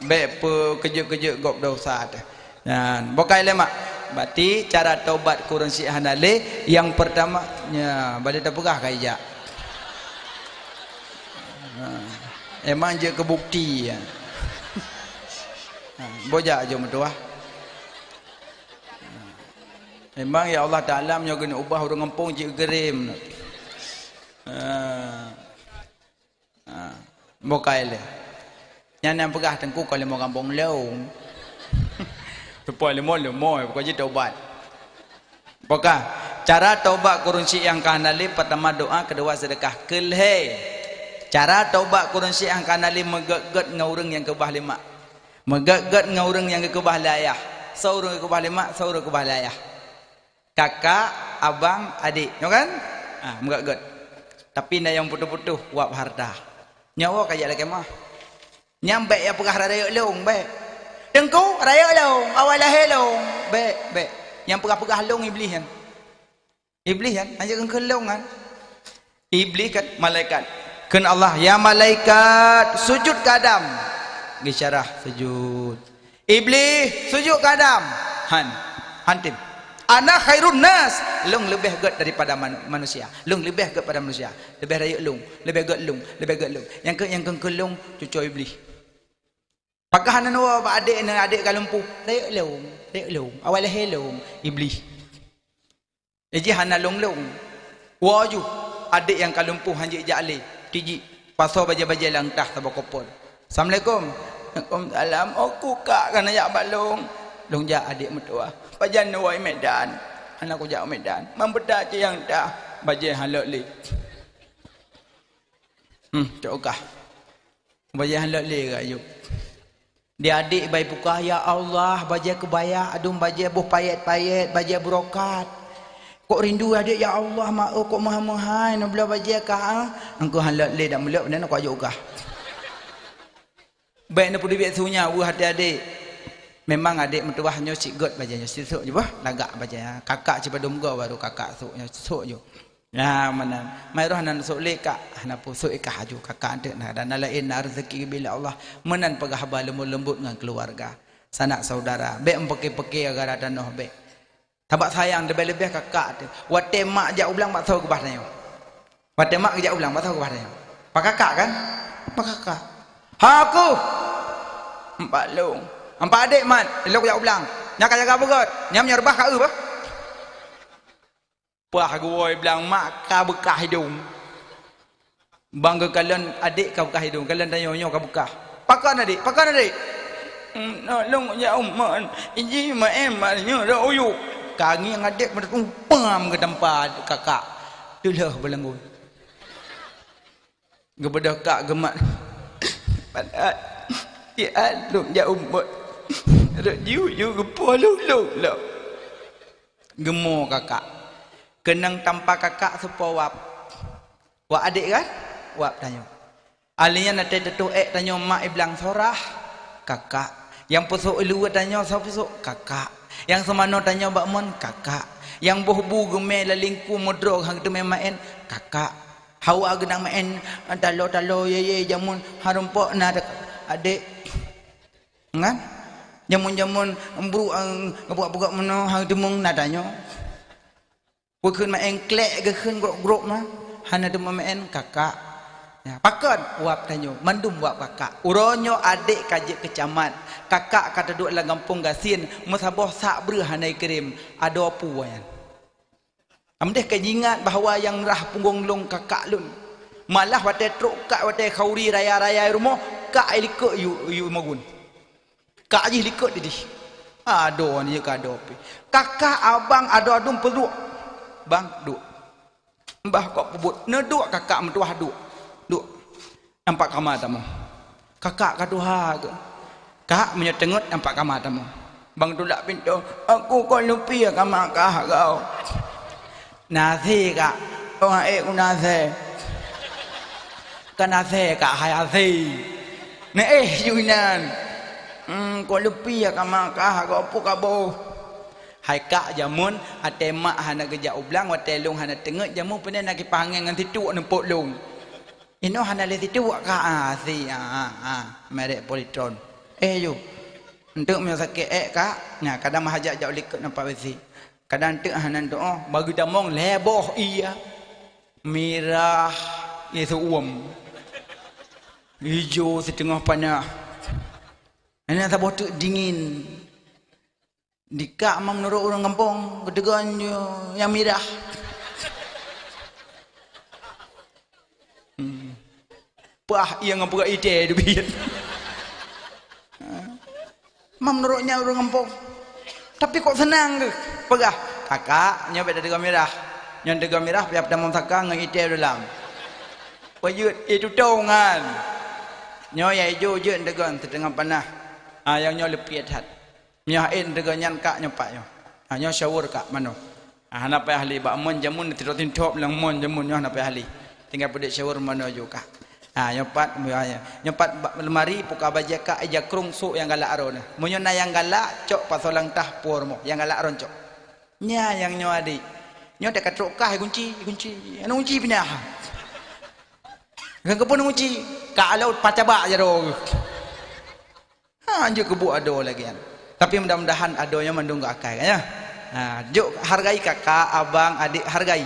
Baik pe kerja-kerja gop dosa dah. Nah, bokai lemak. Berarti cara taubat kurang si hanale yang pertama nya balik tak pegah kaijak. Emang je kebukti ya. Bojak je mentua. Memang ya Allah Taala nyo kena ubah orang kampung je gerim. Bokai le. Yang pegah tengku kalau mau kampung leung. Supaya lemon bukan je taubat. Apakah cara taubat kurunsi yang kanali pertama doa, kedua sedekah. Kelhe. Cara taubat kurunsi yang kanali megat-gat ngaureng yang kebah lima. Megat-gat ngaureng yang kebah layah. Saurung kebah lima, saurung kebah layah. Kakak, abang, adik, you kan? Megat-gat. Tapi na yang putuh-putuh wap harta. Nyawa kaya lagi mah. Nyampe ya pegah raya leung baik. Dengku raya long, awal lahir long. Baik. Yang pegah-pegah long iblis kan. Iblis kan, aja kan kelong kan. Iblis kan malaikat. Kan Allah, ya malaikat sujud ke Adam. Gisyarah sujud. Iblis sujud ke Adam. Hantim. Ana khairun nas. Long lebih gat daripada manusia. Long lebih gat pada manusia. Lebih raya long, lebih gat long, lebih gat long. Yang kelong cucu iblis. Pakah nana wa adik kalumpu. Raya long. Awal lahir long iblis. Jadi hana long. Waju adik yang kalumpu hanjik jale. Tiji pasal baja-baja langtah tabak kopol. Assalamualaikum. Waalaikumsalam. Aku kak kan ajak balong. Long jak adik mertua. Pajan wai Medan. Anak aku jak Medan. Membeda je yang dah baja halak li. Cokah. Baja halak li gak yuk. Dia adik bayi buka, ya Allah, baja kebaya, adum baja buh payet-payet, baja brokat. Kok rindu adik ya Allah, mak kok mahal-mahal nak bela baja kah? Engkau halak le dak melak benda nak ajuk kah? Baik nak pudi biak sunya bu hati adik. Memang adik mertuahnya cik god bajanya, suk je bah, lagak baja. Kakak cipa domga baru kakak suknya suk je. Ya mana mai roh nan sok le kak hana pu sok ikah aju kakak ante nah dan lain rezeki bila Allah menan pegah haba lembut dengan keluarga sanak saudara be empeke-peke agar ada noh be tabak sayang lebih-lebih kakak tu wate mak jak ulang mak tahu ke bahnya wate mak jak ulang mak tahu ke bahnya pak kakak kan pak kakak ha aku Empat long. Empat adik mat, elok jak ulang. Nya jaga begot. Nya menyarbah ka apa? Pah goi bilang mak ka bekah hidung. Bangga kalian adik ka bekah hidung, kalian tanya ka bekah. Pakan adik, pakan adik. Long ya umman, ini ma em ma nyo ro uyu. Kangi yang adik pada tumpam ke tempat kakak. Itulah belenggu. Kepada kak gemat. Padahal dia long ya umman. Yu gepo long. Gemo kakak. Kenang tanpa kakak supaya wap. Wap adik kan? Wap tanya. Alinya nanti tetu tanya mak iblang sorah. Kakak. Yang pusuk ilu tanya siapa pusuk? Kakak. Yang semano tanya Mbak Mon? Kakak. Yang bohbu gemel lalingku modrog hang tu main? Kakak. Hawa genang main talo ye jamun harumpok na adik. Ngan? Jamun embru buka meno hang demung na tanya. Bukan main klek ke keun grok mah. Hana tu main kakak. Ya, pakan wap tanyo mandum wap kakak uronyo adik kajik kecamat kakak kata duk lang kampung gasin musabah sak ber hanai kirim ada apa yan amdeh kajingat bahawa yang rah punggung long kakak lun malah wate truk kak wate khauri raya rumah kak likut yu magun kak ji likut didi ado ni ka do kakak abang ada adum perlu bang duk mbah kok pebut neduk kakak mentuah duk nampak kamar tamu kakak kaduha ke kak menyetengut nampak kamar tamu bang tulak pintu aku kau lupa kamar kah kau nasi kak orang nasi kan nasi kak hayasi ne yunan kau lupa kamar kah kau apa kabo hai kak jamun ate mak hana kerja ublang wate long hana tengut jamun pernah nak panggil ngan titu nempok long ino hana le titu ka si merek politron yo untuk mio sakit kak nya kadang mahajak jau likut nampak besi kadang tek hana doa bagi damong leboh iya merah itu hijau setengah panah ini tak botuk dingin dikak mam menurut orang kampung kedegan yang merah pah yang ngapura ide tu biar mam menurutnya orang kampung tapi kok senang ke pegah kakak nyobek dari merah yang dari merah biar damam takang ngan ide dalam payut itu tongan nyoya hijau je degan setengah panah yang nyo lepiat hat nyain degan nyan kak nyopak nyo nyo syawur kak mano hana pa ahli ba mon jamun tirotin top lang mon jamun nyo hana pa ahli tinggal pedek syawur mano juga nyopat lemari puka baja kak aja krung su yang galak aro nah munyo na yang galak cok pasolang tah por mo yang galak ron cok nya yang nyo adik nyo dak katrok kah kunci anu kunci pindah kan kepun kunci kak laut pacabak jaro anjir kebu ado lagi kan tapi mudah-mudahan adonya mendung gak akai kan ya juk hargai kakak abang adik hargai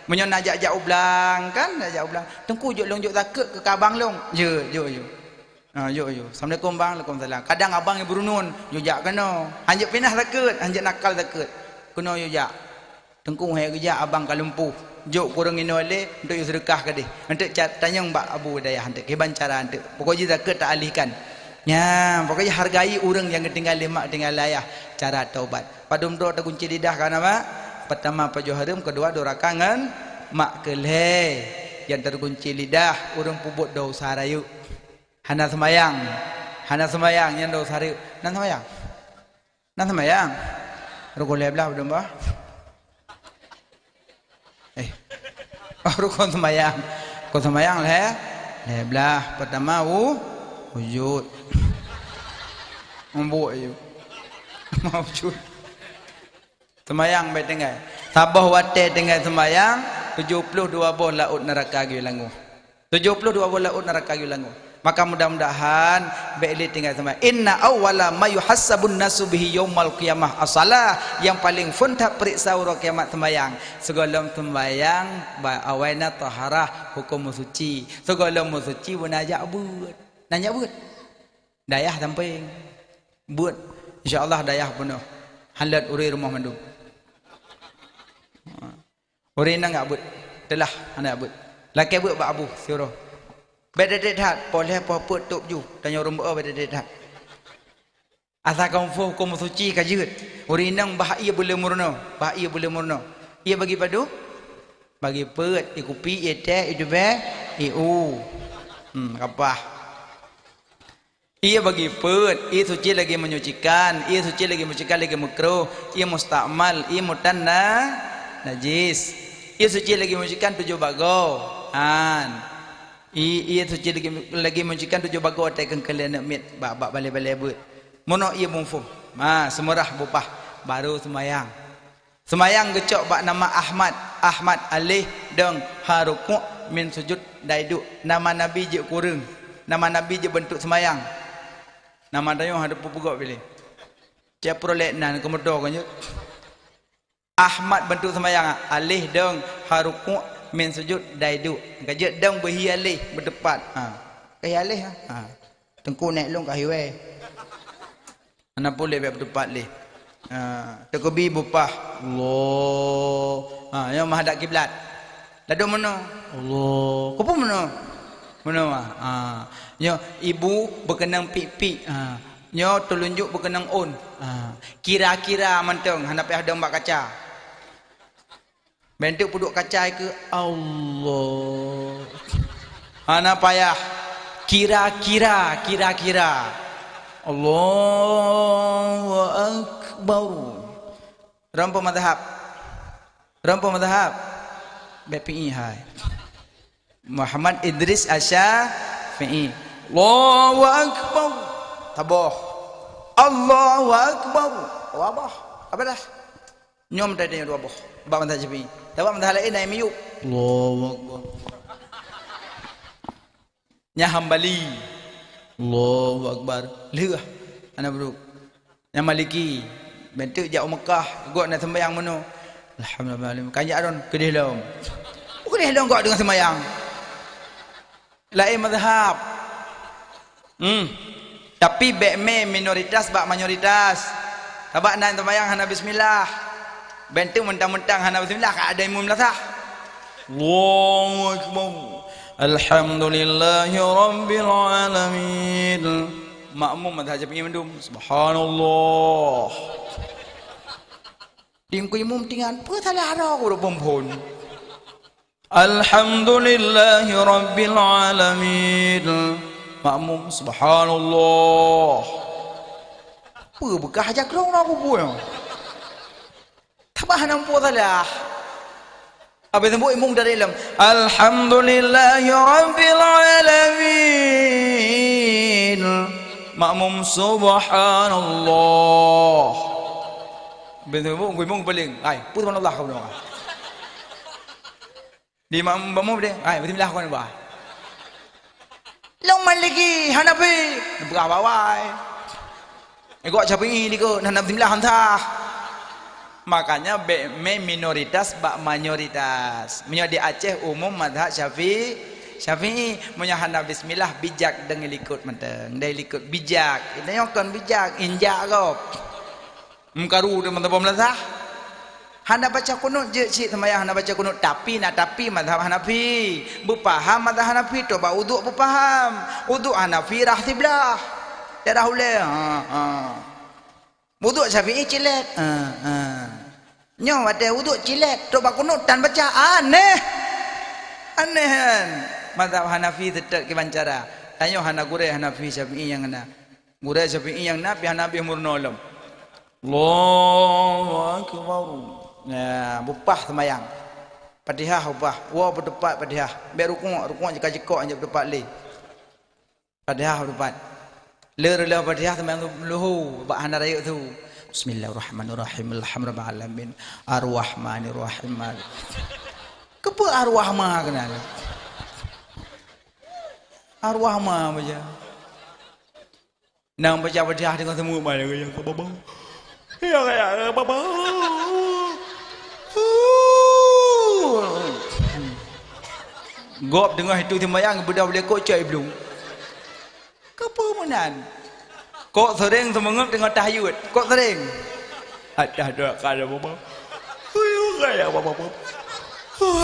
menyon ajak ublang kan ajak ublang tengku juk long juk takut ke abang long yo assalamualaikum bang waalaikumsalam kadang abang yang berunun jujak kena anjak pindah takut anjak nakal takut kena jujak tengku hai kerja abang kalumpuh juk kurang inole untuk sedekah ke dia untuk tanya mbak abu dayah untuk keban cara untuk pokoknya takut tak alihkan nya pokoknya hargai orang yang tinggal lemak tinggal layah cara taubat padum do ta kunci lidah kan apa pertama pajo harum kedua do rakangan mak keleh yang terkunci lidah orang pubut dosa rayu hana semayang yang dosa rayu nan semayang rukun leblah belum bah rukun semayang leblah pertama wujud membuat you wujud semayang baik tinggal sabah wate tinggal semayang 72 boh laut neraka gilangu 72 boh laut neraka gilangu maka mudah-mudahan baik tinggal semayang inna awwala ma yuhassabun nasu bihi yaumal qiyamah as-salah yang paling funtah periksa uro kiamat semayang segala semayang awaina taharah hukum suci segala suci bunajak but nanya but Dayah samping. Buat insya-Allah dayah penuh. Halat uri rumah mandum. Uri nang enggak buat. Telah anak buat. Laki buat bak abu suruh. Bededet hat boleh poput tuk ju tanya rumah bededet hat. Asal kamu hukum suci kajut. Uri nang bahaya boleh murno. Bahaya boleh murno. Ia bagi padu? Bagi pet, ikupi, teh, itu be, iu. Kapah. Ia bagi pet, ia suci lagi menyucikan, ia suci lagi menyucikan lagi makruh, ia mustakmal, ia mutanna, najis. Ia suci lagi menyucikan 7 bago. Ia suci lagi menyucikan 7 bago tekan kalian mit, bak balik-balik but. Mono ia mufum. Semerah bupah baru semayang. Semayang gecok bak nama Ahmad alih deng haruku min sujud daidu. Nama Nabi je kurung. Nama Nabi je bentuk semayang. Nama dayo hadap pupugok pilih. Dia prolek nan kemudo kan. Ahmad bentuk semayang alih deng haruku min sujud daidu. Gajak deng berhi alih berdepan. Kaya alih tengku naik long ka highway. Ana boleh berdepan leh. Tekobi bupah Allah. Yang menghadap kiblat. Lalu mana? Allah. Kau pun mana? Mana? Yo ibu berkenang pik-pik. Yo telunjuk berkenang on. Kira-kira manteng hendak payah dong bak kaca. Bentuk puduk kaca ke Allah. Ana payah kira-kira. Allahu akbar. Rampo madhab. BPI hai. Muhammad Idris Asy-Syafi'i. Allahu akbar. Taboh. Allahu akbar. Wabah. Apa dah? Nyom tadi dua boh. Bab madhab Syafi'i. Tabak madhab lain naik miyuk. Allahu akbar. Nya Hambali. Allahu akbar. Lirah anak bro. Yang Maliki bentuk jauh Mekah gok nak sembahyang mano. Alhamdulillah. Kanjak don kedih lom. Kedih lom gok dengan sembahyang. Lain mazhab. Tapi bekme minoritas bak mayoritas. Tabak nak sembahyang hana bismillah. Bentuk mentang-mentang hana bismillah ka ada imam lasah. Allahu akbar. Alhamdulillahi rabbil alamin. Makmum mazhab Syafi'i mendum subhanallah. Tingku imam tingan apa salah ada aku pompon. Alhamdulillahi rabbil alamin. Makmum subhanallah. Apa bekah aja kerong aku pun. Tabah nampu salah. Apa yang buat imam dari dalam alhamdulillahi rabbil alamin. Makmum subhanallah. Betul bu, imam paling. Ai, putus subhanallah kau dengar. Di makmum dia, ai, bismillah kau dengar. Long Maliki Hanafi, berapa wai? Gak Syafi'i ni ko, nak bismillah hantah. Makanya minoritas bak mayoritas. Menyo di Aceh umum mazhab Syafi'i menyahana bismillah bijak dengan likut menteng. Dia likut bijak. Ini kan bijak injak kau. Mengkaru dengan mazhab mazhab. Hana baca kunut je cik sembahyang hana baca kunut tapi mazhab Hanafi. Berpaham mazhab Hanafi tu ba uduk berpaham. Uduk Hanafi rah tiblah. Darah ule. Uduk Syafi'i cilet. Nyo ada uduk cilet tu ba kunut tan baca aneh. Aneh kan. Mazhab Hanafi tetap kebancara. Tanya hana gure Hanafi Syafi'i yang ana. Gure Syafi'i yang nabi Hanafi murnolom. Allahu akbar. Nah, bupah sembayang. Fatihah bupah. Wa berdepat Fatihah. Biar rukuk jeka-jeka aja berdepat le. Fatihah berdepat. Le Fatihah sembayang luhu bak hana raya tu. Bismillahirrahmanirrahim. Alhamdulillah alamin. Arrahmanirrahim. Kepa arwah mah kenal. Arwah mah baca. Nang baca Fatihah dengan semua malam yang ke bawah. Ya kayak baba. Gop dengar itu sembahyang budak boleh kocai belum. Kepa menan. Kok sering semangat tengok tahajud. Kok sering? Ada kada apa. Kayak apa.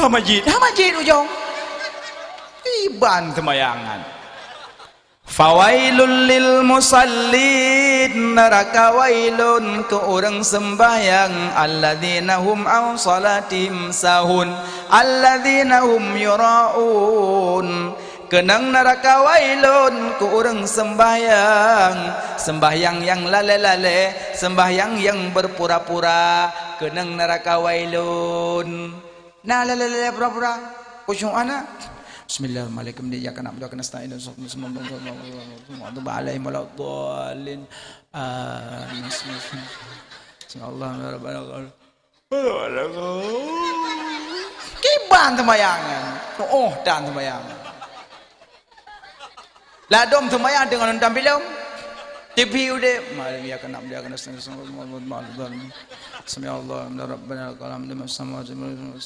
Masjid ujung. Iban semayangan. Fawailul lil musallin, neraka wailun ke orang sembahyang, alladzina hum an salatihim sahun, alladzina hum yuraun. Kenang neraka wailun ke orang sembahyang yang lale-lale, sembahyang yang berpura-pura. Kenang neraka wailun. Nah lale-lale pura-pura. Khusyuk anak. Bismillahirrahmanirrahim. Dia akan nak nasta'in semua alaihim waladdallin. Kiban sembayangan. Oh, dan sembayangan. Ladom sembahyang dengan nonton film. TV udah. Malam dia akan nak nasta'in semua alaihim. Bismillahirrahmanirrahim. Rabbana lakal hamdu mas samawati wal ardi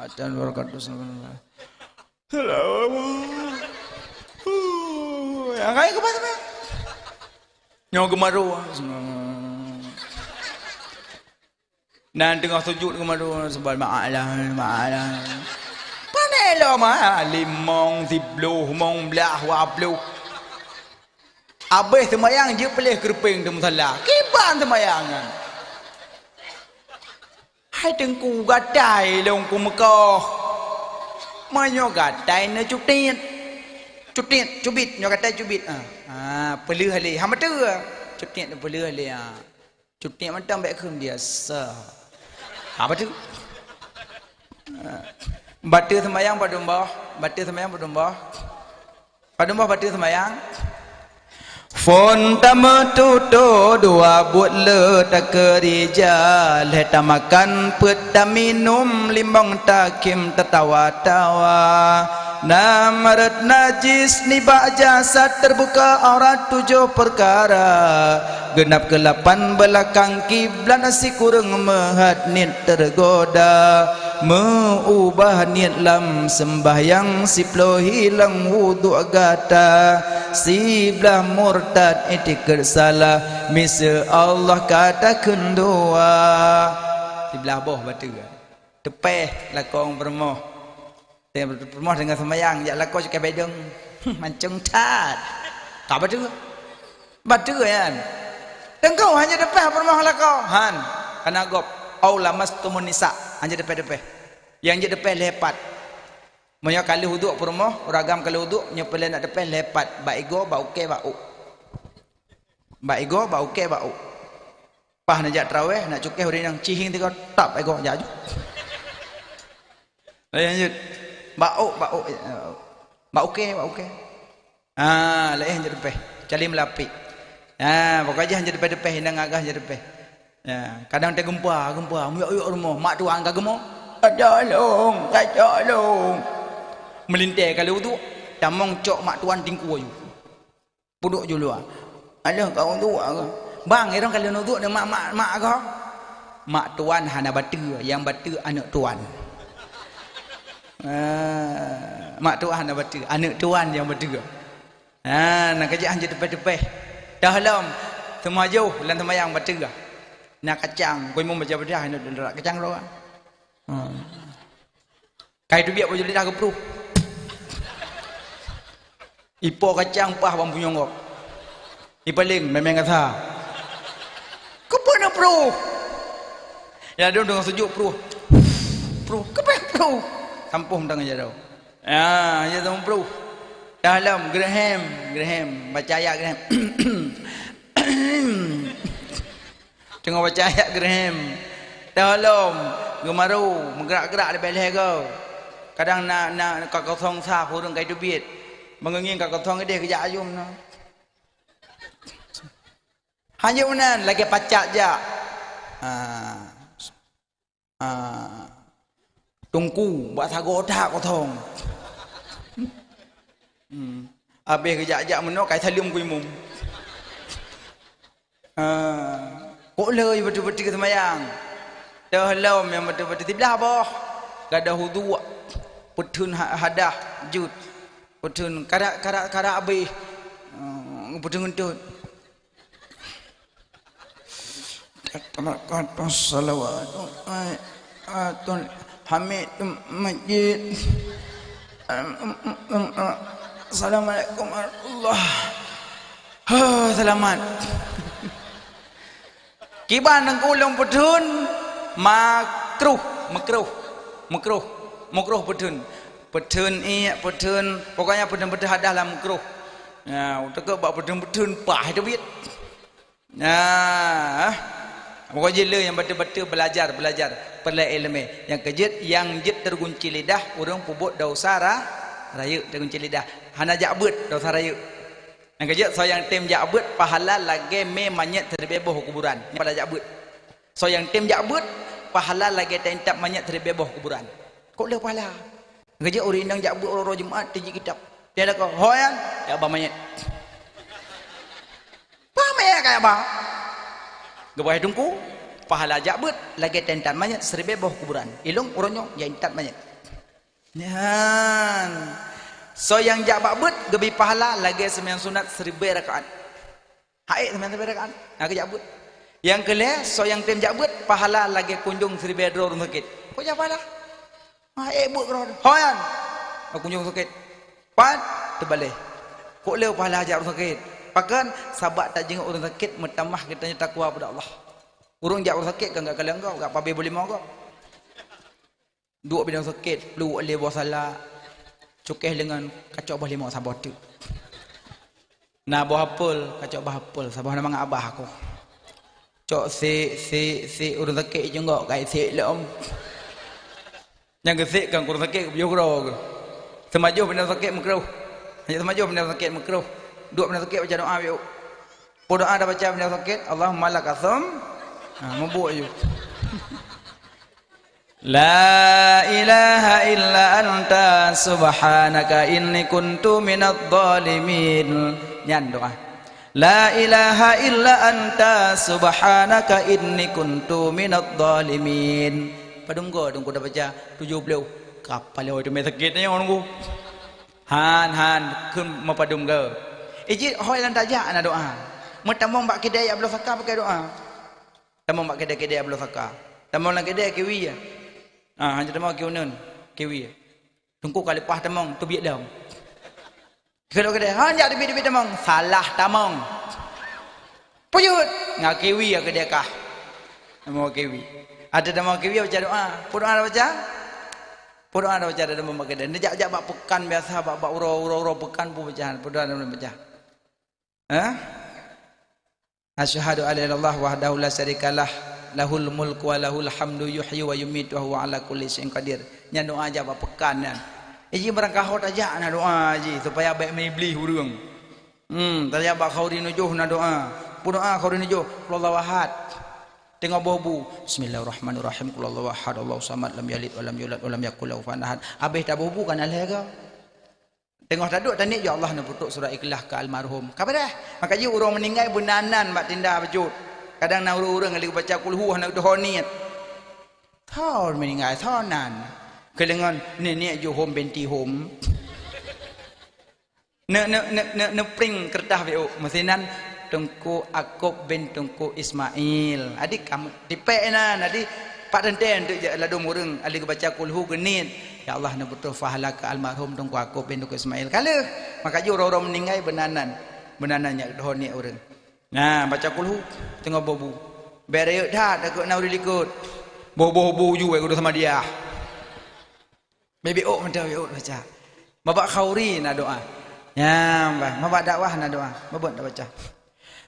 atan barakatuh. Yang kaya ke mana? Nyawa gemaru. Dan tengah sujud gemaru sebab ma'alah. Panelo mah limong sibluh mong belah wabluh. Habis sembahyang je pelih kerping di musalla. Kiban sembayangan. Hai tengku gadai long ku Mekah. Manyo gatai na cubit nyo gatai cubit pelih halih hama tu cubit na pelih halih cubit macam baik kum biasa apa tu batu sembahyang padumbah batu sembahyang Fon tamu tuto dua buat le tak kerja leta makan peta minum limbang takim tertawa-tawa namarat najis nibak jasad terbuka aurat 7 perkara genap ke-8 belakang kiblat nasi kurang mehat niat tergoda mengubah niat lam sembahyang siplo hilang wudu gata siblah murtad itikad salah misa Allah kata kendua siblah boh batu tepeh lakong permoh permoh dengan sembahyang jak lakong cakap bedeng mancung tat tak batu kan tengkau hanya tepeh permoh lakong han kana gop au lamastumun nisa hanya tepeh yang je tepeh lepat Maya kali huduk permoh, ragam kali huduk, nyepele nak depan lepat, baigo bauke bau. Baigo bauke bau. Pah nak jak tarawih, nak cukeh hari yang cihing tiga tak baigo jaju. Lanjut. Bau. Bauke. Lain je depan. Cali melapi. Pokoknya hanya depan hindang agak hanya depan. Kadang teh gempa, muyuk rumah, mak tuan ka gemuk. Tolong. Melintai kalau tu tamong cok mak tuan tingku ayu puduk je luar ada kau tu bang orang kalau nak duduk dengan mak kau mak tuan hana batu yang batu anak tuan mak tuan hana batu anak tuan yang batu nak kerja hanya tepi-tepi dah lam semua jauh lan sembahyang batu nak kacang kau mau baca bedah nak kacang lo kai tu biar baju lidah ke peruh ipo kacang pah bang punyongok ipaling memang kata kepana peruh ya dia dengan sejuk peruh kepana peruh sampuh tangan jauh ya tong peruh dalam Graham baca ayat Graham tengok baca ayat Graham dalam gemaru menggerak-gerak di beleh kau kadang nak kau thong sa hurung kai tu biet mengengin kau thong dia kerja ayum no hanya unan lagi pacak je tungku buat sago otak kau thong habis kerja menok kai salium ku imum kok leh betul-betul sembahyang dah lam yang betul-betul tibelah boh gada hudu putun hadah jud putun kada habis putun untut Atarakat salawat atul hamid majid. Assalamualaikum warahmatullahi. Selamat. Kiban nang ulung pedun makruh pedun. Pedun pokoknya pedun hadalah makruh. Ya, utak bak pedun pah itu bit. Nah, pokoknya le yang betul-betul belajar perlu ilmu. Yang kejut yang jit tergunci lidah urang pubut dosa raya tergunci lidah. Hana jabut dosa raya. Yang kejut so yang tim jabut pahala lagi me manyet terbebah kuburan. Pada jabut. So yang tim jabut pahala lagi tentap manyet terbebah kuburan. Kok le pahala? Yang kejut orang indang jabut orang Jumaat tiji kitab. Dia ada kau hoyan ya abah manyet. Pamaya kayak apa? Gebah hidungku, pahala jabut lagi tentan manyet seribu bawah kuburan. Ilung urunyo yang tentan manyet. Nyan. So yang jabut gebi pahala lagi sembilan sunat 1000 rakaat. Hai 9 rakaat. Nak jabut. Yang kelih so yang tim jabut pahala lagi kunjung 1000 rumah sakit. Kok pahala? Hai bu kron. Hoyan. Kunjung sakit. Pat terbalik. Kok leu pahala ajak rumah sakit. Pakan sahabat tak jenguk orang sakit mertamah kitanya takwa pada Allah. Urang jak orang sakit kan enggak kalian kau, enggak pabe boleh mau kau. Dua bidang sakit, lu boleh buat salah. Cukeh dengan kacau bah limau sabah tu. Nah buah apel, kacau bah apel, sabah nama abah aku. Cok si orang sakit jenguk kai si lom. Yang gesik kan orang sakit biar kau. Semaju bidang sakit makruh. Hanya semaju bidang sakit makruh. Dua benda sakit baca doa yuk. Doa dah baca benda sakit, Allahumma lakasam. Mabuk je. La ilaha illa anta subhanaka inni kuntu minadh dhalimin. Nyan doa. La ilaha illa anta subhanaka inni kuntu minadh dhalimin. Padunggo dah baca 70. Kapal itu mai sakit ni orang ku. Han kun mapadunggo. Iji hoi lan tajak ana doa. Metamong bak kedai ablo saka pakai doa. Tamong bak kedai ablo saka. Tamong lang kedai kiwi ya. Hanya tamong kiunun, kiwi. Tungku kali pah tamong tu biak daun. Kalau kedai hanya debi tamong, salah tamong. Puyut ngak kiwi ya kedai kah. Tamong kiwi. Ada tamong kiwi baca doa. Doa baca? Doa baca ada tamong bak kedai. Nejak bak pekan biasa bak uro pekan pu baca. Doa baca. Asyhadu an la ilaha illallah wahdahu la syarikalah lahul mulku wa lahul hamdu yuhyi wa yumiitu wa huwa ala kulli syai'in qadir. Nya doa aja apa pekan kan. Iji berangkahot aja na doa ji supaya baik mebli hurung. Tanya bak khauri nujuh na doa. Doa khauri nujuh wallahu ahad. Tengok bobu. Bismillahirrahmanirrahim. Qulhuwallahu ahad, Allahu samad, lam yalid wa lam yulad wa lam yakul lahu kufuwan ahad. Habis dah bobu kan alhaga. Tengok taduk tani ya Allah nak putuk surah Ikhlas ke almarhum. Kapan dah? Maka je orang meninggal benanan mak tindah bejut. Kadang nak urang kali baca qul huwah nak dohoniat. Thau meninggal thonan. Kelengan ni jo home benti home. Ne pring kertas veo mesinan Tengku Akub bin Tengku Ismail. Adik kamu tipek nan adik Pak Tenten tu je ladung urang ali baca qul hu genit. Ya Allah nak betul pahala ke almarhum Tengku Akub bin Tengku Ismail. Kala maka je orang-orang meninggal benanan yak dohoni urang. Nah baca qul hu tengok bobu. Bereyuk dah takut nak likut. Bobo ju aku sama dia. Baby ok mentau baca. Babak khauri na doa. Ya, babak dakwah na doa. Babak dah baca.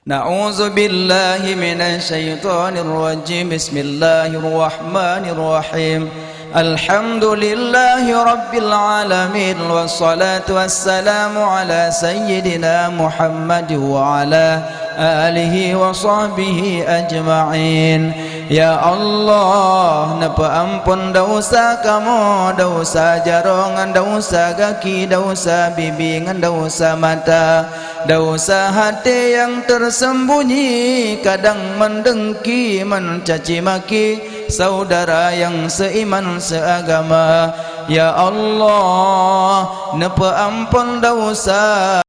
Na'udzu billahi minasy syaithanir rajim. Bismillahirrahmanirrahim. Alhamdulillahi rabbil alamin wassalatu wassalamu ala sayyidina Muhammad wa ala alihi wa sahbihi ajma'in. Ya Allah, napa ampun dosa kamu, dosa jarongan, dosa kaki, dosa bibingan, dosa mata, dosa hati yang tersembunyi, kadang mendengki, mencaci maki saudara yang seiman seagama. Ya Allah, napa ampun dosa